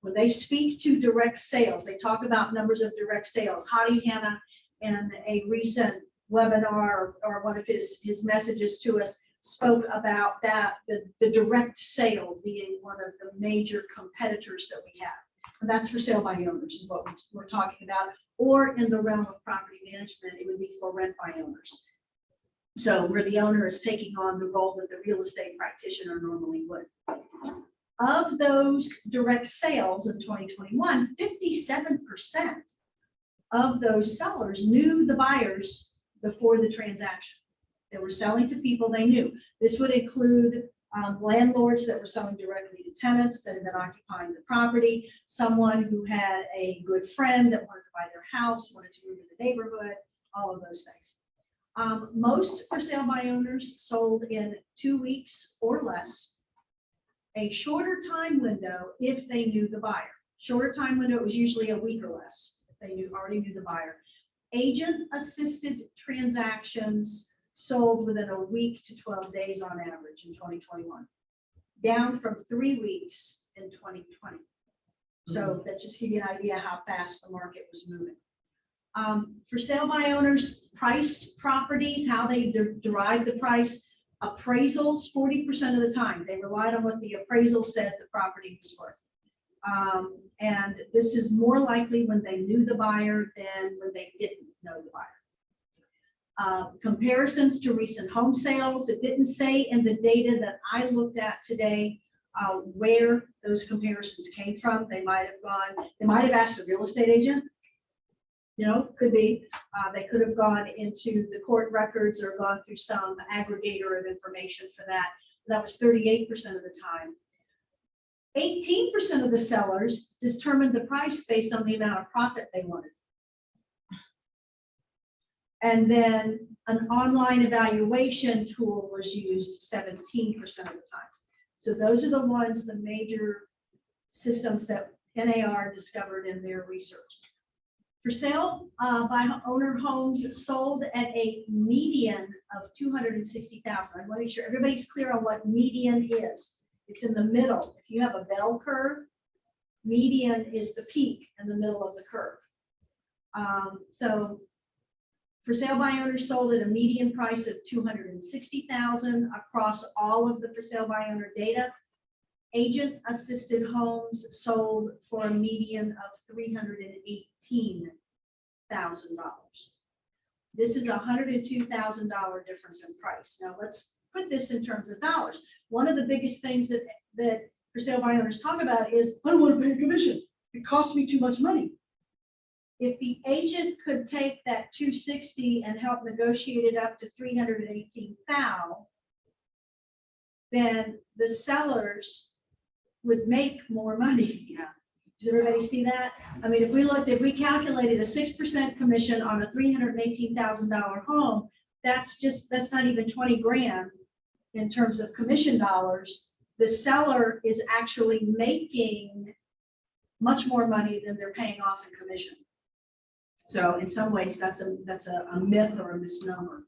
[SPEAKER 9] When they speak to direct sales, they talk about numbers of direct sales. Hadi Hanna, in a recent webinar or one of his messages to us, spoke about that, the direct sale being one of the major competitors that we have. And that's for sale by owners is what we're talking about. Or in the realm of property management, it would be for rent by owners. So where the owner is taking on the role that the real estate practitioner normally would. Of those direct sales in 2021, 57% of those sellers knew the buyers before the transaction. They were selling to people they knew. This would include landlords that were selling directly to tenants that had been occupying the property, someone who had a good friend that wanted to buy their house, wanted to move to the neighborhood, all of those things. Most for sale by owners sold in 2 weeks or less. A shorter time window if they knew the buyer. Shorter time window was usually a week or less if they already knew the buyer. Agent assisted transactions sold within a week to 12 days on average in 2021, down from 3 weeks in 2020. So that just gives you an idea how fast the market was moving. For sale by owners, priced properties, how they derive the price, appraisals, 40% of the time, they relied on what the appraisal said the property was worth. And this is more likely when they knew the buyer than when they didn't know the buyer. Comparisons to recent home sales, it didn't say in the data that I looked at today where those comparisons came from. They might have asked a real estate agent. Could be. They could have gone into the court records or gone through some aggregator of information for that. That was 38% of the time. 18% of the sellers determined the price based on the amount of profit they wanted. And then an online evaluation tool was used 17% of the time. So those are the ones, the major systems that NAR discovered in their research. For sale by owner homes sold at a median of 260,000. I want to make sure everybody's clear on what median is. It's in the middle. If you have a bell curve, median is the peak in the middle of the curve. So For sale by owner sold at a median price of 260,000 across all of the for sale by owner data. Agent assisted homes sold for a median of $318,000. This is $102,000 difference in price. Now let's put this in terms of dollars. One of the biggest things that for sale by owners talk about is, I don't want to pay a commission. It costs me too much money. If the agent could take that 260 and help negotiate it up to 318,000, then the sellers would make more money.
[SPEAKER 19] Yeah.
[SPEAKER 9] Does everybody see that? I mean, if we calculated a 6% commission on a $318,000 home, that's not even 20 grand in terms of commission dollars. The seller is actually making much more money than they're paying off in commission. So in some ways, that's a myth or a misnomer.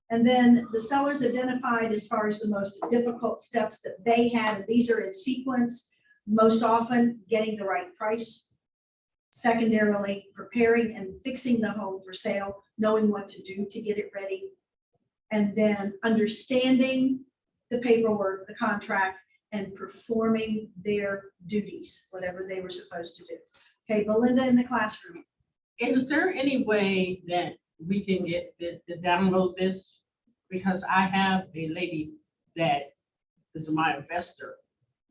[SPEAKER 9] And then the sellers identified as far as the most difficult steps that they had, and these are in sequence, most often getting the right price. Secondarily, preparing and fixing the home for sale, knowing what to do to get it ready. And then understanding the paperwork, the contract, and performing their duties, whatever they were supposed to do. Okay, Belinda in the classroom.
[SPEAKER 17] Is there any way that we can get to download this? Because I have a lady that is my investor,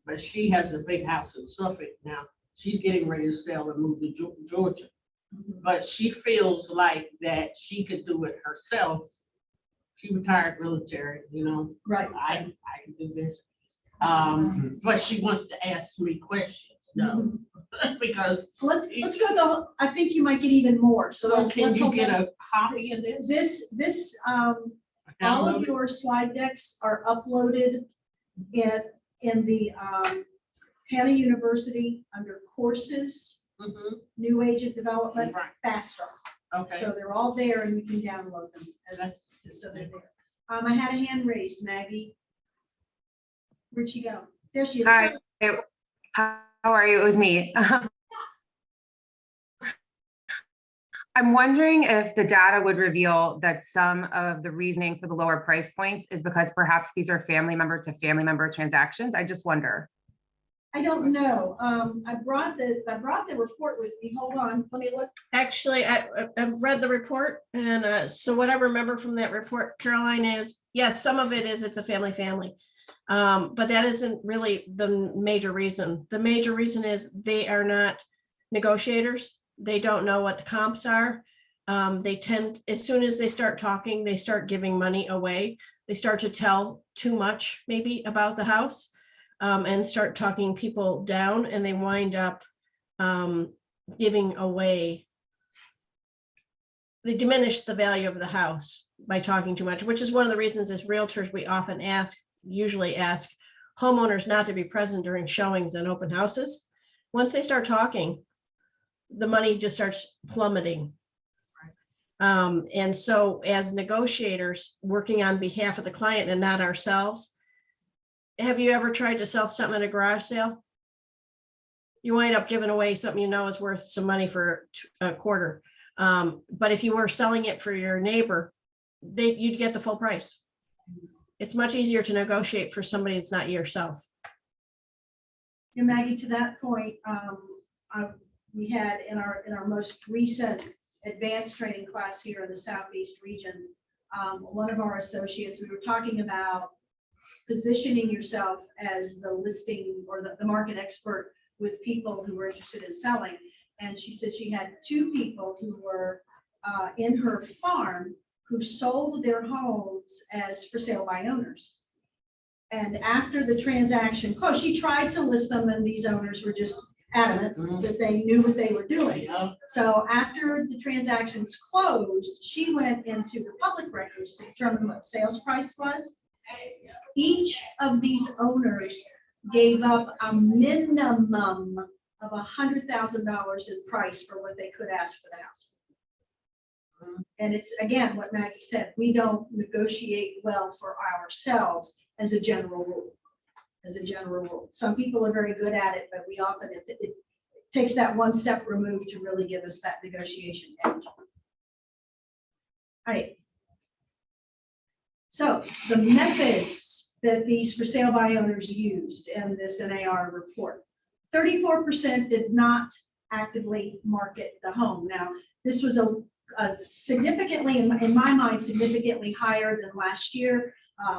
[SPEAKER 17] but she has a big house in Suffolk now. She's getting ready to sell and move to Georgia. But she feels like that she could do it herself. She retired military, you know.
[SPEAKER 9] Right.
[SPEAKER 17] I can do this. But she wants to ask me questions. No, because
[SPEAKER 9] let's go I think you might get even more. So let's
[SPEAKER 17] you get a copy of this?
[SPEAKER 9] This all of your slide decks are uploaded in the Hannah University under courses, new agent development, faster.
[SPEAKER 17] Okay.
[SPEAKER 9] So they're all there and you can download them so they're there. I had a hand raised, Maggie. Where'd she go? There she is.
[SPEAKER 20] Hi. How are you? It was me. I'm wondering if the data would reveal that some of the reasoning for the lower price points is because perhaps these are family member to family member transactions. I just wonder.
[SPEAKER 9] I don't know. I brought the report with me. Hold on, let me look.
[SPEAKER 2] Actually, I've read the report, and so what I remember from that report, Caroline, is yes, some of it is it's a family. But that isn't really the major reason. The major reason is they are not negotiators. They don't know what the comps are. They tend, as soon as they start talking, they start giving money away. They start to tell too much maybe about the house and start talking people down, and they wind up giving away. They diminish the value of the house by talking too much, which is one of the reasons as realtors, we often usually ask homeowners not to be present during showings and open houses. Once they start talking, the money just starts plummeting. And so as negotiators working on behalf of the client and not ourselves, have you ever tried to sell something at a garage sale? You wind up giving away something you know is worth some money for a quarter. But if you were selling it for your neighbor, you'd get the full price. It's much easier to negotiate for somebody that's not yourself.
[SPEAKER 9] And Maggie, to that point, we had in our most recent advanced training class here in the Southeast region, one of our associates, we were talking about positioning yourself as the listing or the market expert with people who were interested in selling. And she said she had two people who were in her farm who sold their homes as for sale by owners. And after the transaction closed, she tried to list them, and these owners were just adamant that they knew what they were doing. So after the transactions closed, she went into the public records to determine what sales price was. Each of these owners gave up a minimum of $100,000 in price for what they could ask for the house. And it's, again, what Maggie said, we don't negotiate well for ourselves as a general rule. Some people are very good at it, but we often, it takes that one step removed to really give us that negotiation edge. All right. So the methods that these for sale by owners used in this NAR report, 34% did not actively market the home. Now, this was a significantly, in my mind, significantly higher than last year.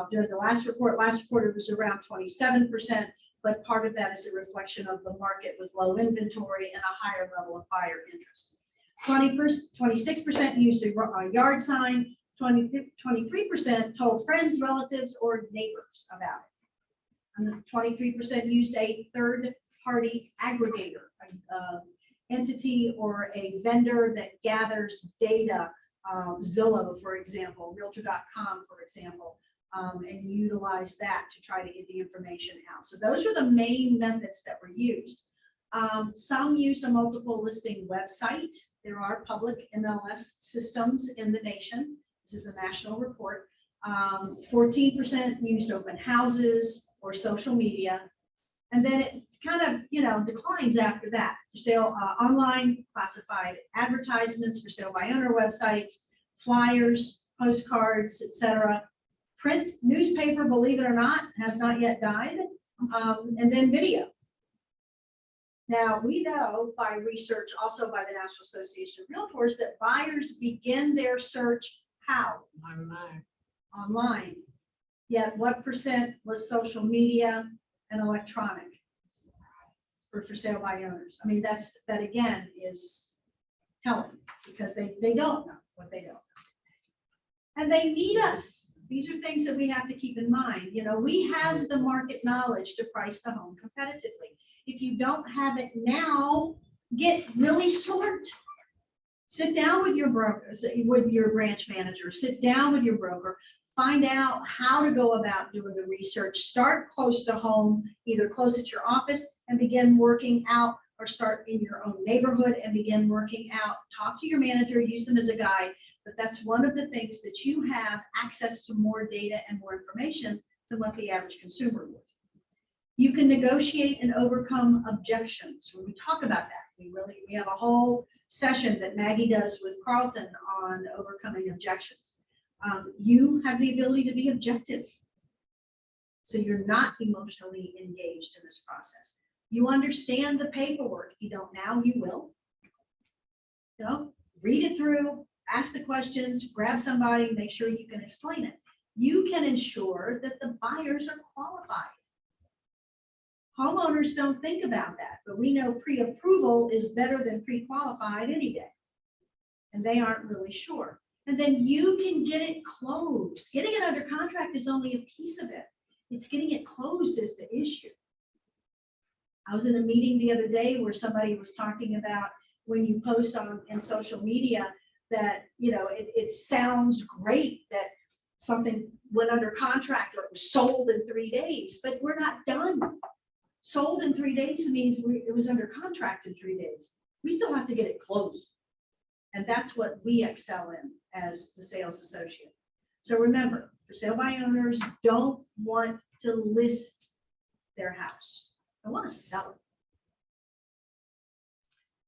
[SPEAKER 9] During the last report it was around 27%, but part of that is a reflection of the market with low inventory and a higher level of buyer interest. 26% used a yard sign, 23% told friends, relatives, or neighbors about it. And 23% used a third-party aggregator, entity or a vendor that gathers data, Zillow, for example, Realtor.com, for example, and utilize that to try to get the information out. So those are the main methods that were used. Some used a multiple listing website. There are public MLS systems in the nation. This is a national report. 14% used open houses or social media. And then it kind of, declines after that. For sale online, classified advertisements, for sale by owner websites, flyers, postcards, etc. Print, newspaper, believe it or not, has not yet died. And then video. Now, we know by research, also by the National Association of Realtors, that buyers begin their search how? Online. Yet what percent was social media and electronic for sale by owners? I mean, that again is telling, because they don't know what they don't know. And they need us. These are things that we have to keep in mind. We have the market knowledge to price the home competitively. If you don't have it now, get really smart. Sit down with your brokers, with your branch manager, sit down with your broker, find out how to go about doing the research. Start close to home, either close at your office and begin working out, or start in your own neighborhood and begin working out. Talk to your manager, use them as a guide, but that's one of the things that you have access to more data and more information than what the average consumer would. You can negotiate and overcome objections. When we talk about that, we have a whole session that Maggie does with Carlton on overcoming objections. You have the ability to be objective, so you're not emotionally engaged in this process. You understand the paperwork. If you don't now, you will. Read it through, ask the questions, grab somebody, make sure you can explain it. You can ensure that the buyers are qualified. Homeowners don't think about that, but we know pre-approval is better than pre-qualified any day, and they aren't really sure. And then you can get it closed. Getting it under contract is only a piece of it. It's getting it closed is the issue. I was in a meeting the other day where somebody was talking about when you post in social media that, it sounds great that something went under contract or it was sold in 3 days, but we're not done. Sold in 3 days means it was under contract in 3 days. We still have to get it closed. And that's what we excel in as the sales associate. So remember, for sale by owners don't want to list their house. They want to sell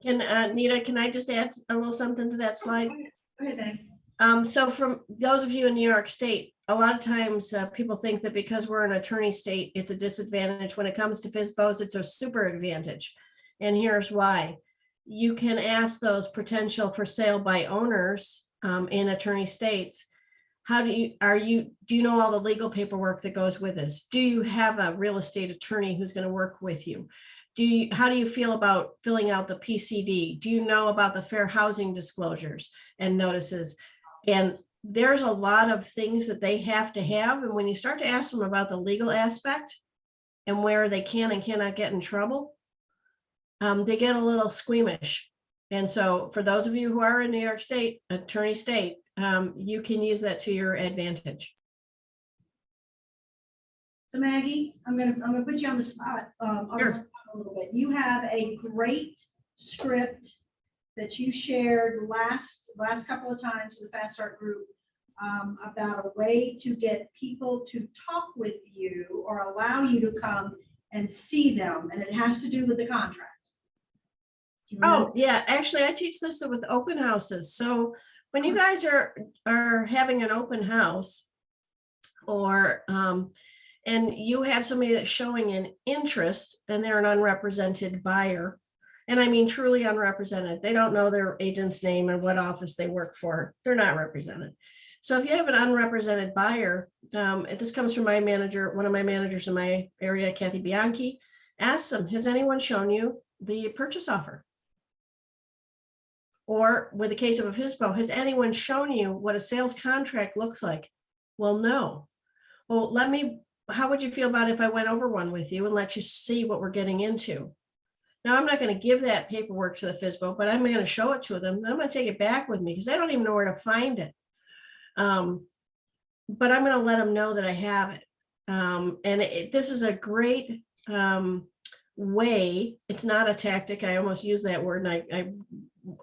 [SPEAKER 9] it.
[SPEAKER 2] Nita, can I just add a little something to that slide?
[SPEAKER 9] Go ahead, Meg.
[SPEAKER 2] So from those of you in New York State, a lot of times people think that because we're an attorney state, it's a disadvantage. When it comes to FSBOs, it's a super advantage. And here's why. You can ask those potential for sale by owners in attorney states, do you know all the legal paperwork that goes with this? Do you have a real estate attorney who's going to work with you? How do you feel about filling out the PCD? Do you know about the fair housing disclosures and notices? And there's a lot of things that they have to have. And when you start to ask them about the legal aspect and where they can and cannot get in trouble, they get a little squeamish. And so for those of you who are in New York State, attorney state, you can use that to your advantage.
[SPEAKER 9] So Maggie, I'm gonna put you on the spot, a little bit. You have a great script that you shared last couple of times with the Fast Start group about a way to get people to talk with you or allow you to come and see them, and it has to do with the contract.
[SPEAKER 2] Oh, yeah, actually, I teach this with open houses. So when you guys are having an open house or, and you have somebody that's showing an interest and they're an unrepresented buyer, and I mean truly unrepresented, they don't know their agent's name and what office they work for, they're not represented. So if you have an unrepresented buyer, this comes from my manager, one of my managers in my area, Kathy Bianchi, ask them, has anyone shown you the purchase offer? Or with the case of a FSBO, has anyone shown you what a sales contract looks like? Well, no. Well, how would you feel about if I went over one with you and let you see what we're getting into? Now, I'm not going to give that paperwork to the FSBO, but I'm going to show it to them. I'm going to take it back with me because I don't even know where to find it. But I'm going to let them know that I have it. And this is a great way. It's not a tactic. I almost used that word and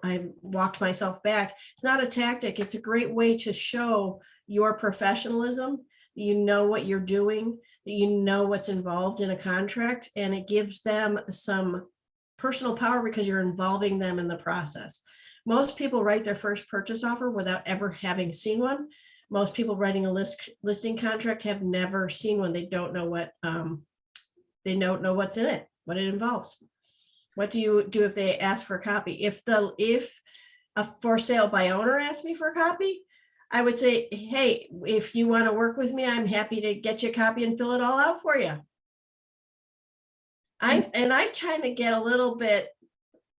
[SPEAKER 2] I walked myself back. It's not a tactic. It's a great way to show your professionalism. You know what you're doing, you know what's involved in a contract, and it gives them some personal power because you're involving them in the process. Most people write their first purchase offer without ever having seen one. Most people writing a listing contract have never seen one. They don't know what they don't know what's in it, what it involves. What do you do if they ask for a copy? If a for sale by owner asks me for a copy, I would say, hey, if you want to work with me, I'm happy to get you a copy and fill it all out for you. I kind of get a little bit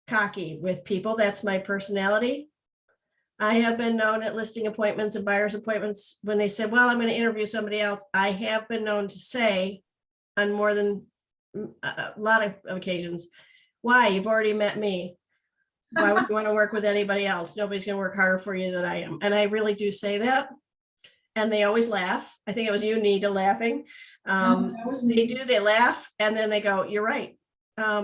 [SPEAKER 2] cocky with people. That's my personality. I have been known at listing appointments and buyer's appointments when they said, well, I'm going to interview somebody else. I have been known to say on more than a lot of occasions, why? You've already met me. Why would you want to work with anybody else? Nobody's going to work harder for you than I am. And I really do say that. And they always laugh. I think it was you, Nita, laughing. They do, they laugh. And then they go, you're right.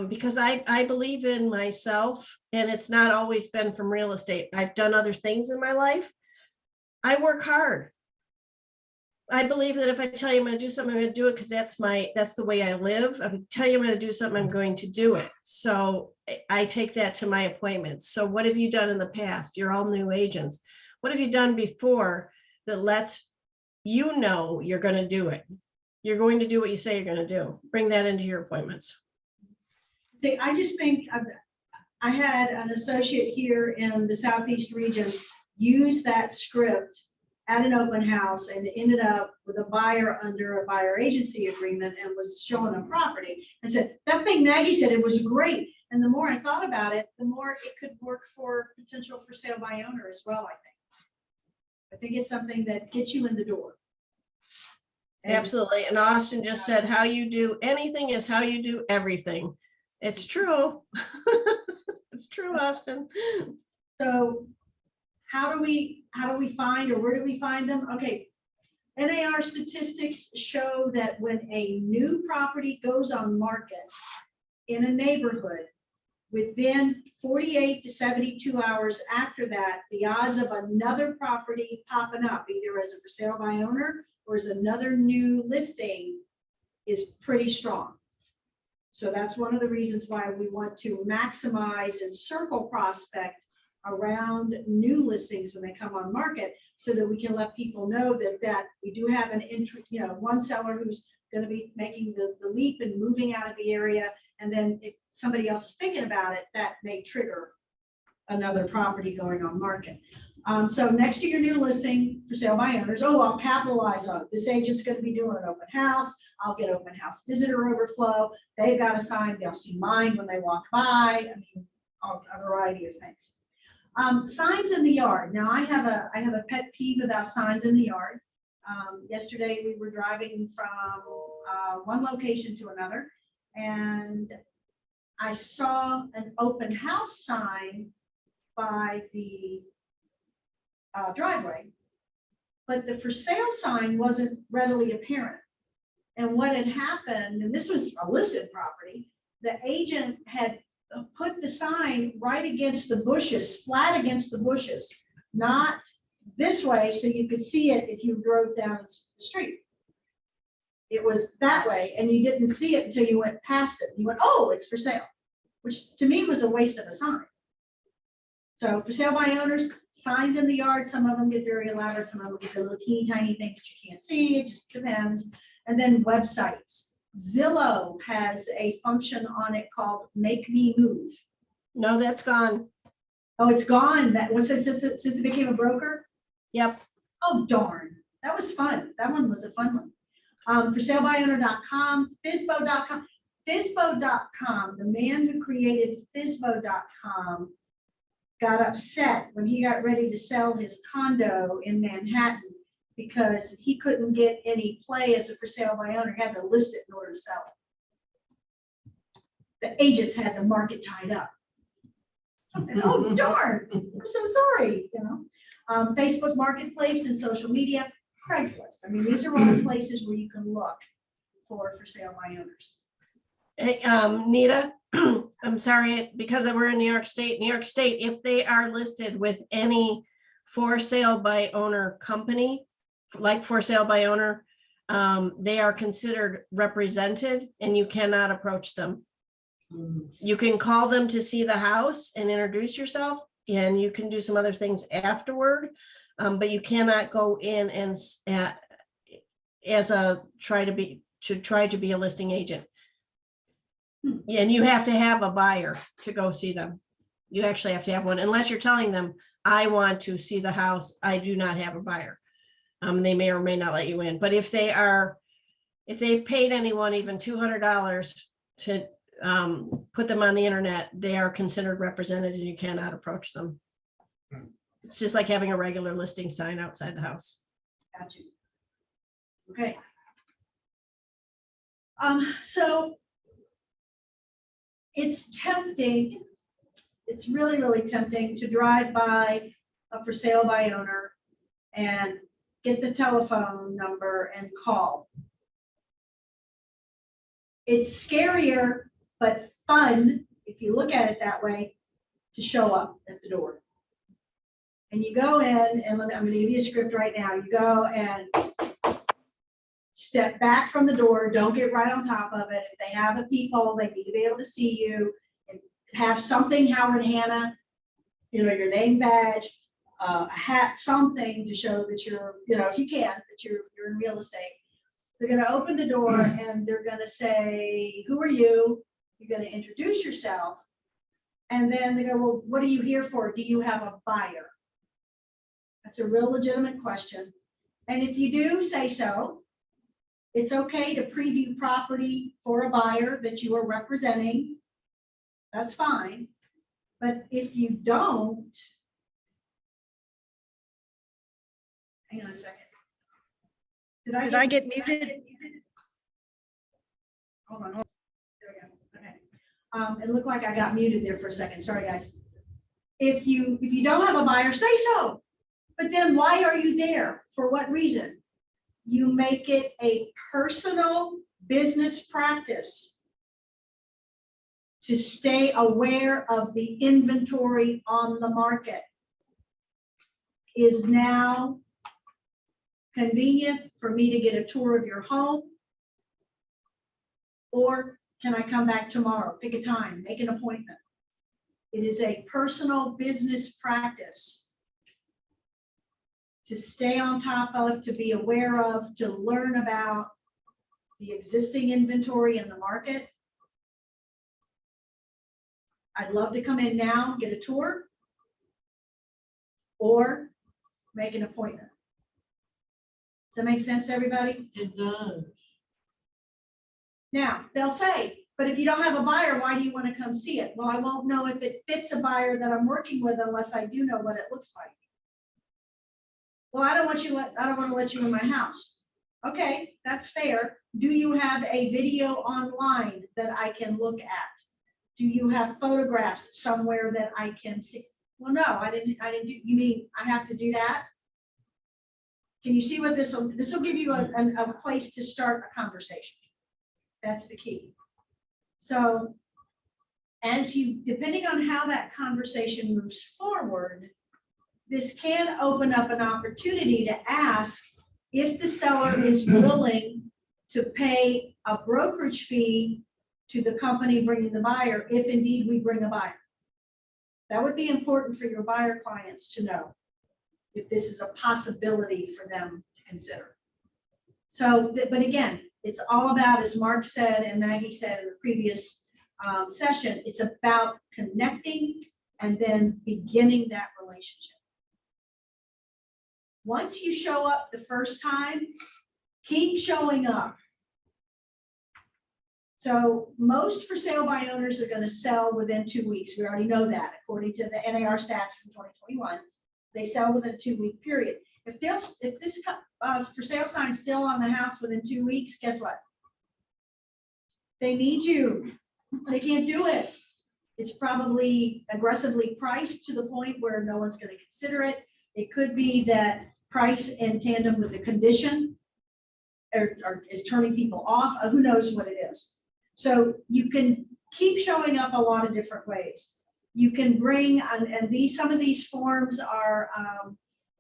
[SPEAKER 2] Because I believe in myself, and it's not always been from real estate. I've done other things in my life. I work hard. I believe that if I tell you I'm going to do something, I'm going to do it because that's the way I live. If I tell you I'm going to do something, I'm going to do it. So I take that to my appointments. So what have you done in the past? You're all new agents. What have you done before that lets you know you're going to do it? You're going to do what you say you're going to do. Bring that into your appointments.
[SPEAKER 9] See, I just think I had an associate here in the Southeast region use that script at an open house and ended up with a buyer under a buyer agency agreement and was showing a property and said, that thing Maggie said, it was great. And the more I thought about it, the more it could work for potential for sale by owner as well, I think it's something that gets you in the door.
[SPEAKER 2] Absolutely. And Austin just said, how you do anything is how you do everything. It's true. It's true, Austin.
[SPEAKER 9] So how do we find, or where do we find them? Okay, NAR statistics show that when a new property goes on market in a neighborhood, within 48 to 72 hours after that, the odds of another property popping up, either as a for sale by owner or as another new listing, is pretty strong. So that's one of the reasons why we want to maximize and circle prospect around new listings when they come on market, so that we can let people know that we do have an interest, one seller who's going to be making the leap and moving out of the area. And then if somebody else is thinking about it, that may trigger another property going on market. So next to your new listing for sale by owners, I'll capitalize on it. This agent's going to be doing an open house. I'll get open house visitor overflow. They've got a sign. They'll see mine when they walk by. I mean, a variety of things. Signs in the yard. Now I have a pet peeve about signs in the yard. Yesterday we were driving from one location to another, and I saw an open house sign by the driveway, but the for sale sign wasn't readily apparent. And what had happened, and this was a listed property, the agent had put the sign right against the bushes, flat against the bushes, not this way so you could see it if you drove down the street. It was that way, and you didn't see it until you went past it. You went, oh, it's for sale, which to me was a waste of a sign. So for sale by owners, signs in the yard, some of them get very elaborate, some of them get the little teeny tiny things that you can't see, it just depends. And then websites. Zillow has a function on it called Make Me Move.
[SPEAKER 2] No, that's gone.
[SPEAKER 9] Oh, it's gone. That was since it became a broker?
[SPEAKER 2] Yep.
[SPEAKER 9] Oh, darn. That was fun. That one was a fun one. For salebyowner.com, FSBO.com. FSBO.com, the man who created FSBO.com got upset when he got ready to sell his condo in Manhattan because he couldn't get any play as a for sale by owner. He had to list it in order to sell it. The agents had the market tied up. And, oh, darn, I'm so sorry, you know. Facebook Marketplace and social media, Craigslist. I mean, these are all places where you can look for sale by owners.
[SPEAKER 2] Hey, Nita, I'm sorry, because we're in New York State, if they are listed with any for sale by owner company, like for sale by owner, they are considered represented and you cannot approach them. You can call them to see the house and introduce yourself, and you can do some other things afterward, but you cannot go in and try to be a listing agent. And you have to have a buyer to go see them. You actually have to have one, unless you're telling them, I want to see the house, I do not have a buyer. They may or may not let you in, but if they've paid anyone even $200 to put them on the internet, they are considered represented and you cannot approach them. It's just like having a regular listing sign outside the house.
[SPEAKER 9] Got you. Okay. So it's tempting, it's really, really tempting to drive by a for sale by owner and get the telephone number and call. It's scarier, but fun, if you look at it that way, to show up at the door. And you go in, and I'm going to give you a script right now. You go and step back from the door. Don't get right on top of it. If they have a peephole, they need to be able to see you. And have something, Howard Hanna, you know, your name badge, a hat, something to show that you're, you know, if you can, that you're in real estate. They're going to open the door and they're going to say, who are you? You're going to introduce yourself. And then they go, well, what are you here for? Do you have a buyer? That's a real legitimate question. And if you do, say so. It's okay to preview property for a buyer that you are representing. That's fine. But if you don't, hang on a second. Did I get muted? Hold on. There we go. Okay. It looked like I got muted there for a second. Sorry, guys. If you don't have a buyer, say so. But then why are you there? For what reason? You make it a personal business practice to stay aware of the inventory on the market. Is now convenient for me to get a tour of your home? Or can I come back tomorrow? Pick a time, make an appointment. It is a personal business practice to stay on top of, to be aware of, to learn about the existing inventory in the market. I'd love to come in now, get a tour, or make an appointment. Does that make sense to everybody? It does. Now, they'll say, but if you don't have a buyer, why do you want to come see it? Well, I won't know if it fits a buyer that I'm working with unless I do know what it looks like. Well, I don't want to let you in my house. Okay, that's fair. Do you have a video online that I can look at? Do you have photographs somewhere that I can see? Well, no, I didn't do, you mean I have to do that? Can you see what this will give you a place to start a conversation. That's the key. So as you, depending on how that conversation moves forward, this can open up an opportunity to ask if the seller is willing to pay a brokerage fee to the company bringing the buyer, if indeed we bring a buyer. That would be important for your buyer clients to know if this is a possibility for them to consider. So, but again, it's all about, as Mark said and Maggie said in the previous session, it's about connecting and then beginning that relationship. Once you show up the first time, keep showing up. So most for sale by owners are going to sell within 2 weeks. We already know that according to the NAR stats from 2021. They sell within a 2-week period. If this for sale sign is still on the house within 2 weeks, guess what? They need you. They can't do it. It's probably aggressively priced to the point where no one's going to consider it. It could be that price in tandem with the condition is turning people off. Who knows what it is? So you can keep showing up a lot of different ways. You can bring, and some of these forms are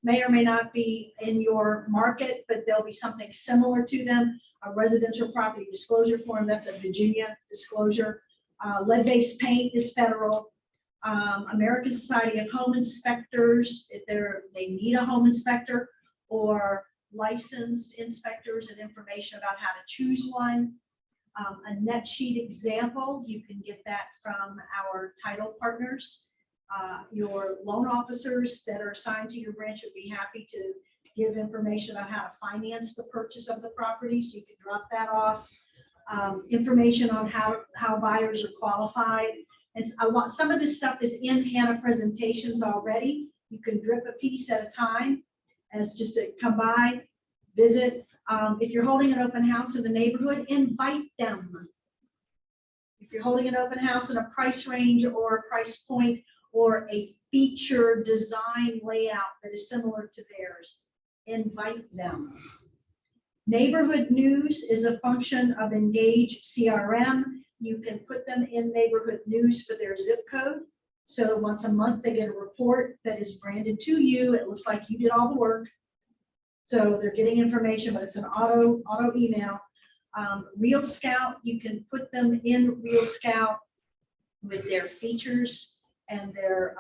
[SPEAKER 9] may or may not be in your market, but there'll be something similar to them. A residential property disclosure form, that's a Virginia disclosure. Lead-based paint is federal. American Society of Home Inspectors, if they need a home inspector, or licensed inspectors and information about how to choose one. A net sheet example, you can get that from our title partners. Your loan officers that are assigned to your branch would be happy to give information on how to finance the purchase of the property, so you can drop that off. Information on how buyers are qualified. And some of this stuff is in Hannah presentations already. You can drip a piece at a time as just to come by, visit. If you're holding an open house in the neighborhood, invite them. If you're holding an open house in a price range or a price point or a feature design layout that is similar to theirs, invite them. Neighborhood news is a function of Engage CRM. You can put them in neighborhood news for their zip code. So once a month, they get a report that is branded to you. It looks like you did all the work. So they're getting information, but it's an auto email. Real Scout, you can put them in Real Scout with their features and their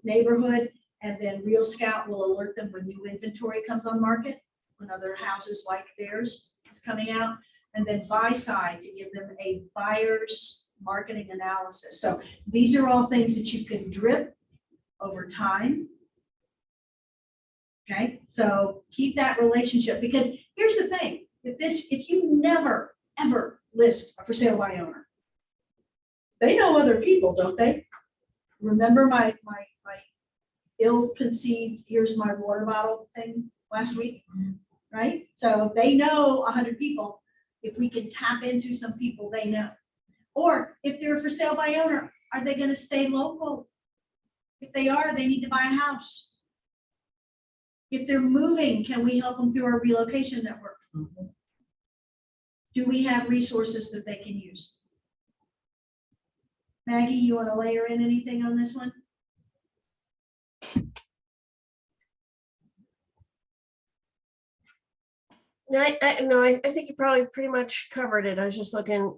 [SPEAKER 9] neighborhood, and then Real Scout will alert them when new inventory comes on market, when other houses like theirs is coming out, and then Buy Side to give them a buyer's marketing analysis. So these are all things that you can drip over time. Okay, so keep that relationship, because here's the thing: if you never ever list a for sale by owner, they know other people, don't they? Remember my ill-conceived here's my water bottle thing last week, right? So they know 100 people. If we can tap into some people they know, or if they're for sale by owner, are they going to stay local? If they are, they need to buy a house. If they're moving, can we help them through our relocation network? Do we have resources that they can use? Maggie, you want to layer in anything on this one?
[SPEAKER 2] No, I think you probably pretty much covered it. I was just looking,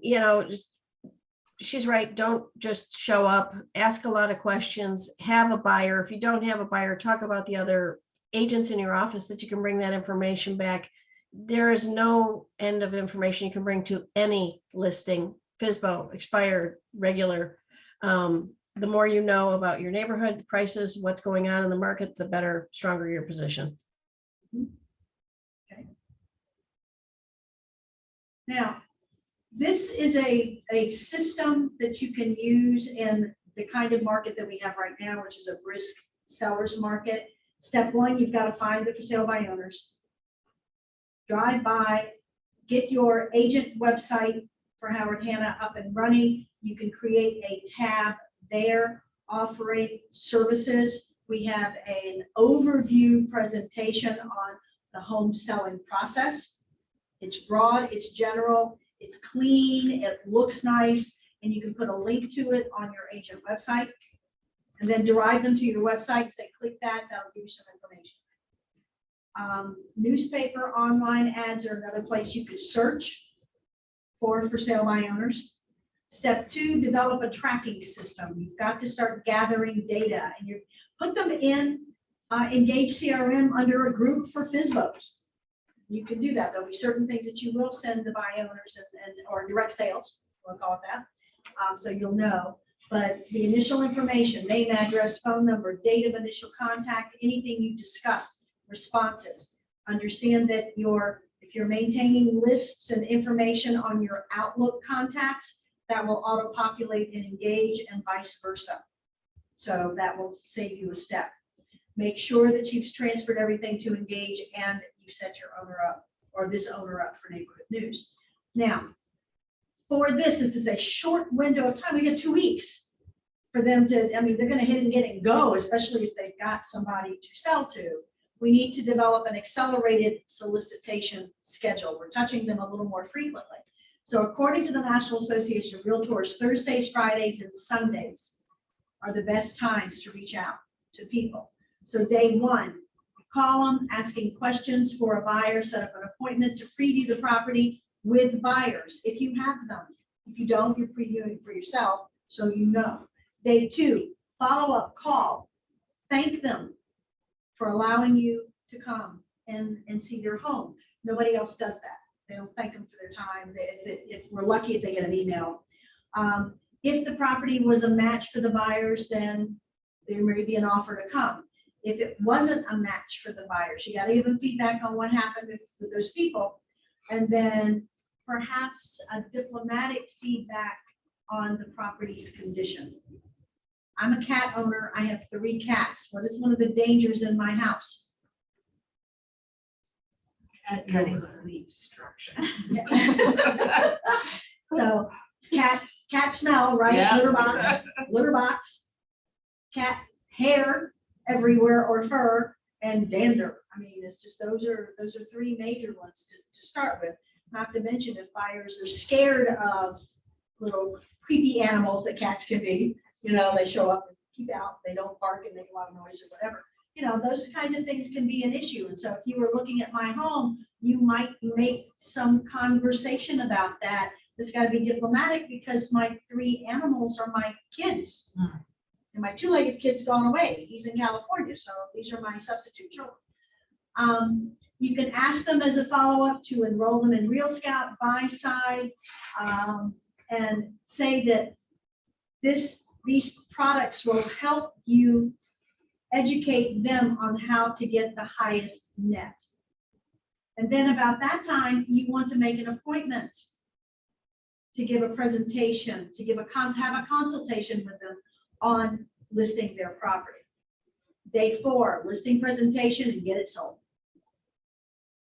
[SPEAKER 2] she's right. Don't just show up, ask a lot of questions, have a buyer. If you don't have a buyer, talk about the other agents in your office that you can bring that information back. There is no end of information you can bring to any listing, FSBO, expired, regular. The more you know about your neighborhood, prices, what's going on in the market, the better, stronger your position.
[SPEAKER 9] Okay. Now, this is a system that you can use in the kind of market that we have right now, which is a brisk seller's market. Step one, you've got to find the for sale by owners. Drive by, get your agent website for Howard Hanna up and running. You can create a tab there offering services. We have an overview presentation on the home selling process. It's broad, it's general, it's clean, it looks nice, and you can put a link to it on your agent website and then drive them to your website and say, click that, that'll give you some information. Newspaper online ads are another place you could search for sale by owners. Step 2, develop a tracking system. You've got to start gathering data, and you put them in Engage CRM under a group for FSBOs. You can do that. There'll be certain things that you will send to buy owners and or direct sales, we'll call it that. So you'll know, but the initial information, name, address, phone number, date of initial contact, anything you discussed, responses. Understand that if you're maintaining lists and information on your Outlook contacts, that will auto-populate in Engage and vice versa. So that will save you a step. Make sure that you've transferred everything to Engage and you've set your owner up or this owner up for neighborhood news. Now, for this is a short window of time. We get 2 weeks for them to, I mean, they're going to hit and get and go, especially if they've got somebody to sell to. We need to develop an accelerated solicitation schedule. We're touching them a little more frequently. So according to the National Association of Realtors, Thursdays, Fridays, and Sundays are the best times to reach out to people. So day 1, call them asking questions for a buyer, set up an appointment to preview the property with buyers if you have them. If you don't, you're previewing for yourself, so you know. Day 2, follow up call. Thank them for allowing you to come and see their home. Nobody else does that. They don't thank them for their time. If we're lucky, if they get an email. If the property was a match for the buyers, then there may be an offer to come. If it wasn't a match for the buyers, you got to give them feedback on what happened with those people. And then perhaps a diplomatic feedback on the property's condition. I'm a cat owner. I have 3 cats. What is one of the dangers in my house?
[SPEAKER 10] Leaf destruction.
[SPEAKER 9] So it's cat smell, right?
[SPEAKER 19] Yeah.
[SPEAKER 9] Litter box, cat hair everywhere or fur, and dander. I mean, it's just those are 3 major ones to start with. Not to mention if buyers are scared of little creepy animals that cats can be, you know, they show up and keep out, they don't bark and make a lot of noise or whatever. You know, those kinds of things can be an issue. And so if you were looking at my home, you might make some conversation about that. It's got to be diplomatic because my 3 animals are my kids. And my 2-legged kid's gone away. He's in California. So these are my substitute children. You can ask them as a follow-up to enroll them in Real Scout, Buy Side, and say that these products will help you educate them on how to get the highest net. And then about that time, you want to make an appointment to give a presentation, to have a consultation with them on listing their property. Day 4, listing presentation and get it sold.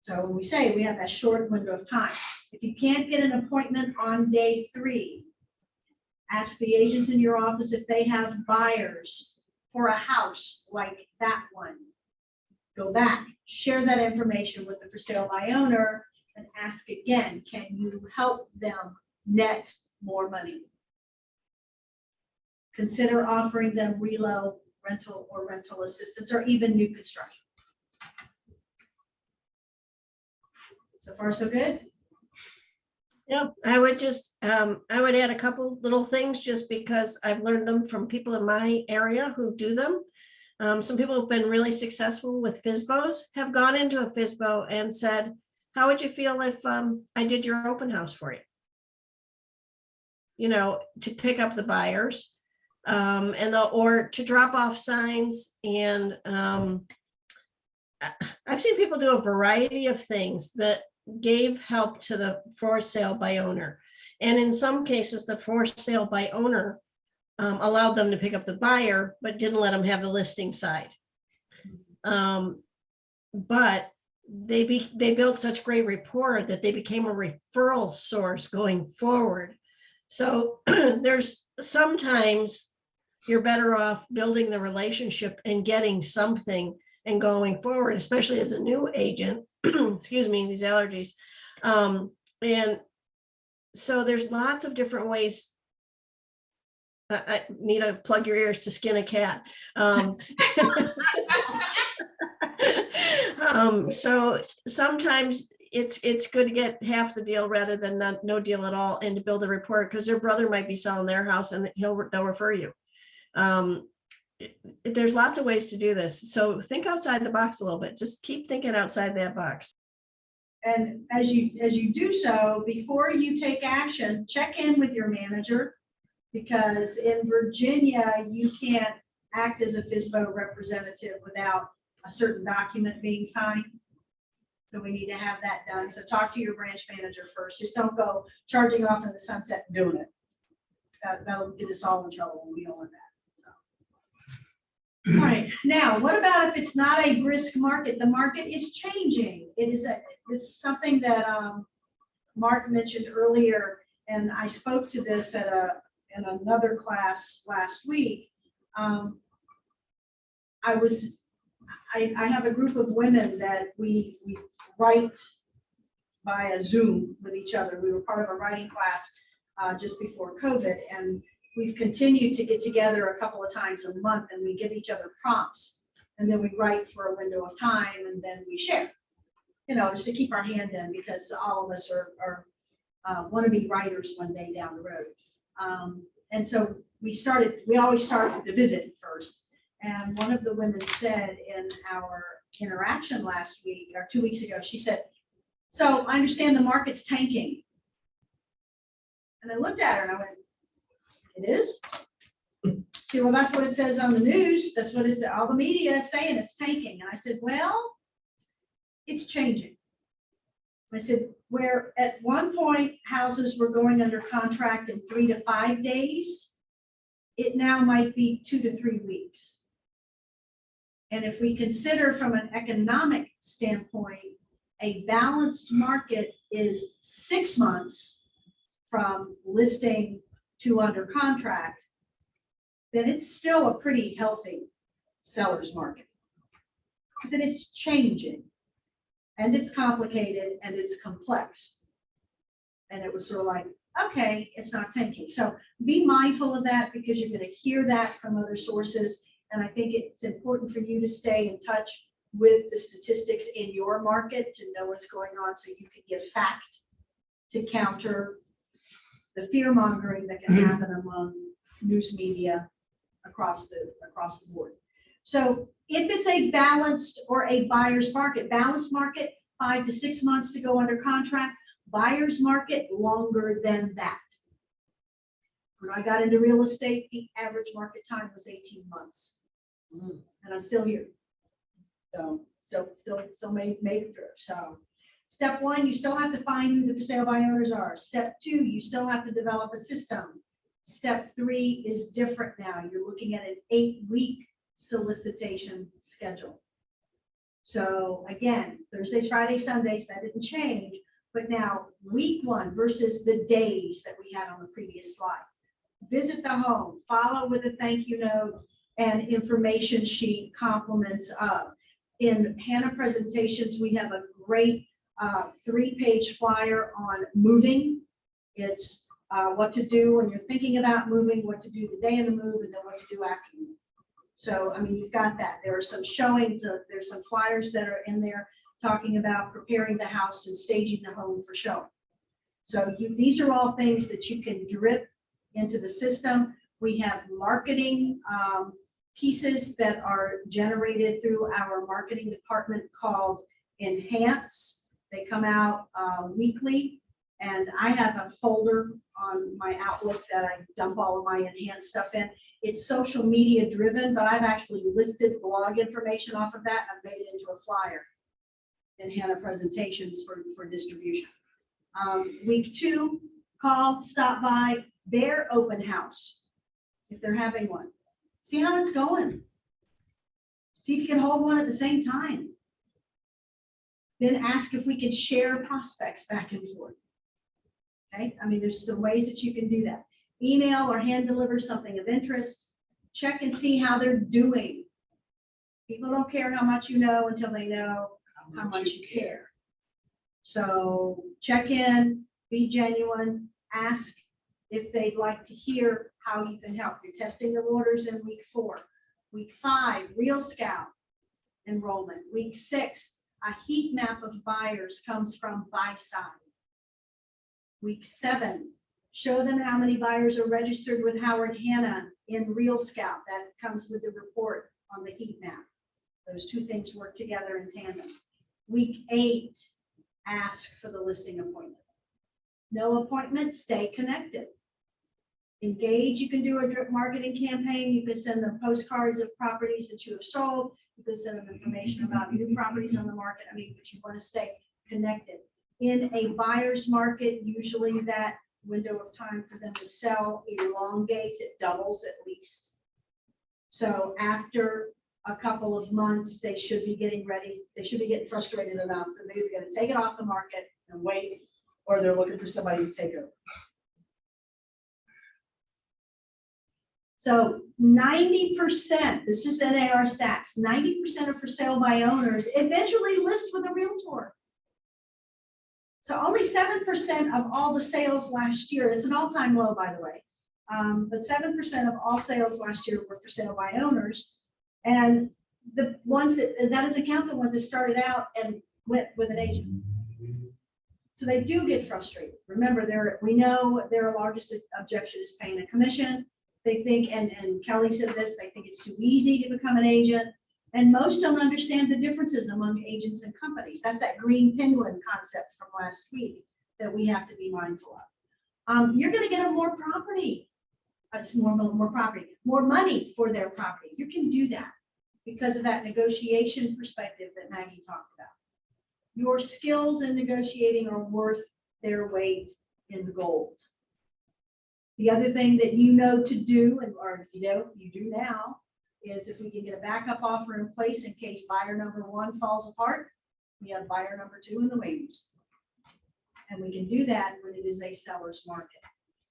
[SPEAKER 9] So when we say we have that short window of time, if you can't get an appointment on day 3, ask the agents in your office if they have buyers for a house like that one. Go back, share that information with the for sale by owner and ask again, can you help them net more money? Consider offering them relo, rental or rental assistance, or even new construction. So far, so good?
[SPEAKER 2] Yep, I would just, I would add a couple little things just because I've learned them from people in my area who do them. Some people who've been really successful with FSBOs have gone into a FSBO and said, how would you feel if I did your open house for you? You know, to pick up the buyers or to drop off signs. And I've seen people do a variety of things that gave help to the for sale by owner. And in some cases, the for sale by owner allowed them to pick up the buyer, but didn't let them have the listing side. But they built such great rapport that they became a referral source going forward. So there's sometimes you're better off building the relationship and getting something and going forward, especially as a new agent. Excuse me, these allergies. And so there's lots of different ways. I need to plug your ears to skin a cat. So sometimes it's good to get half the deal rather than no deal at all, and to build a rapport, because their brother might be selling their house and they'll refer you. There's lots of ways to do this. So think outside the box a little bit. Just keep thinking outside that box.
[SPEAKER 9] And as you do so, before you take action, check in with your manager, because in Virginia, you can't act as a FSBO representative without a certain document being signed. So we need to have that done. So talk to your branch manager first. Just don't go charging off in the sunset and doing it. That'll get us all in trouble. We don't want that. All right, now what about if it's not a brisk market? The market is changing. It's something that Mark mentioned earlier, and I spoke to this at in another class last week. I have a group of women that we write via Zoom with each other. We were part of a writing class just before COVID, and we've continued to get together a couple of times a month, and we give each other prompts, and then we write for a window of time, and then we share, just to keep our hand in, because all of us are want to be writers one day down the road. And so we always start with the visit first. And one of the women said in our interaction last week or 2 weeks ago, she said, "So I understand the market's tanking." And I looked at her and I went, "It is?" She said, "Well, that's what it says on the news. That's what it's all the media is saying, it's tanking." And I said, "Well, it's changing." I said, where at one point houses were going under contract in 3 to 5 days, it now might be 2 to 3 weeks. And if we consider from an economic standpoint, a balanced market is 6 months from listing to under contract, then it's still a pretty healthy seller's market, because it is changing, and it's complicated, and it's complex. And it was sort of like, okay, it's not tanking. So be mindful of that, because you're going to hear that from other sources. And I think it's important for you to stay in touch with the statistics in your market to know what's going on, so you can give fact to counter the fear mongering that can happen among news media across the board. So if it's a balanced or a buyer's market, balanced market, 5 to 6 months to go under contract, buyer's market, longer than that. When I got into real estate, the average market time was 18 months. And I'm still here. So still made it through. So step 1, you still have to find who the for sale by owners are. Step 2, you still have to develop a system. Step 3 is different now. You're looking at an 8-week solicitation schedule. So again, Thursdays, Fridays, Sundays, that didn't change, but now week 1 versus the days that we had on the previous slide. Visit the home, follow with a thank you note and information sheet, compliments of. In Hannah Presentations, we have a great 3-page flyer on moving. It's what to do when you're thinking about moving, what to do the day of the move, and then what to do after the move. So, I mean, you've got that. There are some showings, there's some flyers that are in there talking about preparing the house and staging the home for show. So these are all things that you can drip into the system. We have marketing pieces that are generated through our marketing department called Enhance. They come out weekly, and I have a folder on my Outlook that I dump all of my Enhance stuff in. It's social media driven, but I've actually lifted blog information off of that. I've made it into a flyer in Hannah Presentations for distribution. Week 2, call, stop by their open house if they're having one. See how it's going. See if you can hold one at the same time. Then ask if we can share prospects back and forth. Okay, I mean, there's some ways that you can do that. Email or hand deliver something of interest. Check and see how they're doing. People don't care how much you know until they know how much you care. So check in, be genuine, ask if they'd like to hear how you can help. You're testing the waters in week 4. Week 5, Real Scout enrollment. Week 6, A heat map of buyers comes from buy side. Week 7, show them how many buyers are registered with Howard Hanna in Real Scout. That comes with the report on the heat map. Those two things work together in tandem. Week 8, ask for the listing appointment. No appointment, stay connected. Engage, you can do a drip marketing campaign. You can send them postcards of properties that you have sold. You can send them information about new properties on the market. I mean, but you want to stay connected. In a buyer's market, usually that window of time for them to sell elongates, it doubles at least. So after a couple of months, they should be getting ready. They should be getting frustrated enough that they're either going to take it off the market and wait, or they're looking for somebody to take over. So 90%, this is NAR stats, 90% of for sale by owners eventually list with a realtor. So only 7% of all the sales last year, it's an all-time low, by the way, but 7% of all sales last year were for sale by owners. And the ones that doesn't count the ones that started out and went with an agent. So they do get frustrated. Remember, we know their largest objection is paying a commission. They think, and Kelly said this, they think it's too easy to become an agent. And most don't understand the differences among agents and companies. That's that green penguin concept from last week that we have to be mindful of. You're going to get a more property, more money for their property. You can do that because of that negotiation perspective that Maggie talked about. Your skills in negotiating are worth their weight in gold. The other thing that you know to do, or if you don't, you do now, is if we can get a backup offer in place in case buyer number 1 falls apart, we have buyer number 2 in the wings. And we can do that when it is a seller's market.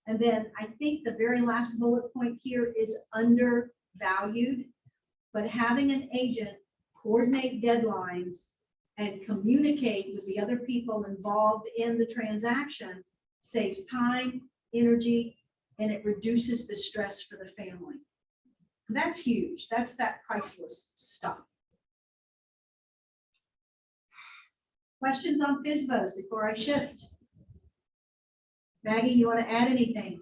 [SPEAKER 9] And then I think the very last bullet point here is undervalued, but having an agent coordinate deadlines and communicate with the other people involved in the transaction saves time, energy, and it reduces the stress for the family. That's huge. That's that priceless stuff. Questions on FSBOs before I shift? Maggie, you want to add anything?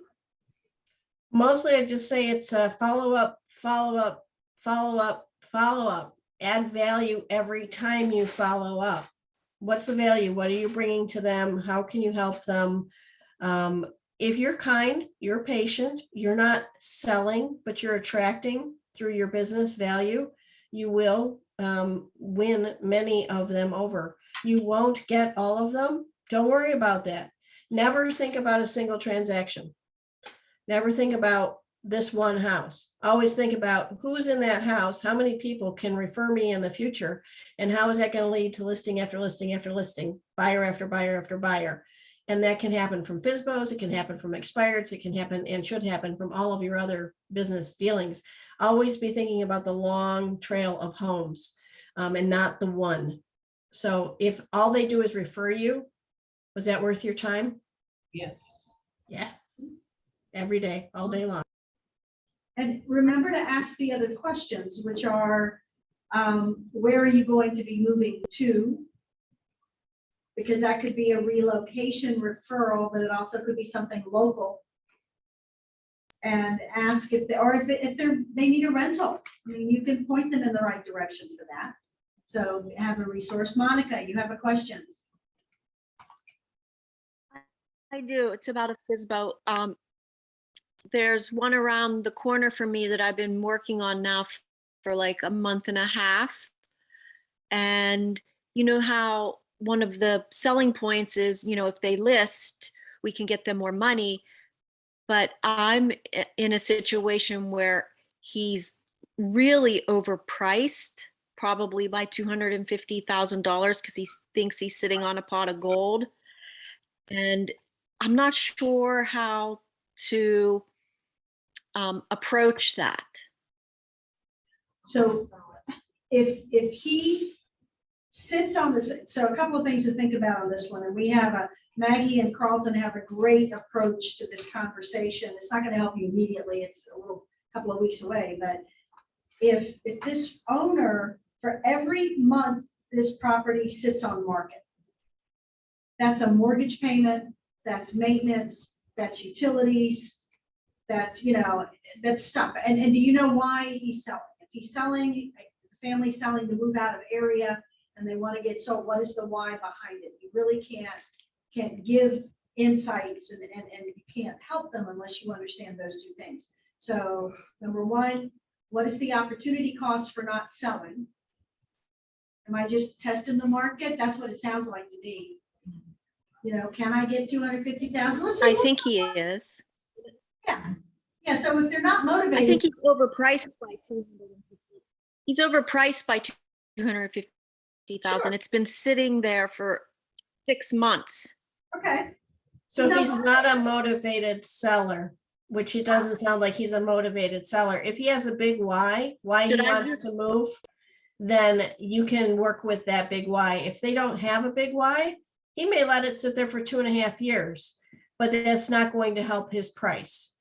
[SPEAKER 2] Mostly I just say it's a follow up, follow up, follow up, follow up. Add value every time you follow up. What's the value? What are you bringing to them? How can you help them? If you're kind, you're patient, you're not selling, but you're attracting through your business value, you will win many of them over. You won't get all of them. Don't worry about that. Never think about a single transaction. Never think about this one house. Always think about who's in that house, how many people can refer me in the future, and how is that going to lead to listing after listing after listing, buyer after buyer after buyer. And that can happen from FSBOs, it can happen from expireds, it can happen and should happen from all of your other business dealings. Always be thinking about the long trail of homes and not the one. So if all they do is refer you, was that worth your time?
[SPEAKER 17] Yes.
[SPEAKER 2] Yeah. Every day, all day long.
[SPEAKER 9] And remember to ask the other questions, which are, where are you going to be moving to? Because that could be a relocation referral, but it also could be something local. And ask if they, or if they need a rental. I mean, you can point them in the right direction for that. So have a resource. Monica, you have a question.
[SPEAKER 21] I do. It's about a FSBO. There's one around the corner for me that I've been working on now for like a month and a half. And you know how one of the selling points is, you know, if they list, we can get them more money. But I'm in a situation where he's really overpriced, probably by $250,000 because he thinks he's sitting on a pot of gold. And I'm not sure how to approach that.
[SPEAKER 9] So if he sits on this, so a couple of things to think about on this one, and we have Maggie and Carlton have a great approach to this conversation. It's not going to help you immediately. It's a couple of weeks away, but if this owner, for every month this property sits on market. That's a mortgage payment, that's maintenance, that's utilities, that's, you know, that's stuff. And do you know why he's selling? If he's selling, the family's selling to move out of area and they want to get sold, what is the why behind it? You really can't give insights and you can't help them unless you understand those two things. So number one, what is the opportunity cost for not selling? Am I just testing the market? That's what it sounds like to me. You know, can I get 250,000?
[SPEAKER 21] I think he is.
[SPEAKER 9] Yeah. Yeah. So if they're not motivated.
[SPEAKER 21] I think he's overpriced by 250. He's overpriced by 250,000.
[SPEAKER 9] Sure.
[SPEAKER 21] It's been sitting there for 6 months.
[SPEAKER 9] Okay.
[SPEAKER 2] So if he's not a motivated seller, which it doesn't sound like he's a motivated seller, if he has a big why he
[SPEAKER 21] Should I
[SPEAKER 2] wants to move, then you can work with that big why. If they don't have a big why, he may let it sit there for 2.5 years, but that's not going to help his price.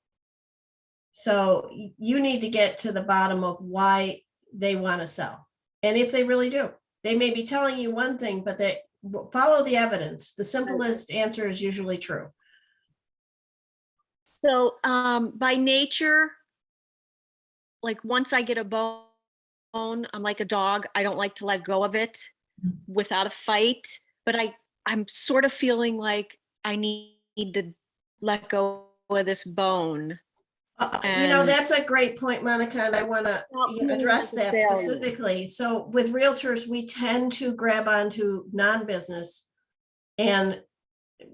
[SPEAKER 2] So you need to get to the bottom of why they want to sell. And if they really do, they may be telling you one thing, but they follow the evidence. The simplest answer is usually true.
[SPEAKER 21] So by nature, like once I get a bone, I'm like a dog. I don't like to let go of it without a fight, but I'm sort of feeling like I need to let go of this bone.
[SPEAKER 2] You know, that's a great point, Monica, and I want to address that specifically. So with realtors, we tend to grab onto non-business and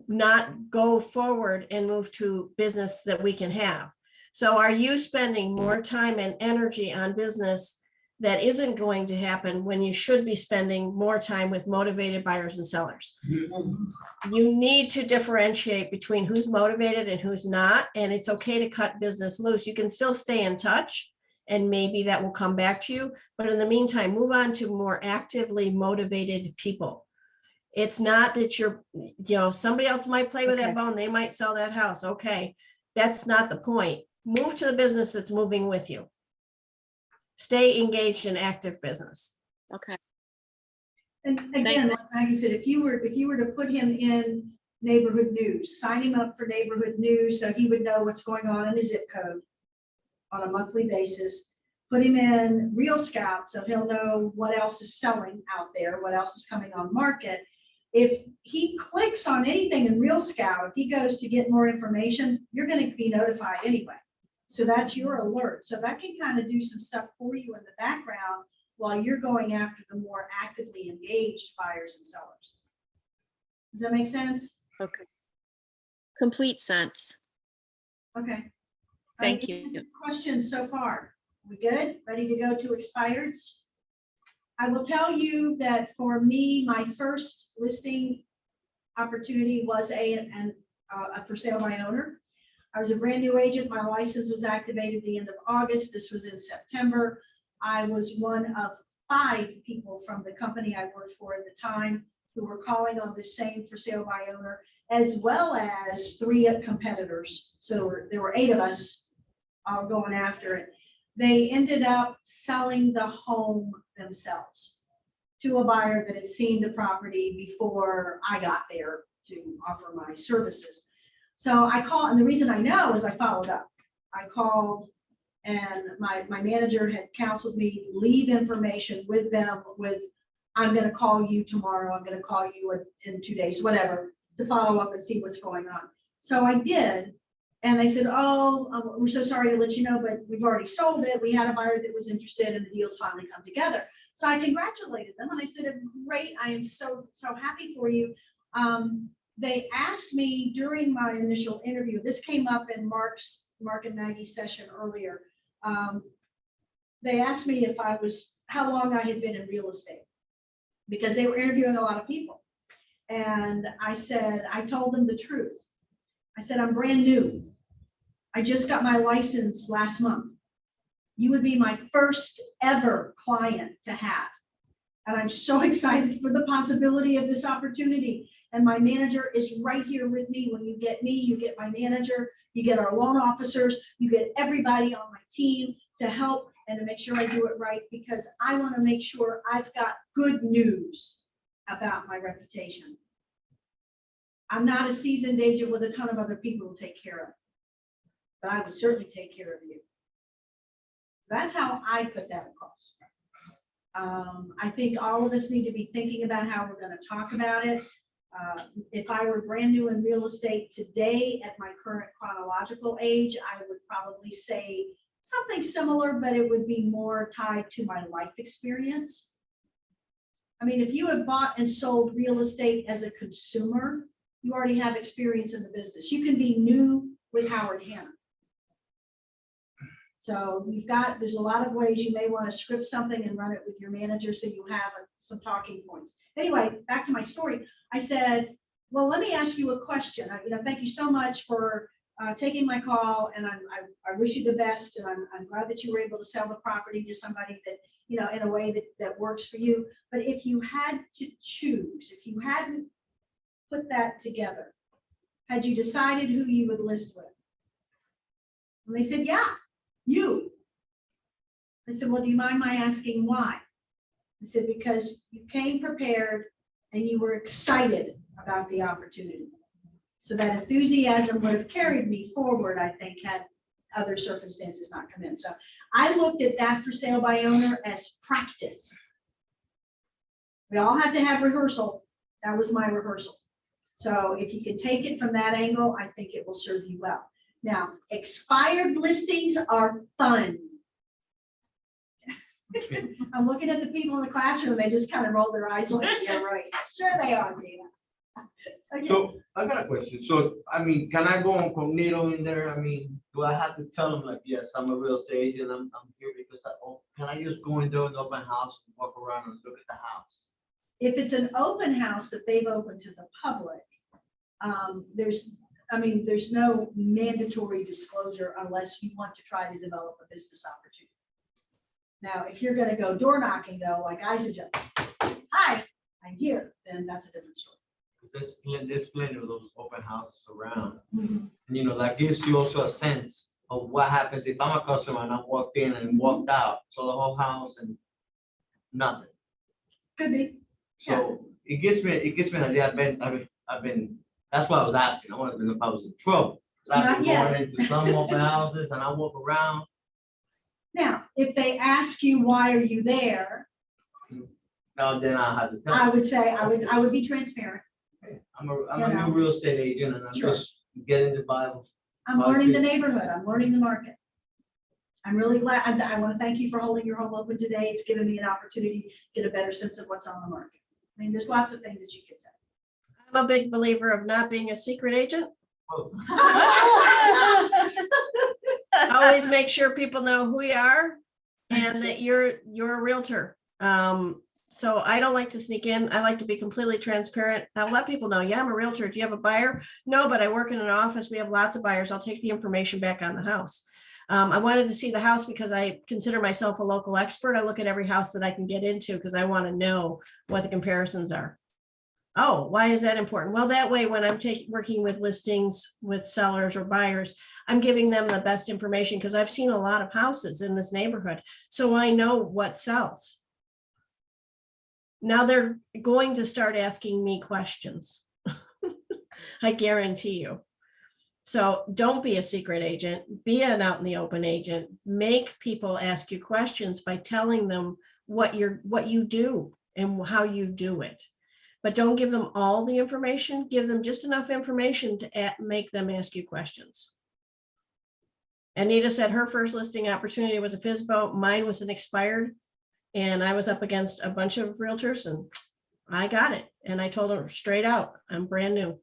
[SPEAKER 2] not go forward and move to business that we can have. So are you spending more time and energy on business that isn't going to happen when you should be spending more time with motivated buyers and sellers? You need to differentiate between who's motivated and who's not, and it's okay to cut business loose. You can still stay in touch and maybe that will come back to you, but in the meantime, move on to more actively motivated people. It's not that somebody else might play with that bone, they might sell that house. Okay, that's not the point. Move to the business that's moving with you. Stay engaged in active business.
[SPEAKER 21] Okay.
[SPEAKER 9] And again, like Maggie said, if you were to put him in neighborhood news, sign him up for neighborhood news so he would know what's going on in his zip code on a monthly basis. Put him in Real Scout so he'll know what else is selling out there, what else is coming on market. If he clicks on anything in Real Scout, if he goes to get more information, you're going to be notified anyway. So that's your alert. So that can kind of do some stuff for you in the background while you're going after the more actively engaged buyers and sellers. Does that make sense?
[SPEAKER 21] Okay. Complete sense.
[SPEAKER 9] Okay.
[SPEAKER 21] Thank you.
[SPEAKER 9] Questions so far? We good? Ready to go to expireds? I will tell you that for me, my first listing opportunity was a for sale by owner. I was a brand new agent. My license was activated at the end of August. This was in September. I was one of 5 people from the company I worked for at the time who were calling on the same for sale by owner, as well as 3 competitors. So there were 8 of us all going after it. They ended up selling the home themselves to a buyer that had seen the property before I got there to offer my services. So I called, and the reason I know is I followed up. I called, and my manager had counseled me, leave information with them with, I'm going to call you tomorrow, I'm going to call you in 2 days, whatever, to follow up and see what's going on. So I did, and they said, oh, we're so sorry to let you know, but we've already sold it. We had a buyer that was interested and the deals finally come together. So I congratulated them and I said, great, I am so happy for you. They asked me during my initial interview, this came up in Mark and Maggie's session earlier. They asked me how long I had been in real estate, because they were interviewing a lot of people. And I told them the truth. I said, I'm brand new. I just got my license last month. You would be my first ever client to have. And I'm so excited for the possibility of this opportunity. And my manager is right here with me. When you get me, you get my manager, you get our loan officers, you get everybody on my team to help and to make sure I do it right, because I want to make sure I've got good news about my reputation. I'm not a seasoned agent with a ton of other people to take care of, but I would certainly take care of you. That's how I put that across. I think all of us need to be thinking about how we're going to talk about it. If I were brand new in real estate today at my current chronological age, I would probably say something similar, but it would be more tied to my life experience. I mean, if you have bought and sold real estate as a consumer, you already have experience in the business. You can be new with Howard Hanna. So there's a lot of ways you may want to script something and run it with your manager so you have some talking points. Anyway, back to my story. I said, well, let me ask you a question. Thank you so much for taking my call, and I wish you the best, and I'm glad that you were able to sell the property to somebody that, in a way that works for you. But if you had to choose, if you hadn't put that together, had you decided who you would list with? And they said, yeah, you. I said, well, do you mind my asking why? I said, because you came prepared and you were excited about the opportunity. So that enthusiasm would have carried me forward, I think, had other circumstances not come in. So I looked at that for sale by owner as practice. We all have to have rehearsal. That was my rehearsal. So if you can take it from that angle, I think it will serve you well. Now, expired listings are fun. I'm looking at the people in the classroom, they just kind of roll their eyes like, yeah, right. Sure they are, Dana. Okay.
[SPEAKER 8] So I got a question. So, I mean, can I go incognito in there? I mean, do I have to tell them like, yes, I'm a real estate agent, I'm here because can I just go into an open house and walk around and look at the house?
[SPEAKER 9] If it's an open house that they've opened to the public, there's no mandatory disclosure unless you want to try to develop a business opportunity. Now, if you're going to go door knocking though, like I suggest, hi, I'm here, then that's a different story.
[SPEAKER 8] There's plenty of those open houses around. Mm-hmm. And that gives you also a sense of what happens if I'm a customer and I walked in and walked out, so the whole house and nothing.
[SPEAKER 9] Could be.
[SPEAKER 8] So yeah. It gives me an idea. I've been. That's why I was asking. I wanted to know if I was in trouble. I've been going into some open houses and I walk around.
[SPEAKER 9] Now, if they ask you why are you there,
[SPEAKER 8] now then I have to tell.
[SPEAKER 9] I would say I would be transparent.
[SPEAKER 8] I'm a new real estate agent, and I'm just getting the Bible.
[SPEAKER 9] I'm learning the neighborhood. I'm learning the market. I'm really glad. I want to thank you for holding your home open today. It's given me an opportunity to get a better sense of what's on the market. I mean, there's lots of things that you could say.
[SPEAKER 2] I'm a big believer of not being a secret agent. Always make sure people know who you are and that you're a realtor. So I don't like to sneak in. I like to be completely transparent. I'll let people know, yeah, I'm a realtor. Do you have a buyer? No, but I work in an office. We have lots of buyers. I'll take the information back on the house. I wanted to see the house because I consider myself a local expert. I look at every house that I can get into because I want to know what the comparisons are. Oh, why is that important? Well, that way, when I'm working with listings with sellers or buyers, I'm giving them the best information because I've seen a lot of houses in this neighborhood. So I know what sells. Now they're going to start asking me questions. I guarantee you. So don't be a secret agent, be an out in the open agent. Make people ask you questions by telling them what you do and how you do it. But don't give them all the information. Give them just enough information to make them ask you questions. Anita said her first listing opportunity was a FSBO. Mine was an expired. And I was up against a bunch of realtors and I got it. And I told them straight out, I'm brand new.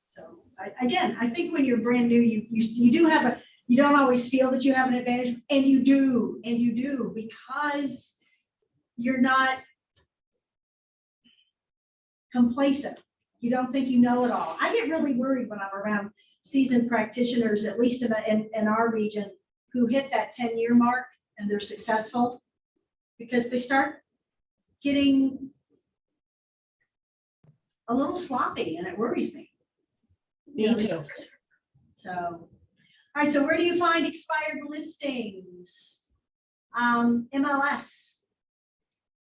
[SPEAKER 9] So I think when you're brand new, you don't always feel that you have an advantage, and you do because you're not complacent. You don't think you know it all. I get really worried when I'm around seasoned practitioners, at least in our region, who hit that 10-year mark and they're successful, because they start getting a little sloppy and it worries me.
[SPEAKER 2] Me too.
[SPEAKER 9] So All right, so where do you find expired listings? MLS.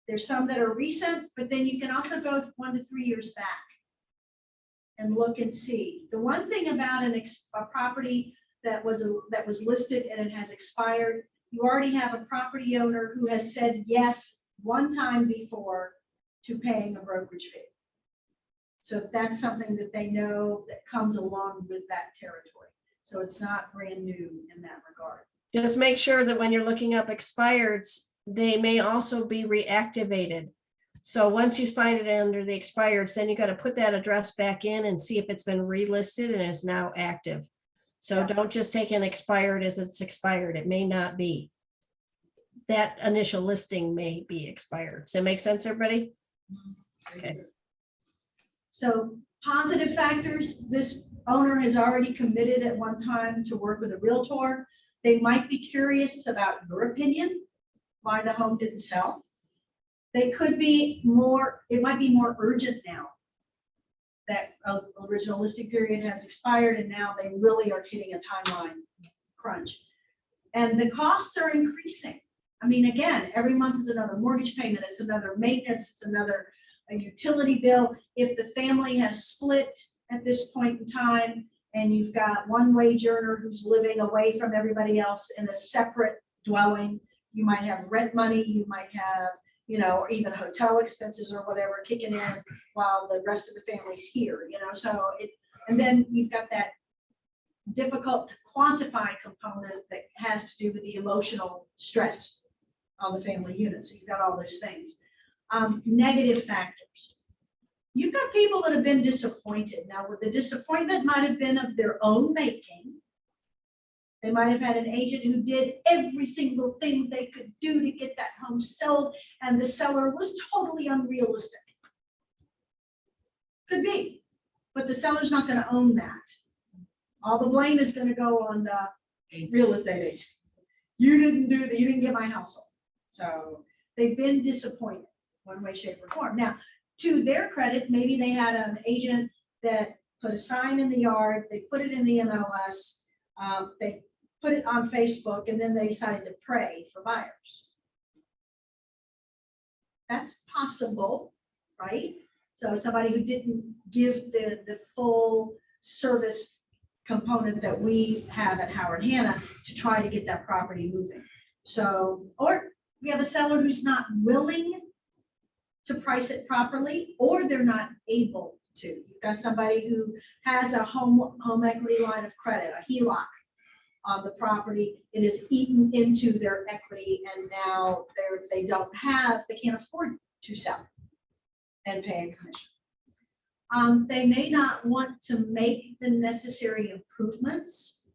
[SPEAKER 9] There's some that are recent, but then you can also go 1 to 3 years back and look and see. The one thing about a property that was listed and it has expired, you already have a property owner who has said yes one time before to paying a brokerage fee. So that's something that they know that comes along with that territory. So it's not brand new in that regard.
[SPEAKER 2] Just make sure that when you're looking up expireds, they may also be reactivated. So once you find it under the expireds, then you got to put that address back in and see if it's been relisted and is now active. So don't just take an expired as it's expired. It may not be. That initial listing may be expired. Does that make sense, everybody? Okay.
[SPEAKER 9] So positive factors, this owner has already committed at one time to work with a realtor. They might be curious about your opinion, why the home didn't sell. They could be more, it might be more urgent now that original listing period has expired and now they really are hitting a timeline crunch. And the costs are increasing. I mean, again, every month is another mortgage payment, it's another maintenance, it's another a utility bill. If the family has split at this point in time and you've got one wage earner who's living away from everybody else in a separate dwelling, you might have rent money, you might have, you know, or even hotel expenses or whatever kicking in while the rest of the family's here, you know, so it, and then you've got that difficult to quantify component that has to do with the emotional stress on the family unit. So you've got all those things. Negative factors. You've got people that have been disappointed. Now, with the disappointment might have been of their own making. They might have had an agent who did every single thing they could do to get that home sold, and the seller was totally unrealistic. Could be, but the seller's not going to own that. All the blame is going to go on the real estate agent. You didn't do that. You didn't get my house sold. So they've been disappointed one way, shape, or form. Now, to their credit, maybe they had an agent that put a sign in the yard, they put it in the MLS, they put it on Facebook, and then they decided to pray for buyers. That's possible, right? So somebody who didn't give the full service component that we have at Howard Hanna to try to get that property moving. So, or we have a seller who's not willing to price it properly, or they're not able to. You've got somebody who has a home equity line of credit, a HELOC on the property. It is eaten into their equity, and now they can't afford to sell and pay a commission. They may not want to make the necessary improvements.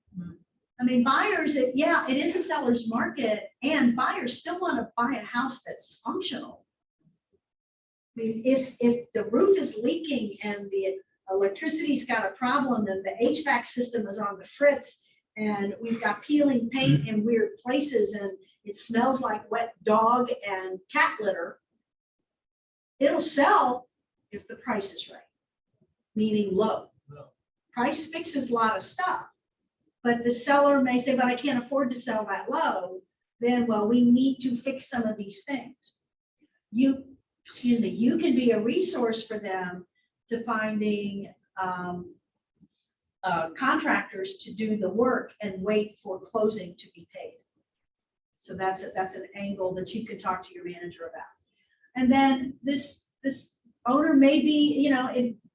[SPEAKER 9] I mean, buyers, it is a seller's market, and buyers still want to buy a house that's functional. I mean, if the roof is leaking and the electricity's got a problem and the HVAC system is on the fritz and we've got peeling paint in weird places and it smells like wet dog and cat litter, it'll sell if the price is right, meaning low. Price fixes a lot of stuff, but the seller may say, but I can't afford to sell that low. Then, well, we need to fix some of these things. You can be a resource for them to finding contractors to do the work and wait for closing to be paid. So that's an angle that you can talk to your manager about. And then this owner may be,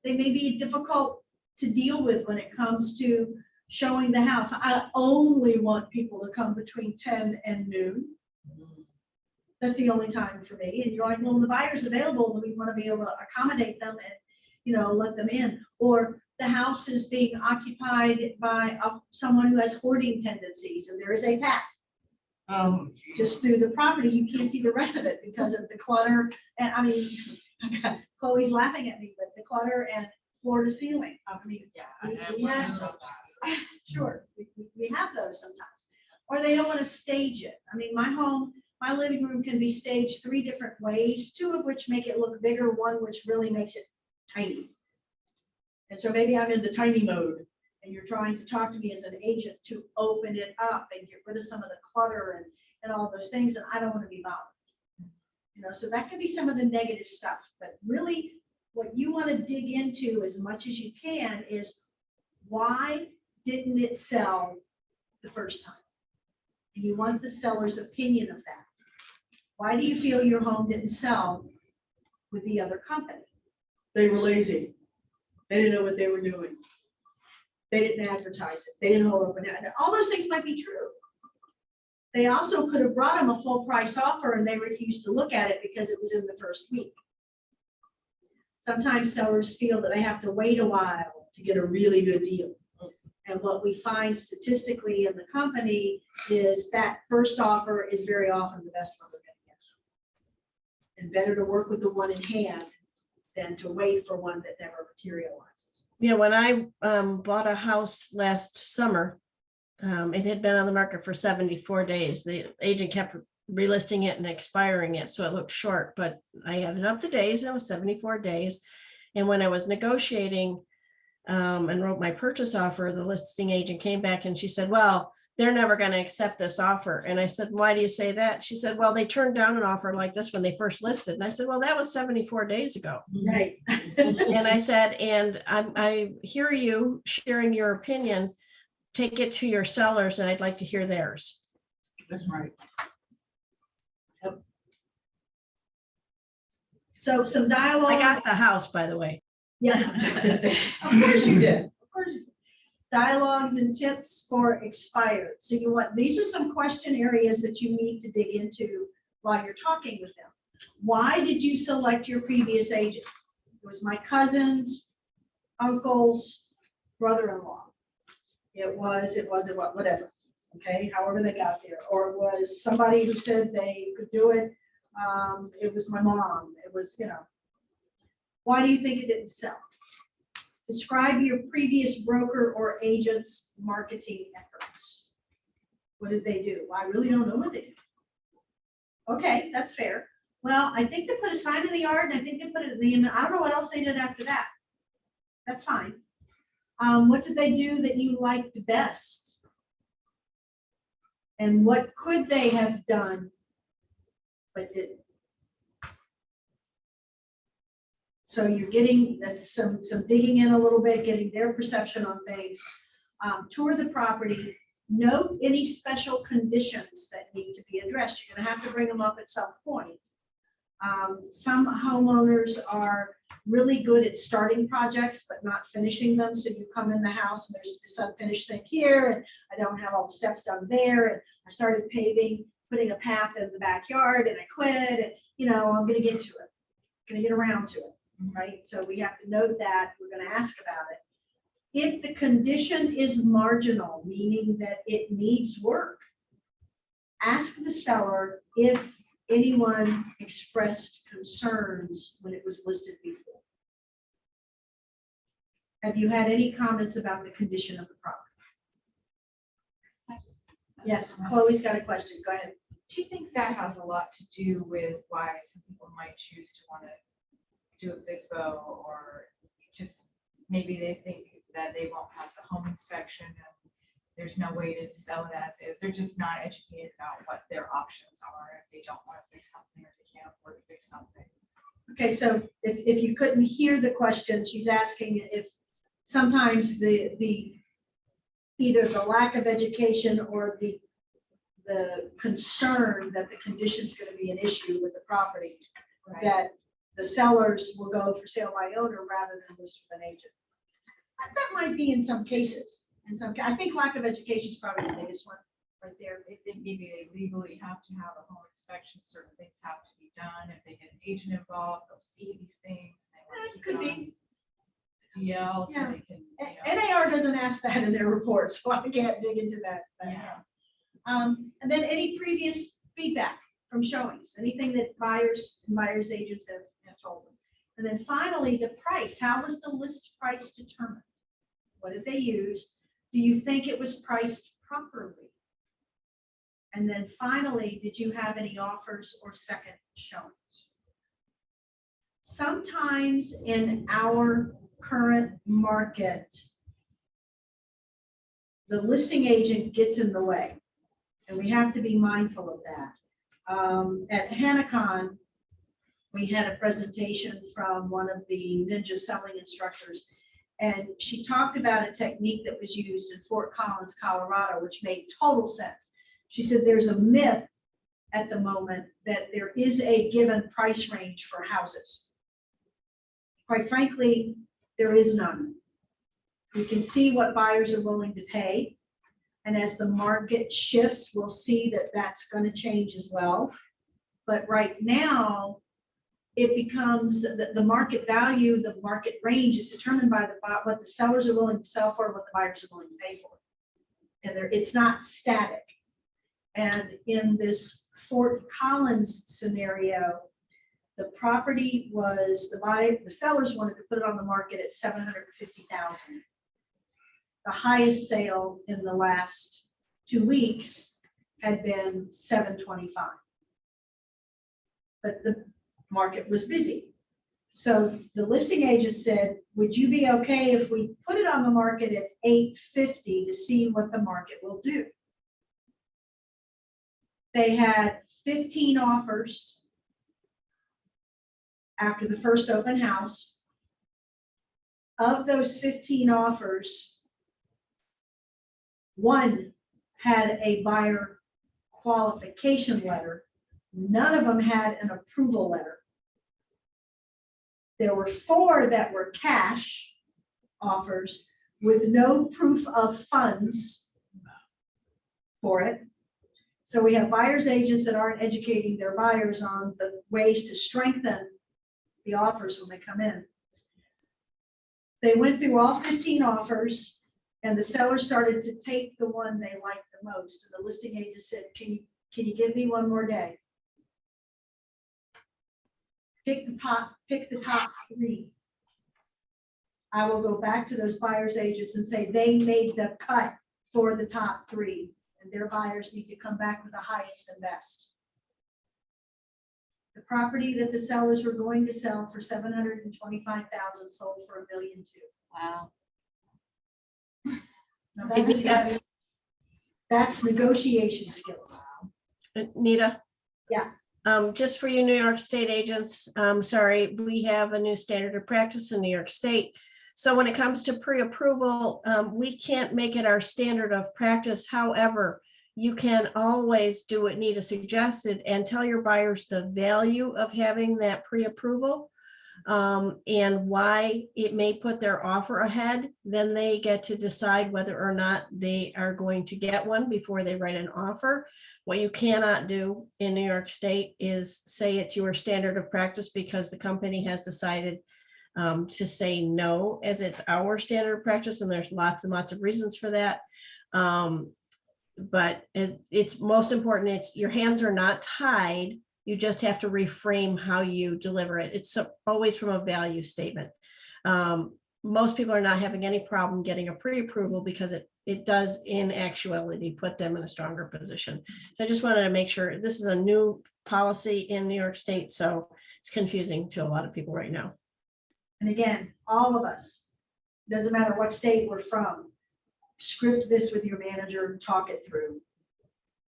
[SPEAKER 9] they may be difficult to deal with when it comes to showing the house. I only want people to come between 10 and noon. That's the only time for me. And you're like, well, the buyer's available, and we want to be able to accommodate them and, let them in. Or the house is being occupied by someone who has hoarding tendencies, and there is a path just through the property. You can't see the rest of it because of the clutter. And I mean, Chloe's laughing at me, but the clutter and floor to ceiling. I mean, we have those. Sure, we have those sometimes. Or they don't want to stage it. I mean, my living room can be staged 3 different ways, 2 of which make it look bigger, 1 which really makes it tiny. And so maybe I'm in the tiny mode and you're trying to talk to me as an agent to open it up and get rid of some of the clutter and all those things, and I don't want to be bothered. You know, so that could be some of the negative stuff, but really what you want to dig into as much as you can is why didn't it sell the first time? And you want the seller's opinion of that. Why do you feel your home didn't sell with the other company? They were lazy. They didn't know what they were doing. They didn't advertise it. They didn't hold open. All those things might be true. They also could have brought them a full price offer and they refused to look at it because it was in the first week. Sometimes sellers feel that they have to wait a while to get a really good deal. And what we find statistically in the company is that first offer is very often the best one we're going to get. And better to work with the one in hand than to wait for one that never materializes.
[SPEAKER 2] Yeah, when I bought a house last summer, it had been on the market for 74 days. The agent kept relisting it and expiring it, so it looked short, but I added up the days and it was 74 days. And when I was negotiating and wrote my purchase offer, the listing agent came back and she said, well, they're never going to accept this offer. And I said, why do you say that? She said, well, they turned down an offer like this when they first listed. And I said, well, that was 74 days ago.
[SPEAKER 9] Right.
[SPEAKER 2] And I said, and I hear you sharing your opinion. Take it to your sellers and I'd like to hear theirs.
[SPEAKER 9] That's right. Yep. So some dialogue.
[SPEAKER 2] I got the house, by the way.
[SPEAKER 9] Yeah, of course you did. Of course you did. Dialogues and tips for expired. So you want, these are some question areas that you need to dig into while you're talking with them. Why did you select your previous agent? It was my cousin's uncle's brother-in-law. It was whatever. Okay, however they got there, or it was somebody who said they could do it. It was my mom. It was, you know. Why do you think it didn't sell? Describe your previous broker or agent's marketing efforts. What did they do? Well, I really don't know what they did. Okay, that's fair. Well, I think they put a sign in the yard and I think they put it in the, I don't know what else they did after that. That's fine. What did they do that you liked best? And what could they have done but didn't? So you're getting some digging in a little bit, getting their perception on things. Tour the property. Note any special conditions that need to be addressed. You're going to have to bring them up at some point. Some homeowners are really good at starting projects but not finishing them. So you come in the house and there's this unfinished thing here, and I don't have all the steps done there. And I started paving, putting a path in the backyard, and I quit. And you know, I'm going to get to it. I'm going to get around to it. Right? So we have to note that. We're going to ask about it. If the condition is marginal, meaning that it needs work, ask the seller if anyone expressed concerns when it was listed before. Have you had any comments about the condition of the property? Yes, Chloe's got a question. Go ahead.
[SPEAKER 10] Do you think that has a lot to do with why some people might choose to want to do a FSBO, or just maybe they think that they won't pass a home inspection and there's no way to sell it as is? They're just not educated about what their options are if they don't want to fix something or if they can't afford to fix something.
[SPEAKER 9] Okay, so if you couldn't hear the question, she's asking if sometimes the either the lack of education or the concern that the condition is going to be an issue with the property,
[SPEAKER 10] Right.
[SPEAKER 9] that the sellers will go for sale by owner rather than list with an agent. That might be in some cases. I think lack of education is probably the biggest one right there.
[SPEAKER 10] They think maybe they legally have to have a home inspection, certain things have to be done. If they get an agent involved, they'll see these things. They want to keep
[SPEAKER 9] Could
[SPEAKER 10] it on
[SPEAKER 9] be.
[SPEAKER 10] DL, so
[SPEAKER 9] Yeah.
[SPEAKER 10] they can, you know.
[SPEAKER 9] NAR doesn't ask that in their report, so I can't dig into that.
[SPEAKER 10] Yeah.
[SPEAKER 9] And then any previous feedback from showings, anything that buyers and buyers agents have told them. And then finally, the price. How was the list price determined? What did they use? Do you think it was priced properly? And then finally, did you have any offers or second showings? Sometimes in our current market, the listing agent gets in the way. And we have to be mindful of that. At HanaCon, we had a presentation from one of the ninja selling instructors. And she talked about a technique that was used in Fort Collins, Colorado, which made total sense. She said there's a myth at the moment that there is a given price range for houses. Quite frankly, there is none. We can see what buyers are willing to pay. And as the market shifts, we'll see that that's going to change as well. But right now, it becomes the market value, the market range is determined by what the sellers are willing to sell for, what the buyers are willing to pay for. And it's not static. And in this Fort Collins scenario, the property was, the sellers wanted to put it on the market at $750,000. The highest sale in the last 2 weeks had been $725,000. But the market was busy. So the listing agent said, would you be okay if we put it on the market at $850 to see what the market will do? They had 15 offers after the first open house. Of those 15 offers, one had a buyer qualification letter. None of them had an approval letter. There were 4 that were cash offers with no proof of funds for it. So we have buyer's agents that aren't educating their buyers on the ways to strengthen the offers when they come in. They went through all 15 offers and the seller started to take the one they liked the most. And the listing agent said, can you give me one more day? Pick the top 3. I will go back to those buyer's agents and say they made the cut for the top 3. And their buyers need to come back with the highest and best. The property that the sellers were going to sell for $725,000 sold for $1.2 million.
[SPEAKER 13] Wow.
[SPEAKER 9] Now that's negotiation skills.
[SPEAKER 2] Nita?
[SPEAKER 9] Yeah.
[SPEAKER 2] Just for you New York State agents, sorry, we have a new standard of practice in New York State. So when it comes to pre-approval, we can't make it our standard of practice. However, you can always do what Nita suggested and tell your buyers the value of having that pre-approval and why it may put their offer ahead. Then they get to decide whether or not they are going to get one before they write an offer. What you cannot do in New York State is say it's your standard of practice because the company has decided to say no, as it's our standard of practice, and there's lots and lots of reasons for that. But it's most important, it's your hands are not tied. You just have to reframe how you deliver it. It's always from a value statement. Most people are not having any problem getting a pre-approval because it does in actuality put them in a stronger position. So I just wanted to make sure, this is a new policy in New York State, so it's confusing to a lot of people right now.
[SPEAKER 9] And again, all of us, doesn't matter what state we're from, script this with your manager and talk it through.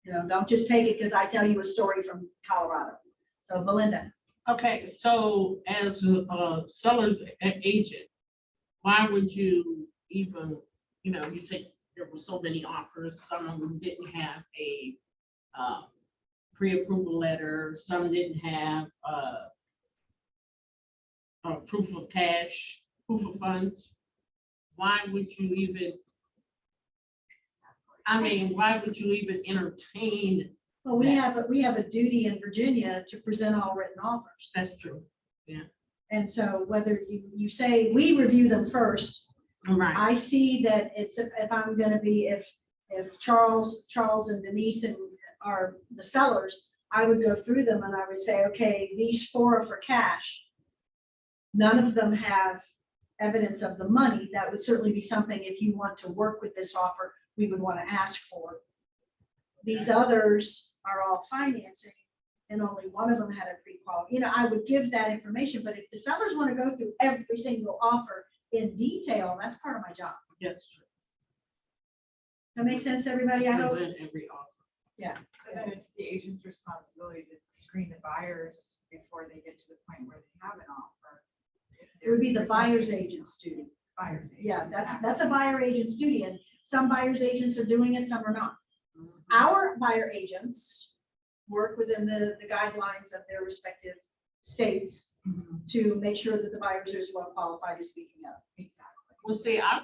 [SPEAKER 9] You know, don't just take it because I tell you a story from Colorado. So Belinda.
[SPEAKER 17] Okay, so as a seller's agent, why would you even, you know, you say there were so many offers, some of them didn't have a pre-approval letter, some didn't have proof of cash, proof of funds. Why would you even, why would you even entertain?
[SPEAKER 9] Well, we have a duty in Virginia to present all written offers.
[SPEAKER 17] That's true. Yeah.
[SPEAKER 9] And so whether you say we review them first,
[SPEAKER 17] right.
[SPEAKER 9] I see that it's if I'm going to be if Charles and Denise are the sellers, I would go through them and I would say, okay, these 4 are for cash. None of them have evidence of the money. That would certainly be something, if you want to work with this offer, we would want to ask for. These others are all financing and only one of them had a pre-qual. You know, I would give that information, but if the sellers want to go through every single offer in detail, that's part of my job.
[SPEAKER 17] Yes.
[SPEAKER 9] That makes sense, everybody? I hope.
[SPEAKER 17] Present every offer.
[SPEAKER 9] Yeah.
[SPEAKER 10] So then it's the agent's responsibility to screen the buyers before they get to the point where they have an offer.
[SPEAKER 9] It would be the buyer's agent's duty.
[SPEAKER 10] Buyer's agent.
[SPEAKER 9] Yeah, that's a buyer agent's duty, and some buyer's agents are doing it, some are not. Our buyer agents work within the guidelines of their respective states to make sure that the buyers are as well qualified as we can go.
[SPEAKER 10] Exactly.
[SPEAKER 17] Well, see, I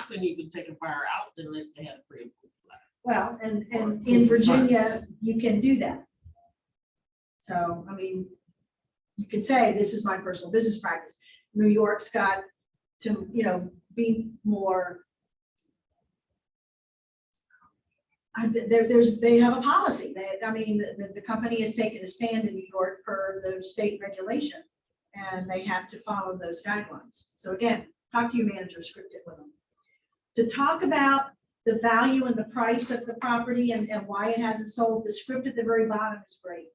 [SPEAKER 17] couldn't even take a buyer out unless they had a pre-approved plat.
[SPEAKER 9] Well, and in Virginia, you can do that. So, I mean, you could say, this is my personal business practice. New York's got to, be more. They have a policy. The company has taken a stand in New York per the state regulation, and they have to follow those guidelines. So again, talk to your manager, script it with them. To talk about the value and the price of the property and why it hasn't sold, the script at the very bottom is great.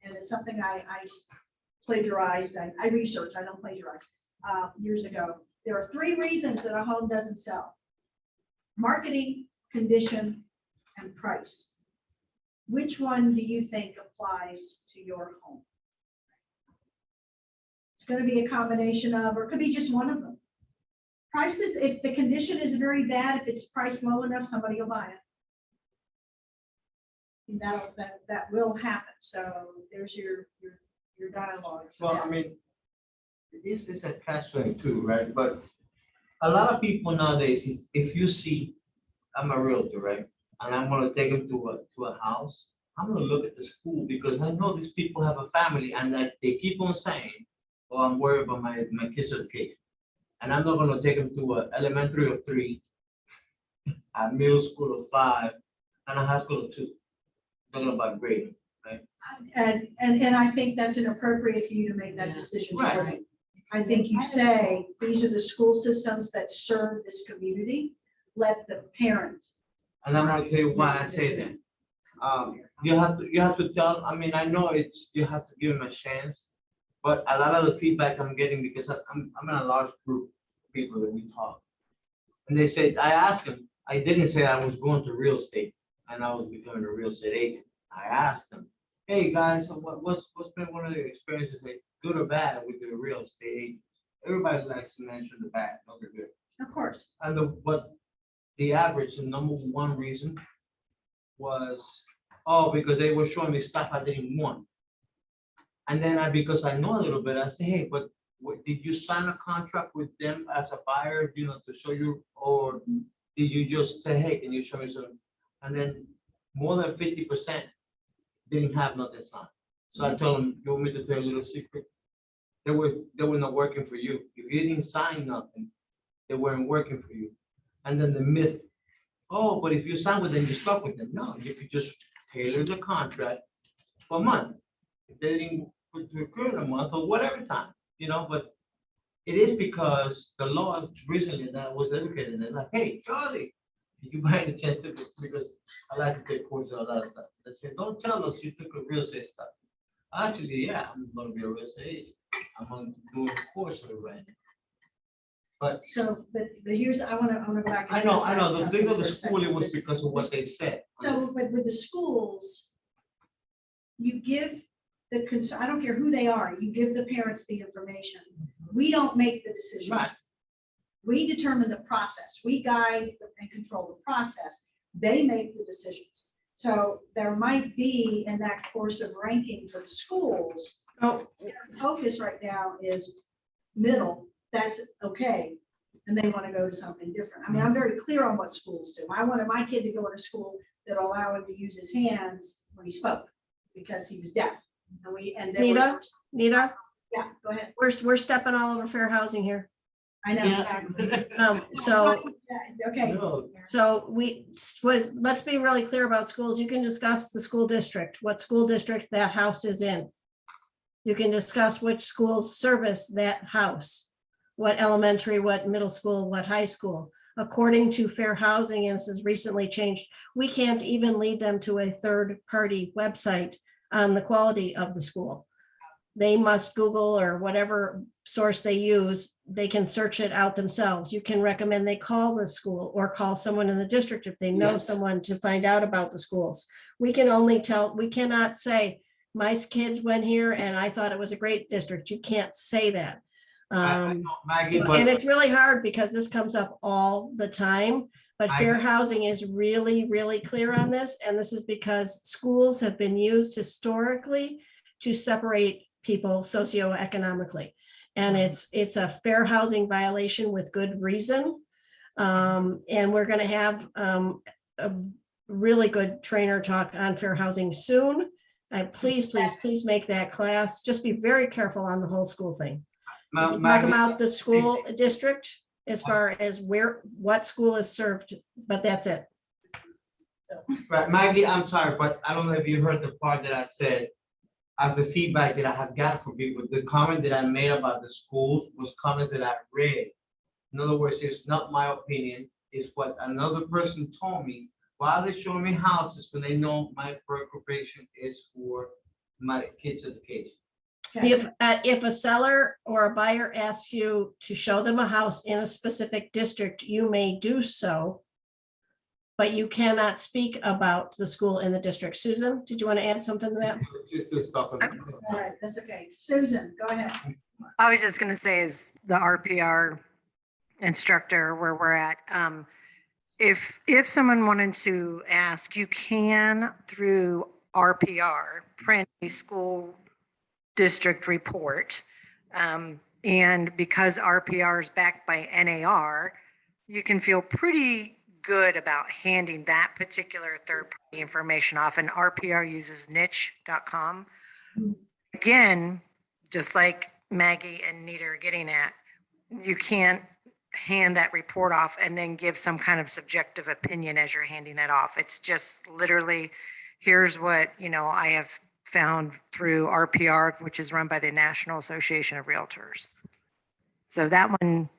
[SPEAKER 9] And it's something I plagiarized. I researched, I don't plagiarize, years ago. There are 3 reasons that a home doesn't sell: marketing, condition, and price. Which one do you think applies to your home? It's going to be a combination of, or it could be just one of them. Prices, if the condition is very bad, if it's priced low enough, somebody will buy it. And that will happen. So there's your dialogue.
[SPEAKER 8] Well, I mean, this is a catch-22, right? But a lot of people nowadays, if you see, I'm a realtor, right? And I'm gonna take them to a house, I'm gonna look at the school, because I know these people have a family and that they keep on saying, oh, I'm worried about my kids' education. And I'm not gonna take them to an elementary of 3, a middle school of 5, and a high school of 2. Talking about grading, right?
[SPEAKER 9] And I think that's inappropriate for you to make that decision.
[SPEAKER 8] Right.
[SPEAKER 9] for them. I think you say, these are the school systems that serve this community. Let the parent.
[SPEAKER 8] And I'm gonna tell you why I say that. You have to tell, I mean, I know you have to give them a chance, but a lot of the feedback I'm getting, because I'm in a large group of people that we talk. And they said, I asked them, I didn't say I was going to real estate and I was becoming a real estate agent. I asked them, hey guys, so what's been one of the experiences, like, good or bad, with the real estate agents? Everybody likes to mention the bad, not the good.
[SPEAKER 9] Of course.
[SPEAKER 8] And the average, the number 1 reason was, oh, because they were showing me stuff I didn't want. And then because I know a little bit, I say, hey, but did you sign a contract with them as a buyer, to show you, or did you just say, hey, can you show me something? And then more than 50% didn't have nothing signed. So I told them, you want me to tell you a little secret? They were not working for you. If you didn't sign nothing, they weren't working for you. And then the myth, oh, but if you sign with them, you're stuck with them. No, you could just tailor the contract for a month. If they didn't put to occur in a month or whatever time, but it is because the law recently that I was educated, they're like, hey, Charlie, did you buy any chance to, because I like to take courses on a lot of stuff. They say, don't tell us you took a real estate stuff. Actually, yeah, I'm gonna be a real estate agent. I'm gonna do a course on it right now. But
[SPEAKER 9] here's, I want to go back.
[SPEAKER 8] I know, the thing of the school, it was because of what they said.
[SPEAKER 9] So, but with the schools, you give I don't care who they are, you give the parents the information. We don't make the decisions.
[SPEAKER 8] Right.
[SPEAKER 9] We determine the process. We guide and control the process. They make the decisions. So there might be in that course of ranking for the schools, their focus right now is middle. That's okay. And they want to go to something different. I mean, I'm very clear on what schools do. I wanted my kid to go to a school that allow him to use his hands when he spoke because he was deaf. And
[SPEAKER 2] Nita,
[SPEAKER 9] yeah, go ahead.
[SPEAKER 2] we're stepping all over fair housing here.
[SPEAKER 9] I know.
[SPEAKER 17] Yeah.
[SPEAKER 2] So
[SPEAKER 9] Okay.
[SPEAKER 2] So let's be really clear about schools. You can discuss the school district, what school district that house is in. You can discuss which schools service that house, what elementary, what middle school, what high school. According to fair housing, and this has recently changed, we can't even lead them to a third-party website on the quality of the school. they must Google or whatever source they use, they can search it out themselves. You can recommend they call the school or call someone in the district if they know someone to find out about the schools. We can only tell, we cannot say, my kids went here and I thought it was a great district. You can't say that.
[SPEAKER 8] Maggie,
[SPEAKER 2] And it's really hard because this comes up all the time, but fair housing is really, really clear on this. And this is because schools have been used historically to separate people socioeconomically. And it's a fair housing violation with good reason. And we're going to have a really good trainer talk on fair housing soon. And please make that class. Just be very careful on the whole school thing. Talk about the school district as far as what school is served, but that's it.
[SPEAKER 8] Right, Maggie, I'm sorry, but I don't know if you heard the part that I said as the feedback that I have gotten from people. The comment that I made about the schools was comments that I read. In other words, it's not my opinion, it's what another person told me. Why are they showing me houses when they know my preoccupation is for my kids' education?
[SPEAKER 2] If a seller or a buyer asks you to show them a house in a specific district, you may do so, but you cannot speak about the school in the district. Susan, did you want to add something to that?
[SPEAKER 8] Just to stop it.
[SPEAKER 9] All right, that's okay. Susan, go ahead.
[SPEAKER 6] I was just going to say, as the RPR instructor where we're at, if someone wanted to ask, you can through RPR print a school district report. And because RPR is backed by NAR, you can feel pretty good about handing that particular third-party information off. And RPR uses niche.com. Again, just like Maggie and Nita are getting at, you can't hand that report off and then give some kind of subjective opinion as you're handing that off. It's just literally, here's what, I have found through RPR, which is run by the National Association of Realtors. So that one,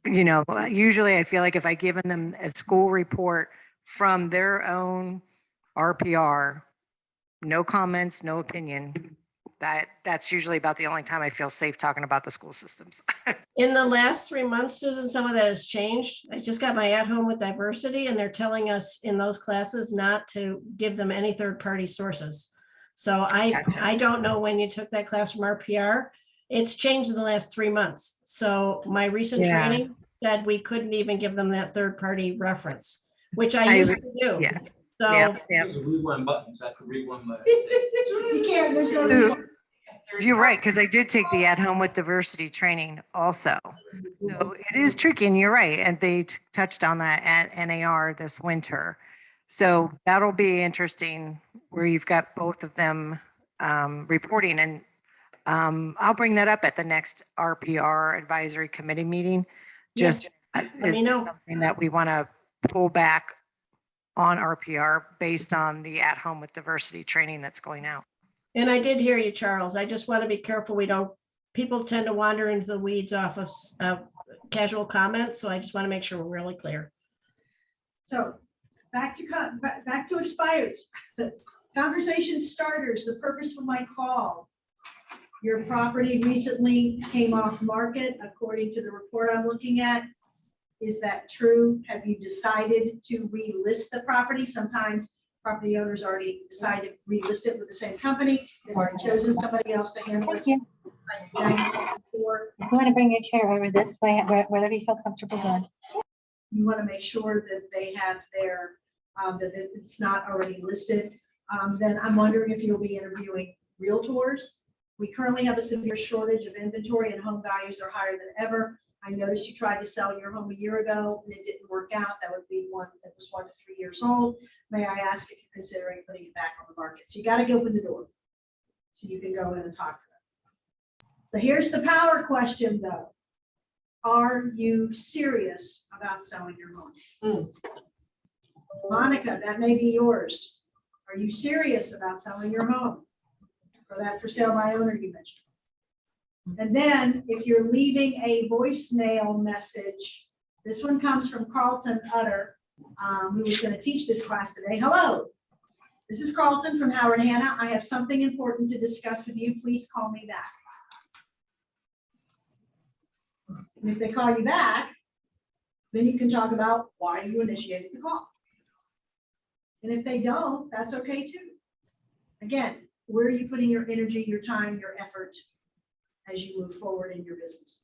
[SPEAKER 6] usually I feel like if I given them a school report from their own RPR, no comments, no opinion, that's usually about the only time I feel safe talking about the school systems.
[SPEAKER 2] In the last 3 months, Susan, some of that has changed. I just got my At Home with Diversity, and they're telling us in those classes not to give them any third-party sources. So I don't know when you took that class from RPR. It's changed in the last 3 months. So my recent training said we couldn't even give them that third-party reference, which I used to do.
[SPEAKER 6] Yeah.
[SPEAKER 2] So
[SPEAKER 8] Just read one button, so I could read one button.
[SPEAKER 9] You can't, there's no.
[SPEAKER 6] You're right, because I did take the At Home with Diversity training also. So it is tricky, and you're right. And they touched on that at NAR this winter. So that'll be interesting where you've got both of them reporting. And I'll bring that up at the next RPR advisory committee meeting. Just
[SPEAKER 2] let me know.
[SPEAKER 6] Something that we want to pull back on RPR based on the At Home with Diversity training that's going out.
[SPEAKER 2] And I did hear you, Charles. I just want to be careful. People tend to wander into the weeds off of casual comments. So I just want to make sure we're really clear.
[SPEAKER 9] So back to expires. The conversation starters, the purpose for my call. Your property recently came off market according to the report I'm looking at. Is that true? Have you decided to relist the property? Sometimes property owners already decided to relist it with the same company. They've already chosen somebody else to handle it.
[SPEAKER 11] You want to bring your chair over this way, wherever you feel comfortable doing.
[SPEAKER 9] You want to make sure that they have their, that it's not already listed. Then I'm wondering if you'll be interviewing realtors. We currently have a severe shortage of inventory and home values are higher than ever. I noticed you tried to sell your home a year ago and it didn't work out. That would be one that was 1 to 3 years old. May I ask if you're considering putting it back on the market? So you got to open the door so you can go in and talk to them. So here's the power question though. Are you serious about selling your home? Monica, that may be yours. Are you serious about selling your home? For that for sale by owner you mentioned. And then if you're leaving a voicemail message, this one comes from Carlton Utter, who was going to teach this class today. Hello, This is Carlton from Howard Hanna. I have something important to discuss with you. Please call me back. And if they call you back, then you can talk about why you initiated the call. And if they don't, that's okay too. Again, where are you putting your energy, your time, your effort as you move forward in your business?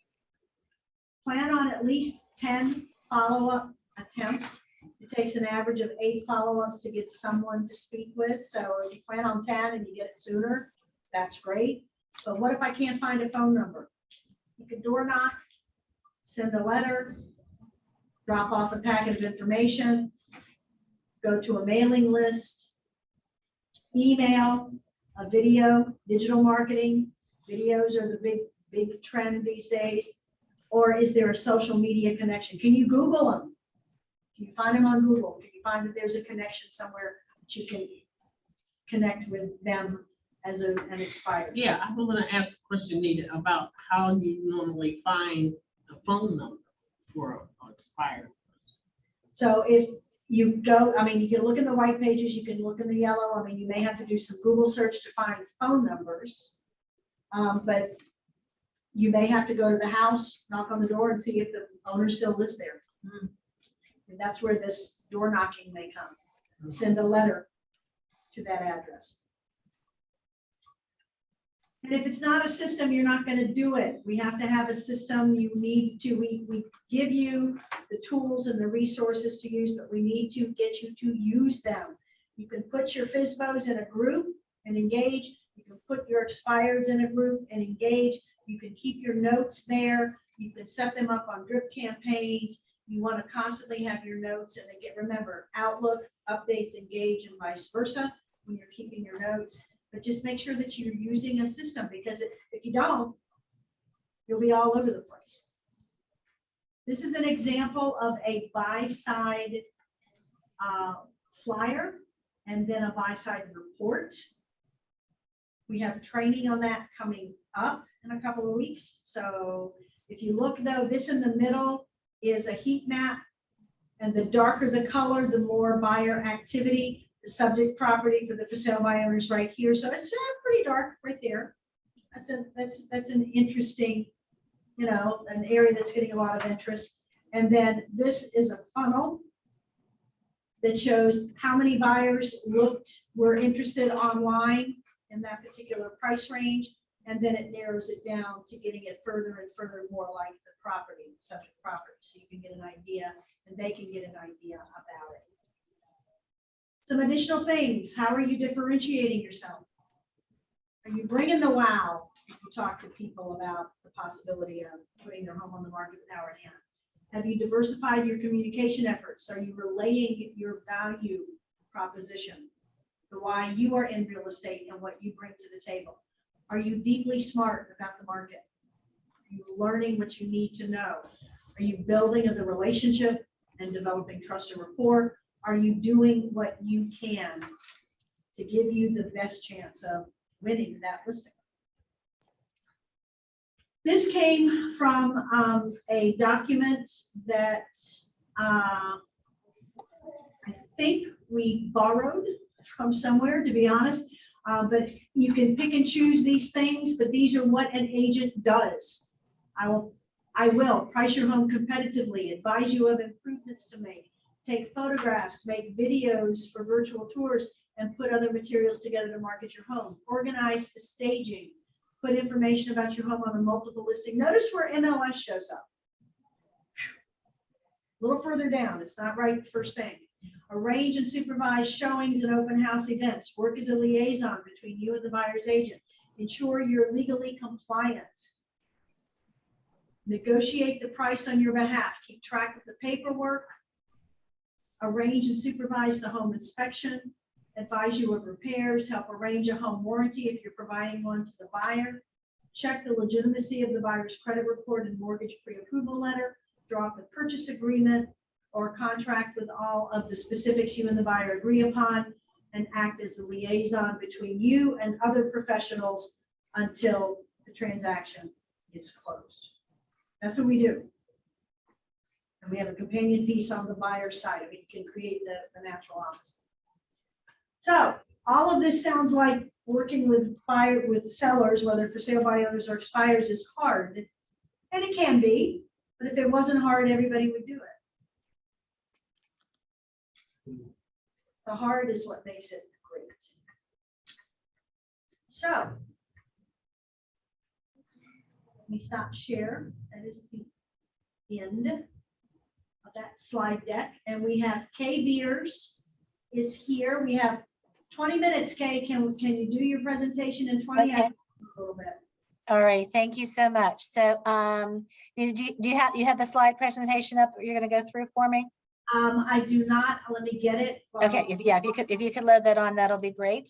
[SPEAKER 9] Plan on at least 10 follow-up attempts. It takes an average of 8 follow-ups to get someone to speak with. So if you plan on 10 and you get it sooner, that's great. But what if I can't find a phone number? You can door knock, send a letter, drop off a packet of information, go to a mailing list, email, a video, digital marketing. Videos are the big trend these days. Or is there a social media connection? Can you Google them? Can you find them on Google? Can you find that there's a connection somewhere that you can connect with them as an expired?
[SPEAKER 17] Yeah, I was gonna ask a question, Nita, about how you normally find the phone number for an expired.
[SPEAKER 9] So if you go, I mean, you can look in the white pages, you can look in the yellow. I mean, you may have to do some Google search to find phone numbers. But you may have to go to the house, knock on the door and see if the owner still lives there. And that's where this door knocking may come. Send a letter to that address. And if it's not a system, you're not going to do it. We have to have a system. You need to, we give you the tools and the resources to use, but we need to get you to use them. You can put your FSBOs in a group and engage. You can put your expireds in a group and engage. You can keep your notes there. You can set them up on drip campaigns. You want to constantly have your notes, and again, remember, Outlook updates engage and vice versa when you're keeping your notes. But just make sure that you're using a system, because if you don't, you'll be all over the place. This is an example of a buy-side flyer and then a buy-side report. We have training on that coming up in a couple of weeks. So if you look though, this in the middle is a heat map, and the darker the color, the more buyer activity. The subject property for the for sale by owners right here. So it's pretty dark right there. That's an interesting, you know, an area that's getting a lot of interest. And then this is a funnel that shows how many buyers were interested online in that particular price range. And then it narrows it down to getting it further and further more like the property, subject property. So you can get an idea and they can get an idea about it. Some additional things. How are you differentiating yourself? Are you bringing the wow if you talk to people about the possibility of putting their home on the market with Howard Hanna? Have you diversified your communication efforts? Are you relaying your value proposition, the why you are in real estate and what you bring to the table? Are you deeply smart about the market? Are you learning what you need to know? Are you building the relationship and developing trust and rapport? Are you doing what you can to give you the best chance of winning that listing? This came from a document that I think we borrowed from somewhere, to be honest. But you can pick and choose these things, but these are what an agent does. I will price your home competitively, advise you of improvements to make, take photographs, make videos for virtual tours, and put other materials together to market your home. Organize the staging, put information about your home on a multiple listing. Notice where MLS shows up. A little further down, it's not right the first thing. Arrange and supervise showings and open house events. Work as a liaison between you and the buyer's agent. Ensure you're legally compliant. Negotiate the price on your behalf. Keep track of the paperwork. Arrange and supervise the home inspection. Advise you of repairs. Help arrange a home warranty if you're providing one to the buyer. Check the legitimacy of the buyer's credit report and mortgage pre-approval letter. Draw up the purchase agreement or contract with all of the specifics you and the buyer agree upon, and act as a liaison between you and other professionals until the transaction is closed. That's what we do. And we have a companion piece on the buyer side of it. You can create the natural opposite. So all of this sounds like working with sellers, whether for sale by owners or expires, is hard. And it can be, but if it wasn't hard, everybody would do it. The hard is what makes it great. So let me stop share. That is the end of that slide deck. And we have Kay Beers is here. We have 20 minutes, Kay. Can you do your presentation in 20?
[SPEAKER 11] Okay.
[SPEAKER 9] A little bit.
[SPEAKER 11] All right, thank you so much. So do you have the slide presentation up you're going to go through for me?
[SPEAKER 9] I do not. Let me get it.
[SPEAKER 11] Okay, if you could load that on, that'll be great.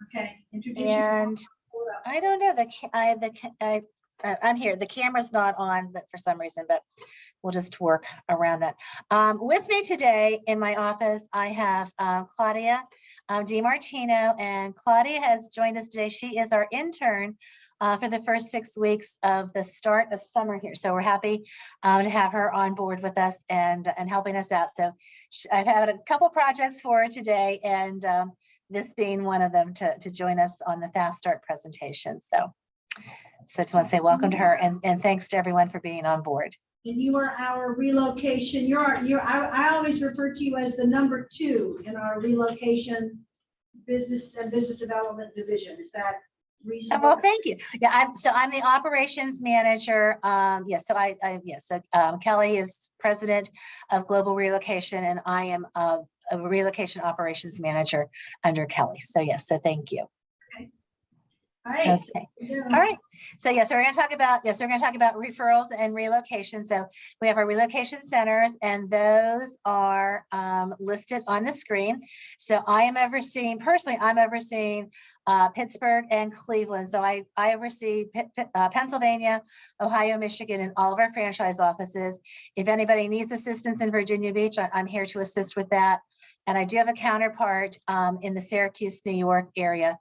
[SPEAKER 9] Okay, introduce
[SPEAKER 11] And I don't know, I'm here. The camera's not on, but for some reason, but we'll just work around that. With me today in my office, I have Claudia DiMartino, and Claudia has joined us today. She is our intern for the first 6 weeks of the start of summer here. So we're happy to have her on board with us and helping us out. So I've had a couple projects for her today, and this being one of them to join us on the Fast Start presentation. So I just want to say welcome to her, and thanks to everyone for being on board.
[SPEAKER 9] And you are our relocation. I always refer to you as the number 2 in our relocation business and business development division. Is that reasonable?
[SPEAKER 11] Well, thank you. Yeah, I'm the operations manager. Kelly is president of Global Relocation, and I am a relocation operations manager under Kelly. So yes, so thank you.
[SPEAKER 9] All right.
[SPEAKER 11] Okay. All right. So yes, we're going to talk about referrals and relocation. So we have our relocation centers, and those are listed on the screen. So I'm overseeing Pittsburgh and Cleveland. So I oversee Pennsylvania, Ohio, Michigan, and all of our franchise offices. If anybody needs assistance in Virginia Beach, I'm here to assist with that. And I do have a counterpart in the Syracuse, New York area.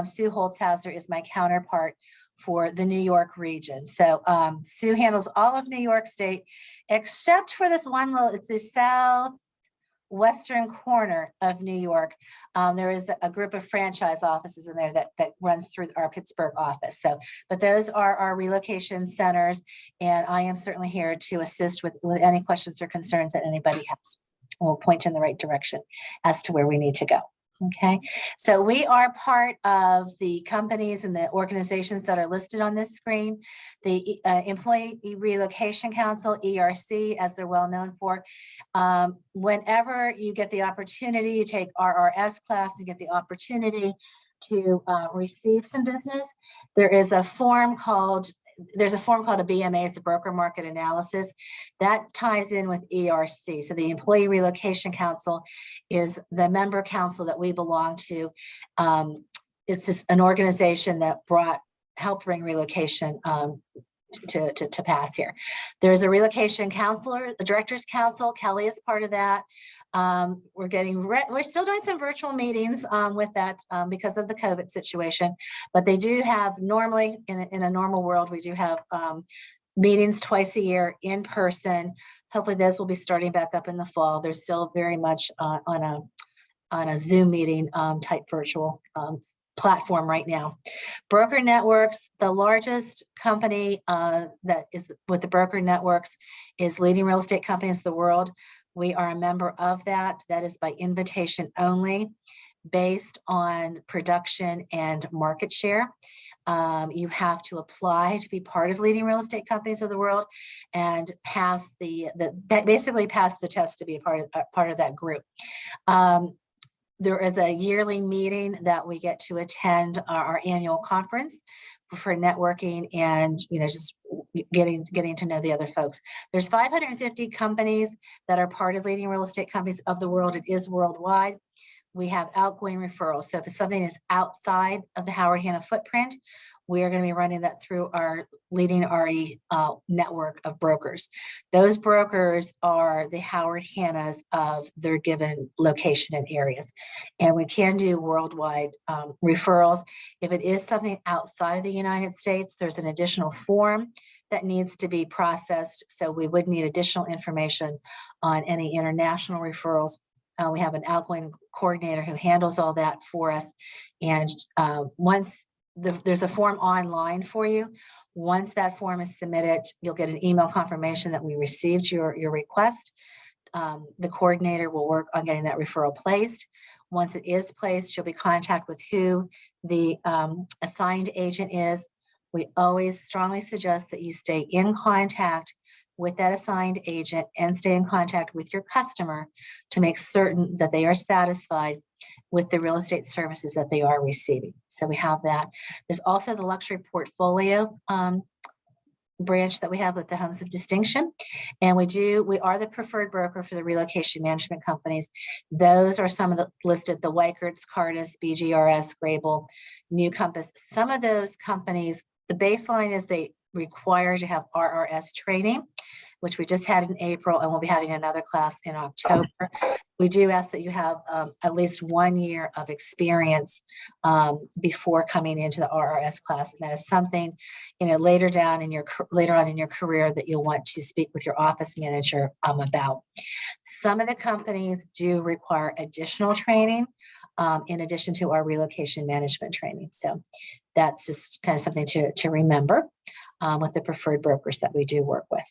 [SPEAKER 11] Sue Holtzhauser is my counterpart for the New York region. So Sue handles all of New York State, except for this one it's the southwestern corner of New York. There is a group of franchise offices in there that runs through our Pittsburgh office. So, but those are our relocation centers, and I am certainly here to assist with any questions or concerns that anybody has. We'll point you in the right direction as to where we need to go. Okay, so we are part of the companies and the organizations that are listed on this screen. The Employee Relocation Council, ERC, as they're well known for. Whenever you get the opportunity, you take RRS class and get the opportunity to receive some business. There's a form called a BMA, it's a broker market analysis, that ties in with ERC. So the Employee Relocation Council is the member council that we belong to. It's just an organization that helped bring relocation to pass here. There's a relocation counselor, the director's council. Kelly is part of that. We're still doing some virtual meetings with that because of the COVID situation, but they do have normally in a normal world, we do have meetings twice a year in person. Hopefully those will be starting back up in the fall. They're still very much on a Zoom meeting type virtual platform right now. Broker networks, the largest company that is with the broker networks is Leading Real Estate Companies of the World. We are a member of that. That is by invitation only, based on production and market share. You have to apply to be part of Leading Real Estate Companies of the World and basically pass the test to be a part of that group. There is a yearly meeting that we get to attend, our annual conference for networking and just getting to know the other folks. There's 550 companies that are part of Leading Real Estate Companies of the World. It is worldwide. We have outgoing referrals. So if something is outside of the Howard Hanna footprint, we are going to be running that through our Leading RE network of brokers. Those brokers are the Howard Hannas of their given location and areas. And we can do worldwide referrals. If it is something outside of the United States, there's an additional form that needs to be processed. So we would need additional information on any international referrals. We have an outgoing coordinator who handles all that for us. And once there's a form online for you. Once that form is submitted, you'll get an email confirmation that we received your request. The coordinator will work on getting that referral placed. Once it is placed, she'll be in contact with who the assigned agent is. We always strongly suggest that you stay in contact with that assigned agent and stay in contact with your customer to make certain that they are satisfied with the real estate services that they are receiving. So we have that. There's also the luxury portfolio branch that we have with the Homes of Distinction. And we are the preferred broker for the relocation management companies. Those are some of the listed, the Weikerts, Cardis, BGRS, Grable, New Compass. Some of those companies, the baseline is they require to have RRS training, which we just had in April, and we'll be having another class in October. We do ask that you have at least 1 year of experience before coming into the RRS class. And that is something, later on in your career that you'll want to speak with your office manager about. Some of the companies do require additional training in addition to our relocation management training. So that's just kind of something to remember with the preferred brokers that we do work with.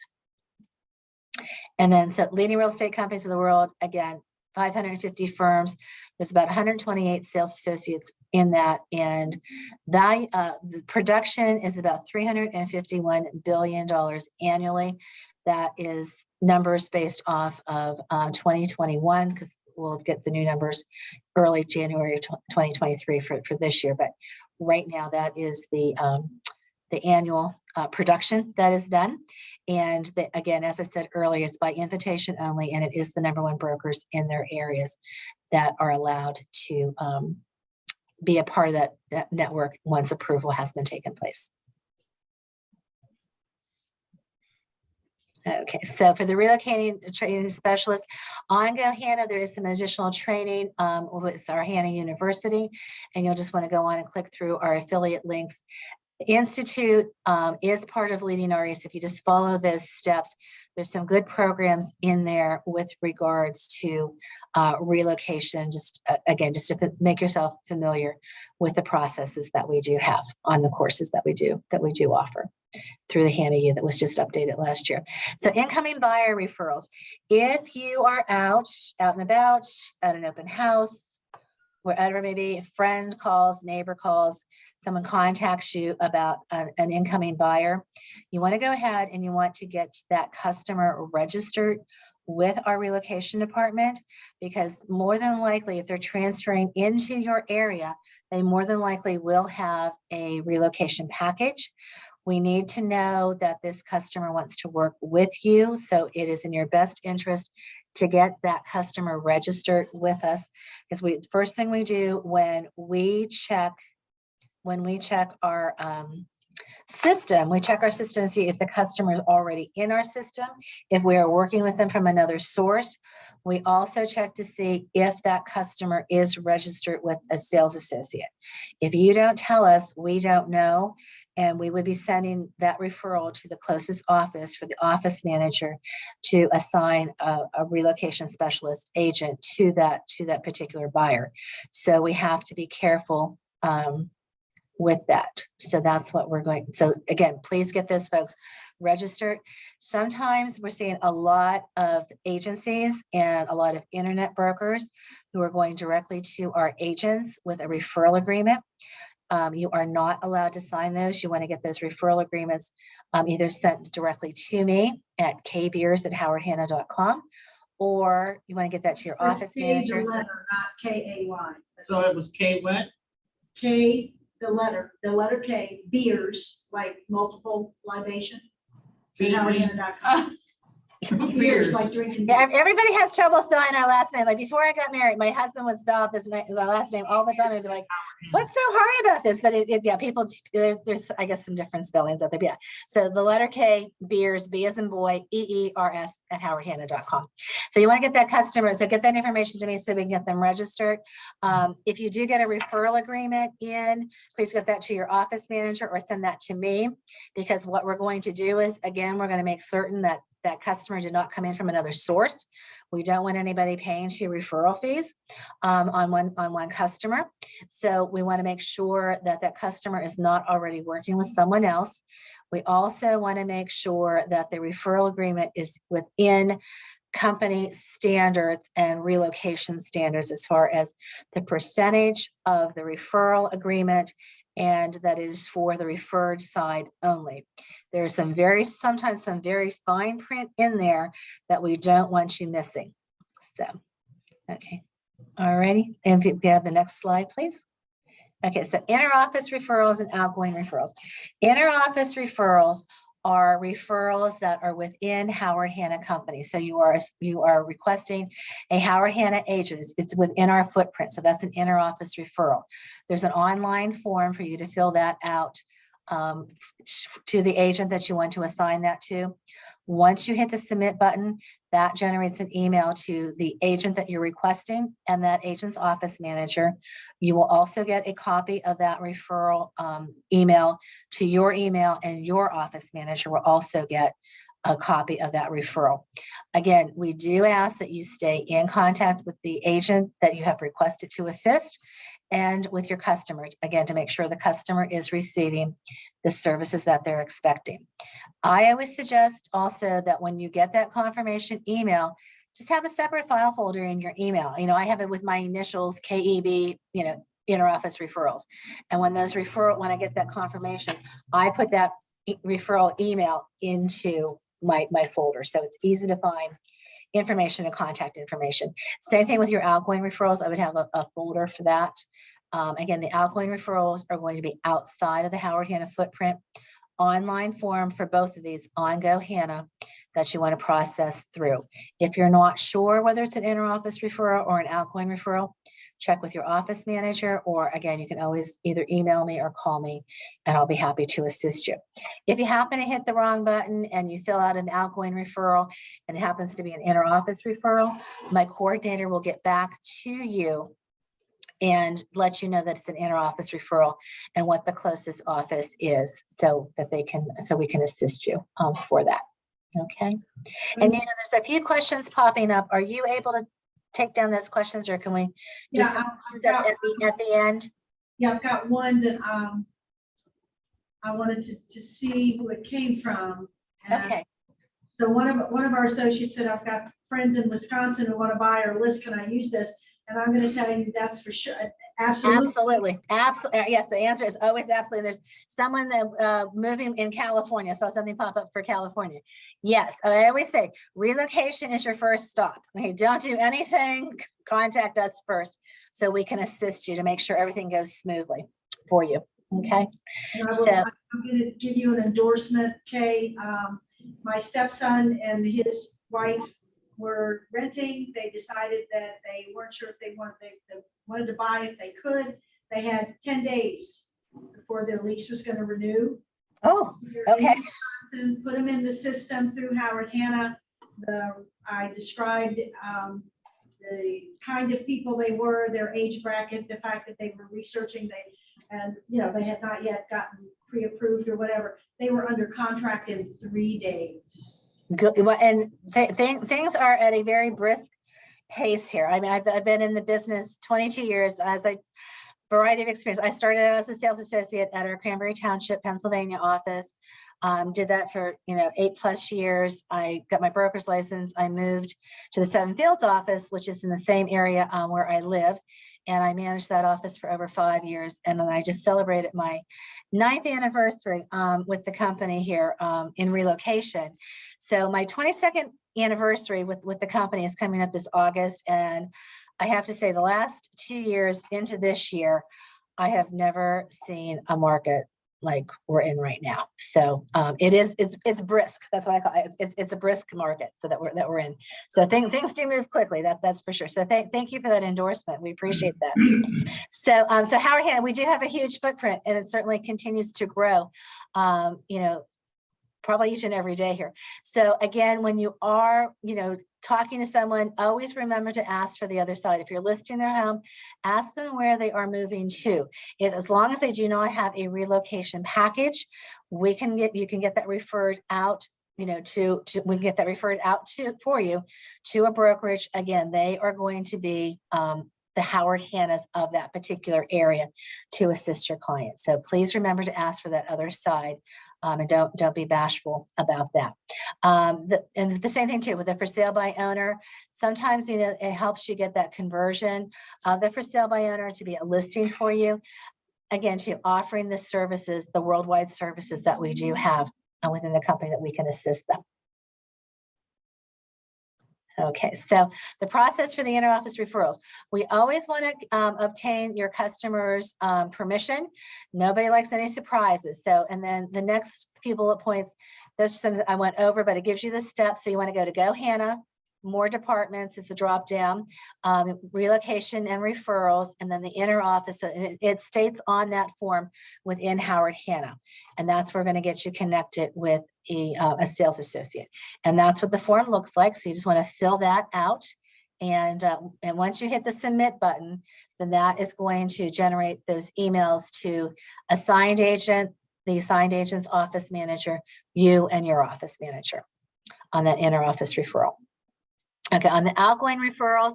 [SPEAKER 11] And then, so leading real estate companies in the world, again, 550 firms. There's about 128 sales associates in that. And the production is about $351 billion annually. That is numbers based off of 2021, because we'll get the new numbers early January 2023 for this year. But right now, that is the annual production that is done. And again, as I said earlier, it's by invitation only, and it is the #1 brokers in their areas that are allowed to be a part of that network once approval has been taken place. Okay, so for the relocating training specialist, on GoHanna, there is some additional training with our Hannah University, and you'll just want to go on and click through our affiliate links. Institute is part of Leading REs. If you just follow those steps, there's some good programs in there with regards to relocation. Just to make yourself familiar with the processes that we do have on the courses that we do offer through the Hannah U that was just updated last year. So incoming buyer referrals. If you are out and about at an open house, wherever maybe a friend calls, neighbor calls, someone contacts you about an incoming buyer, you want to go ahead and you want to get that customer registered with our relocation department, because more than likely, if they're transferring into your area, they more than likely will have a relocation package. We need to know that this customer wants to work with you, so it is in your best interest to get that customer registered with us. Because first thing we do when we check our system, we check our system to see if the customer is already in our system. If we are working with them from another source, we also check to see if that customer is registered with a sales associate. If you don't tell us, we don't know. And we would be sending that referral to the closest office for the office manager to assign a relocation specialist agent to that particular buyer. So we have to be careful with that. So that's what we're going. So again, please get those folks registered. Sometimes we're seeing a lot of agencies and a lot of internet brokers who are going directly to our agents with a referral agreement. You are not allowed to sign those. You want to get those referral agreements either sent directly to me at kbeers@howardhanna.com, or you want to get that to your office manager.
[SPEAKER 9] The letter, not K-A-Y.
[SPEAKER 17] So it was K what?
[SPEAKER 9] K, the letter K, beers, like multiple libation. howardhanna.com. Beers, like drinking.
[SPEAKER 11] Yeah, everybody has trouble spelling our last name. Like before I got married, my husband would spell out the last name all the time. I'd be like, "What's so hard about this?" But people, there's I guess some different spellings out there. But yeah, so the letter K, beers, B as in boy, EERS @howardhanna.com. So you want to get that customer. So get that information to me so we can get them registered. If you do get a referral agreement in, please get that to your office manager or send that to me, because what we're going to do is, again, we're going to make certain that that customer did not come in from another source. We don't want anybody paying two referral fees on one customer. So we want to make sure that that customer is not already working with someone else. We also want to make sure that the referral agreement is within company standards and relocation standards as far as the percentage of the referral agreement, and that it is for the referred side only. There's sometimes some very fine print in there that we don't want you missing. So, okay. All righty. And if we have the next slide, please. Okay, so inter-office referrals and outgoing referrals. Inter-office referrals are referrals that are within Howard Hanna Company. So you are requesting a Howard Hanna agent. It's within our footprint. So that's an inter-office referral. There's an online form for you to fill that out to the agent that you want to assign that to. Once you hit the submit button, that generates an email to the agent that you're requesting and that agent's office manager. You will also get a copy of that referral email to your email, and your office manager will also get a copy of that referral. Again, we do ask that you stay in contact with the agent that you have requested to assist and with your customers, again, to make sure the customer is receiving the services that they're expecting. I always suggest also that when you get that confirmation email, just have a separate file folder in your email. You know, I have it with my initials, KEB, you know, inter-office referrals. And when when I get that confirmation, I put that referral email into my folder. So it's easy to find information and contact information. Same thing with your outgoing referrals. I would have a folder for that. Again, the outgoing referrals are going to be outside of the Howard Hanna footprint. Online form for both of these on Go Hanna that you want to process through. If you're not sure whether it's an inter-office referral or an outgoing referral, check with your office manager, or again, you can always either email me or call me and I'll be happy to assist you. If you happen to hit the wrong button and you fill out an outgoing referral and it happens to be an inter-office referral, my coordinator will get back to you and let you know that it's an inter-office referral and what the closest office is, so that we can assist you for that. Okay. And you know, there's a few questions popping up. Are you able to take down those questions, or can we just at the end?
[SPEAKER 9] Yeah, I've got one that I wanted to see who it came from. And
[SPEAKER 11] okay.
[SPEAKER 9] So one of our associates said, I've got friends in Wisconsin who want to buy our list. Can I use this? And I'm going to tell you that's for sure. Absolutely.
[SPEAKER 11] Absolutely. Yes, the answer is always absolutely. There's someone that moving in California, saw something pop up for California. Yes, I always say relocation is your first stop. Okay, don't do anything. Contact us first so we can assist you to make sure everything goes smoothly for you. Okay.
[SPEAKER 9] And I'm going to give you an endorsement, Kay. My stepson and his wife were renting. They decided that they weren't sure if they wanted to buy if they could. They had 10 days before their lease was going to renew.
[SPEAKER 11] Oh, okay.
[SPEAKER 9] Put them in the system through Howard Hanna. I described the kind of people they were, their age bracket, the fact that they were researching, and you know, they had not yet gotten pre-approved or whatever. They were under contract in 3 days.
[SPEAKER 11] Good. Well, and things are at a very brisk pace here. I mean, I've been in the business 22 years, as a variety of experience. I started out as a sales associate at our Cranberry Township, Pennsylvania office. Did that for 8+ years. I got my broker's license. I moved to the Seven Fields office, which is in the same area where I live. And I managed that office for over 5 years. And then I just celebrated my 9th anniversary with the company here in Relocation. So my 22nd anniversary with the company is coming up this August. And I have to say, the last 2 years into this year, I have never seen a market like we're in right now. So it's brisk. That's what I call it. It's a brisk market, so that we're in. So things do move quickly. That's for sure. So thank you for that endorsement. We appreciate that. So Howard Hanna, we do have a huge footprint, and it certainly continues to grow. Probably each and every day here. So again, when you are, talking to someone, always remember to ask for the other side. If you're listing their home, ask them where they are moving to. As long as they do not have a relocation package, you can get that referred out we get that referred out for you to a brokerage. Again, they are going to be the Howard Hannas of that particular area to assist your client. So please remember to ask for that other side, and don't be bashful about that. And the same thing too with the for sale by owner. Sometimes it helps you get that conversion of the for sale by owner to be a listing for you. Again, to offering the services, the worldwide services that we do have within the company that we can assist them. Okay, so the process for the interoffice referrals. We always want to obtain your customer's permission. Nobody likes any surprises. So, and then the next few bullet points, those are some that I went over, but it gives you the steps. So you want to go to Go Hannah, more departments, it's a drop down, relocation and referrals, and then the inner office. It states on that form within Howard Hanna, and that's where we're going to get you connected with a sales associate. And that's what the form looks like. So you just want to fill that out. And once you hit the submit button, then that is going to generate those emails to assigned agent, the assigned agent's office manager, you and your office manager on that inner office referral. Okay, on the outgoing referrals,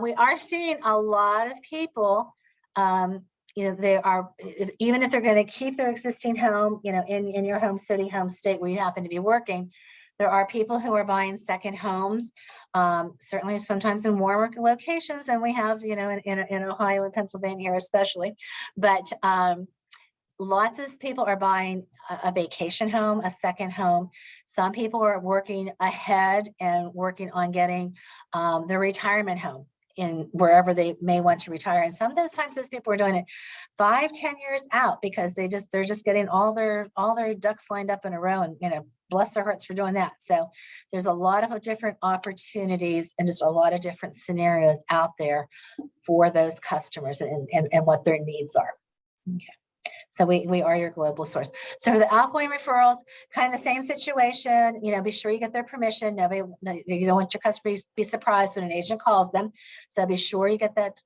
[SPEAKER 11] we are seeing a lot of people, they are, even if they're going to keep their existing home, in your home city, home state where you happen to be working, there are people who are buying second homes, certainly sometimes in warmer locations than we have, in Ohio and Pennsylvania here especially. But lots of people are buying a vacation home, a second home. Some people are working ahead and working on getting their retirement home in wherever they may want to retire. And sometimes those people are doing it 5-10 years out because they're just getting all their ducks lined up in a row, and bless their hearts for doing that. So there's a lot of different opportunities and just a lot of different scenarios out there for those customers and what their needs are. Okay. So we are your global source. So for the outgoing referrals, kind of the same situation, be sure you get their permission. You don't want your customer to be surprised when an agent calls them. So be sure you get that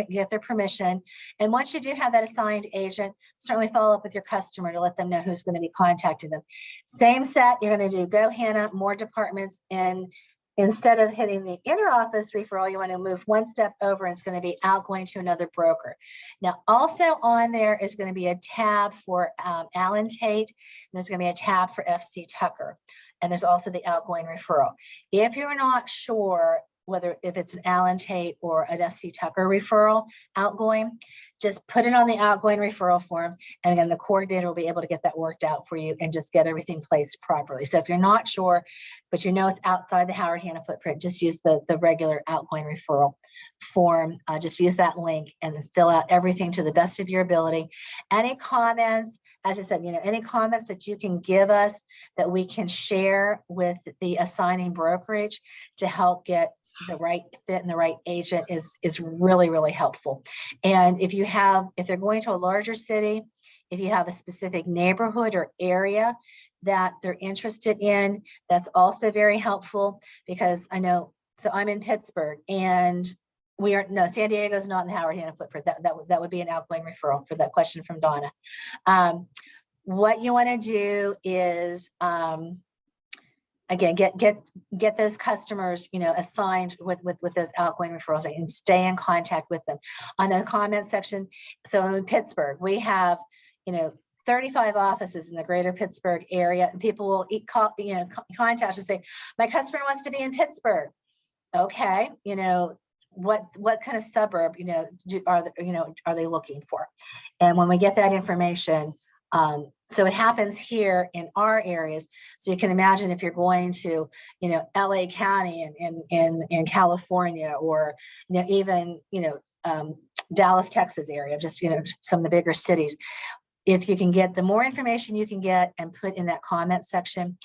[SPEAKER 11] get their permission. And once you do have that assigned agent, certainly follow up with your customer to let them know who's going to be contacting them. Same set, you're going to do Go Hannah, more departments, and instead of hitting the inner office referral, you want to move one step over, and it's going to be outgoing to another broker. Now, also on there is going to be a tab for Allen Tate, and there's going to be a tab for FC Tucker. And there's also the outgoing referral. If you're not sure if it's an Allen Tate or an FC Tucker referral outgoing, just put it on the outgoing referral form. And again, the coordinator will be able to get that worked out for you and just get everything placed properly. So if you're not sure, but it's outside the Howard Hanna footprint, just use the regular outgoing referral form. Just use that link and fill out everything to the best of your ability. Any comments, as I said, any comments that you can give us that we can share with the assigning brokerage to help get the right fit and the right agent is really, really helpful. And if they're going to a larger city, if you have a specific neighborhood or area that they're interested in, that's also very helpful, because I know, so I'm in Pittsburgh, and San Diego's not in the Howard Hanna footprint. That would be an outgoing referral for that question from Donna. What you want to do is, again, get those customers, assigned with those outgoing referrals, and stay in contact with them. On the comment section, so in Pittsburgh, we have, 35 offices in the greater Pittsburgh area, and people will contact and say, my customer wants to be in Pittsburgh. Okay, what kind of suburb, are they looking for? And when we get that information, so it happens here in our areas. So you can imagine if you're going to, LA County in California, or, even, Dallas, Texas area, just, some of the bigger cities. If you can get the more information you can get and put in that comment section,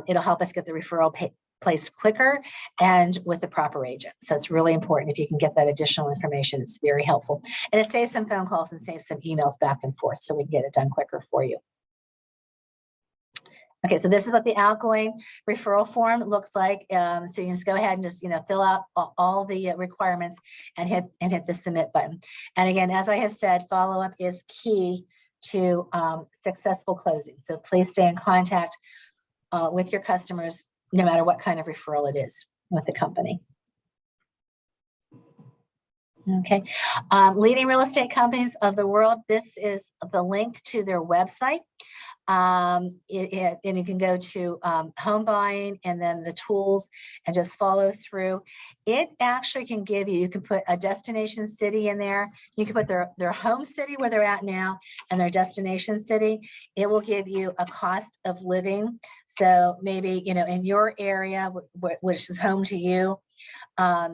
[SPEAKER 11] it'll help us get the referral placed quicker and with the proper agent. So it's really important if you can get that additional information. It's very helpful. And it saves some phone calls and saves some emails back and forth, so we can get it done quicker for you. Okay, so this is what the outgoing referral form looks like. So you just go ahead and just fill out all the requirements and hit the submit button. And again, as I have said, follow-up is key to successful closing. So please stay in contact with your customers, no matter what kind of referral it is with the company. Okay, leading real estate companies of the world. This is the link to their website. And you can go to home buying and then the tools and just follow through. It actually can give you, you can put a destination city in there. You can put their home city where they're at now and their destination city. It will give you a cost of living. So maybe, you know, in your area, which is home to you,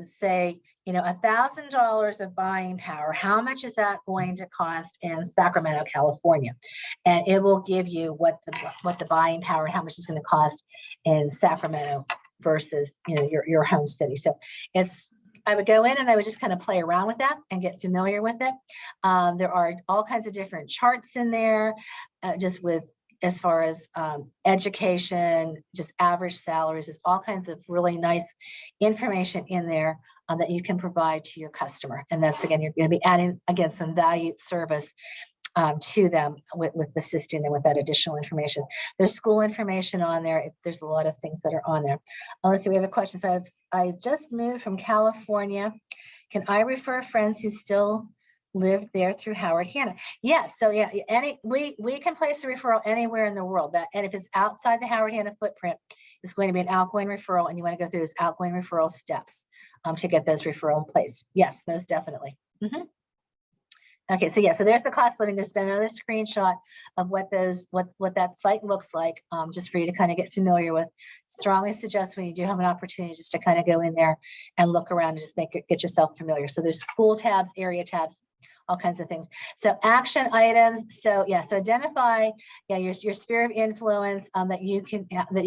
[SPEAKER 11] say, you know, $1,000 of buying power. How much is that going to cost in Sacramento, California? And it will give you what the buying power, how much it's going to cost in Sacramento versus, you know, your home city. So I would go in and I would just kind of play around with that and get familiar with it. There are all kinds of different charts in there, just with as far as education, just average salaries. There's all kinds of really nice information in there that you can provide to your customer. And that's, again, you're going to be adding, again, some valued service to them with assisting them with that additional information. There's school information on there. There's a lot of things that are on there. Let's see, we have a question. So I just moved from California. Can I refer friends who still live there through Howard Hanna? Yes. So yeah, we can place a referral anywhere in the world. And if it's outside the Howard Hanna footprint, it's going to be an outgoing referral, and you want to go through those outgoing referral steps to get those referral in place. Yes, most definitely. Okay, so yeah, so there's the cost living, just another screenshot of what that site looks like, just for you to kind of get familiar with. Strongly suggest when you do have an opportunity just to kind of go in there and look around and just get yourself familiar. So there's school tabs, area tabs, all kinds of things. So action items. So yeah, so identify your sphere of influence that you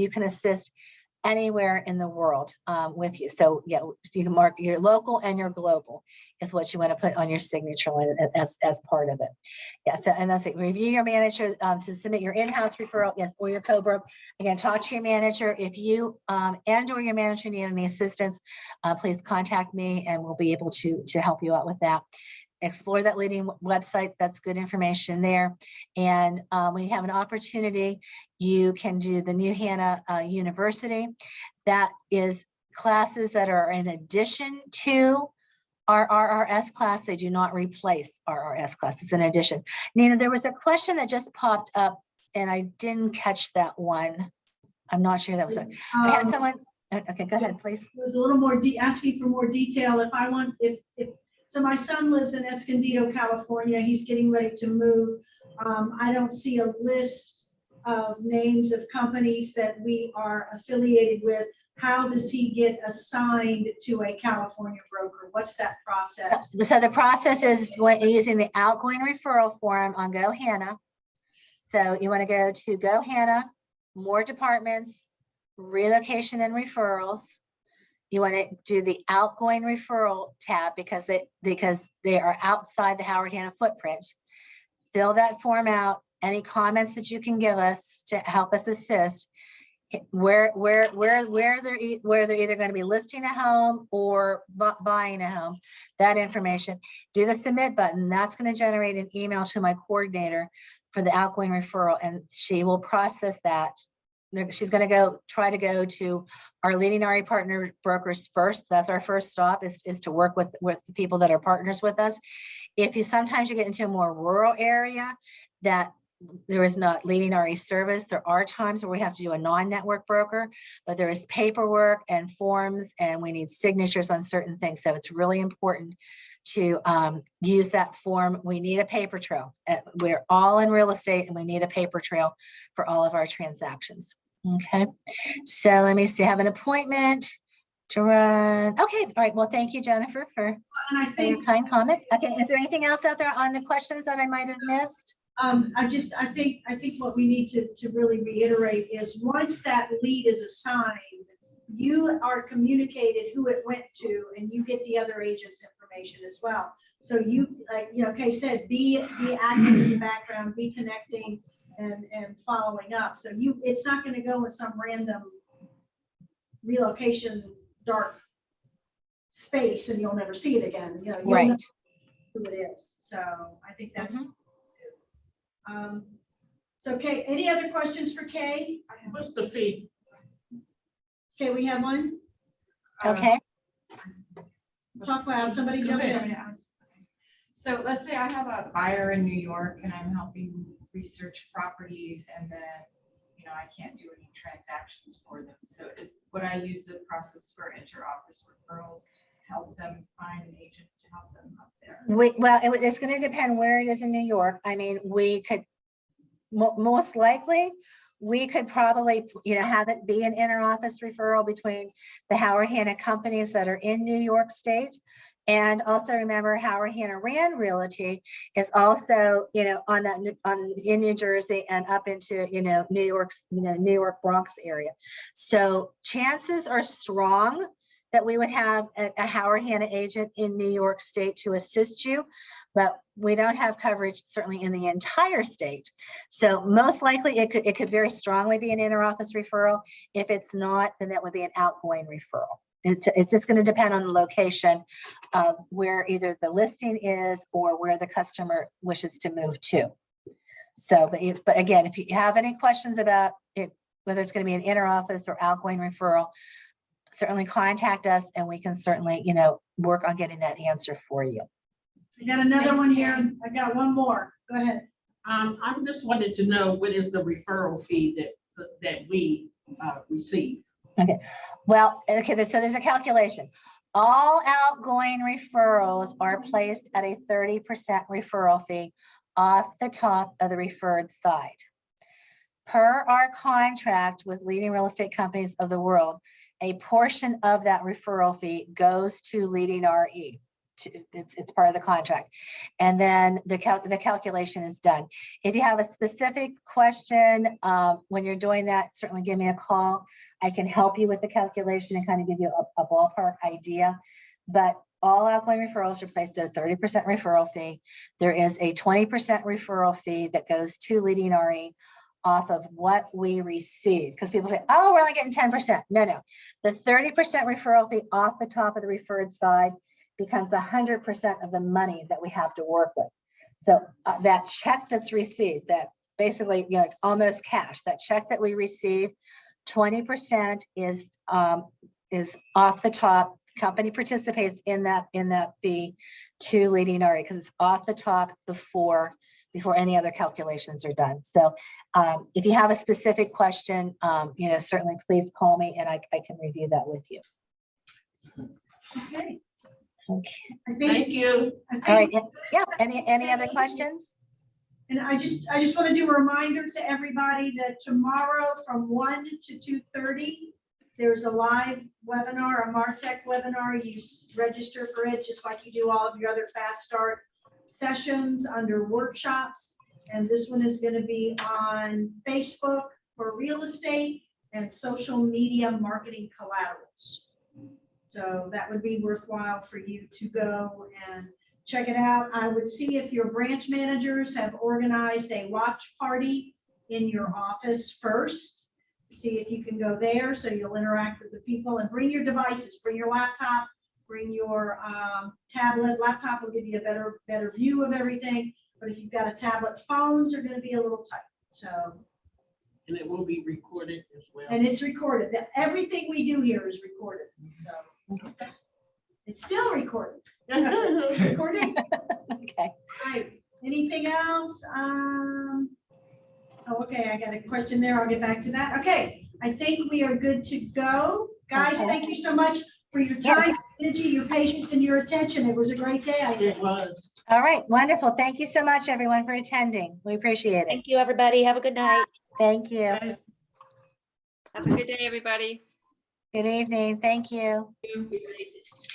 [SPEAKER 11] can assist anywhere in the world with you. So yeah, you can mark your local and your global is what you want to put on your signature line as part of it. Yeah, so and that's it. Review your manager to submit your in-house referral, yes, or your COBRA. Again, talk to your manager. If you and or your manager need any assistance, please contact me and we'll be able to help you out with that. Explore that leading website. That's good information there. And when you have an opportunity, you can do the New Hannah University. That is classes that are in addition to our RRS class. They do not replace RRS classes. In addition. Nina, there was a question that just popped up and I didn't catch that one. I'm not sure that was it. I had someone. Okay, go ahead, please.
[SPEAKER 9] It was a little more asking for more detail. So my son lives in Escondido, California. He's getting ready to move. I don't see a list of names of companies that we are affiliated with. How does he get assigned to a California broker? What's that process?
[SPEAKER 11] So the process is using the outgoing referral form on GoHanna. So you want to go to GoHanna, more departments, relocation and referrals. You want to do the outgoing referral tab because they are outside the Howard Hanna footprint. Fill that form out. Any comments that you can give us to help us assist, where they're either going to be listing a home or buying a home, that information. Do the submit button. That's going to generate an email to my coordinator for the outgoing referral, and she will process that. She's going to try to go to our leading RE partner brokers first. That's our first stop is to work with the people that are partners with us. Sometimes you get into a more rural area that there is not leading RE service. There are times where we have to do a non-network broker, but there is paperwork and forms and we need signatures on certain things. So it's really important to use that form. We need a paper trail. We're all in real estate and we need a paper trail for all of our transactions. Okay, so let me see, I have an appointment to run. Okay, all right, well, thank you, Jennifer, for your kind comments. Okay, is there anything else out there on the questions that I might have missed?
[SPEAKER 9] I think what we need to really reiterate is once that lead is assigned, you are communicated who it went to and you get the other agent's information as well. So you, Kay said, be active in the background, be connecting and following up. So it's not going to go in some random relocation dark space and you'll never see it again. You'll know who it is. So I think that's So Kay, any other questions for Kay?
[SPEAKER 17] What's the fee?
[SPEAKER 9] Okay, we have one.
[SPEAKER 11] Okay,
[SPEAKER 9] Talk loud, somebody
[SPEAKER 10] Go
[SPEAKER 9] jump
[SPEAKER 10] ahead.
[SPEAKER 9] in.
[SPEAKER 10] So let's say I have a buyer in New York and I'm helping research properties and then, you know, I can't do any transactions for them. So would I use the process for inter-office referrals to help them find an agent to help them up there?
[SPEAKER 11] well, it's gonna depend where it is in New York. I mean, we could, most likely, we could probably, have it be an inter-office referral between the Howard Hanna companies that are in New York State. And also remember, Howard Hanna Rand Realty is also, in New Jersey and up into, New York Bronx area. So chances are strong that we would have a Howard Hanna agent in New York State to assist you, but we don't have coverage certainly in the entire state. So most likely it could very strongly be an inter-office referral. If it's not, then that would be an outgoing referral. It's just going to depend on the location of where either the listing is or where the customer wishes to move to. So, but again, if you have any questions about it, whether it's going to be an inter-office or outgoing referral, certainly contact us and we can certainly, work on getting that answer for you.
[SPEAKER 9] I got another one here. I got one more. Go ahead.
[SPEAKER 17] I just wanted to know what is the referral fee that we receive?
[SPEAKER 11] Okay, well, okay, so there's a calculation. All outgoing referrals are placed at a 30% referral fee off the top of the referred side. Per our contract with leading real estate companies of the world, a portion of that referral fee goes to leading RE. It's part of the contract. And then the calculation is done. If you have a specific question, when you're doing that, certainly give me a call. I can help you with the calculation and kind of give you a ballpark idea. But all outgoing referrals are placed at a 30% referral fee. There is a 20% referral fee that goes to leading RE off of what we receive. Because people say, oh, we're only getting 10%. No. The 30% referral fee off the top of the referred side becomes 100% of the money that we have to work with. So that check that's received, that basically, almost cash, that check that we receive, 20% is off the top. Company participates in that fee to leading RE because it's off the top before any other calculations are done. So if you have a specific question, certainly please call me and I can review that with you.
[SPEAKER 9] Okay.
[SPEAKER 11] Okay.
[SPEAKER 17] Thank you.
[SPEAKER 11] All right. Yeah. Any other questions?
[SPEAKER 9] And I just want to do a reminder to everybody that tomorrow from 1 to 2:30, there's a live webinar, a MarTech webinar. You register for it just like you do all of your other Fast Start sessions under workshops. And this one is going to be on Facebook for real estate and social media marketing collaterals. So that would be worthwhile for you to go and check it out. I would see if your branch managers have organized a watch party in your office first. See if you can go there so you'll interact with the people and bring your devices, bring your laptop, bring your tablet. Laptop will give you a better view of everything. But if you've got a tablet, phones are going to be a little tight. So.
[SPEAKER 17] And it will be recorded as well.
[SPEAKER 9] And it's recorded. Everything we do here is recorded. So. It's still recorded. Recording.
[SPEAKER 11] Okay.
[SPEAKER 9] All right. Anything else? Oh, okay. I got a question there. I'll get back to that. Okay. I think we are good to go. Guys, thank you so much for your time,
[SPEAKER 11] Yes.
[SPEAKER 9] energy, your patience, and your attention. It was a great day. I think.
[SPEAKER 17] It was.
[SPEAKER 11] All right. Wonderful. Thank you so much, everyone, for attending. We appreciate it.
[SPEAKER 7] Thank you, everybody. Have a good night.
[SPEAKER 11] Thank you.
[SPEAKER 9] Guys.
[SPEAKER 13] Have a good day, everybody.
[SPEAKER 11] Good evening. Thank you.
[SPEAKER 17] Thank you.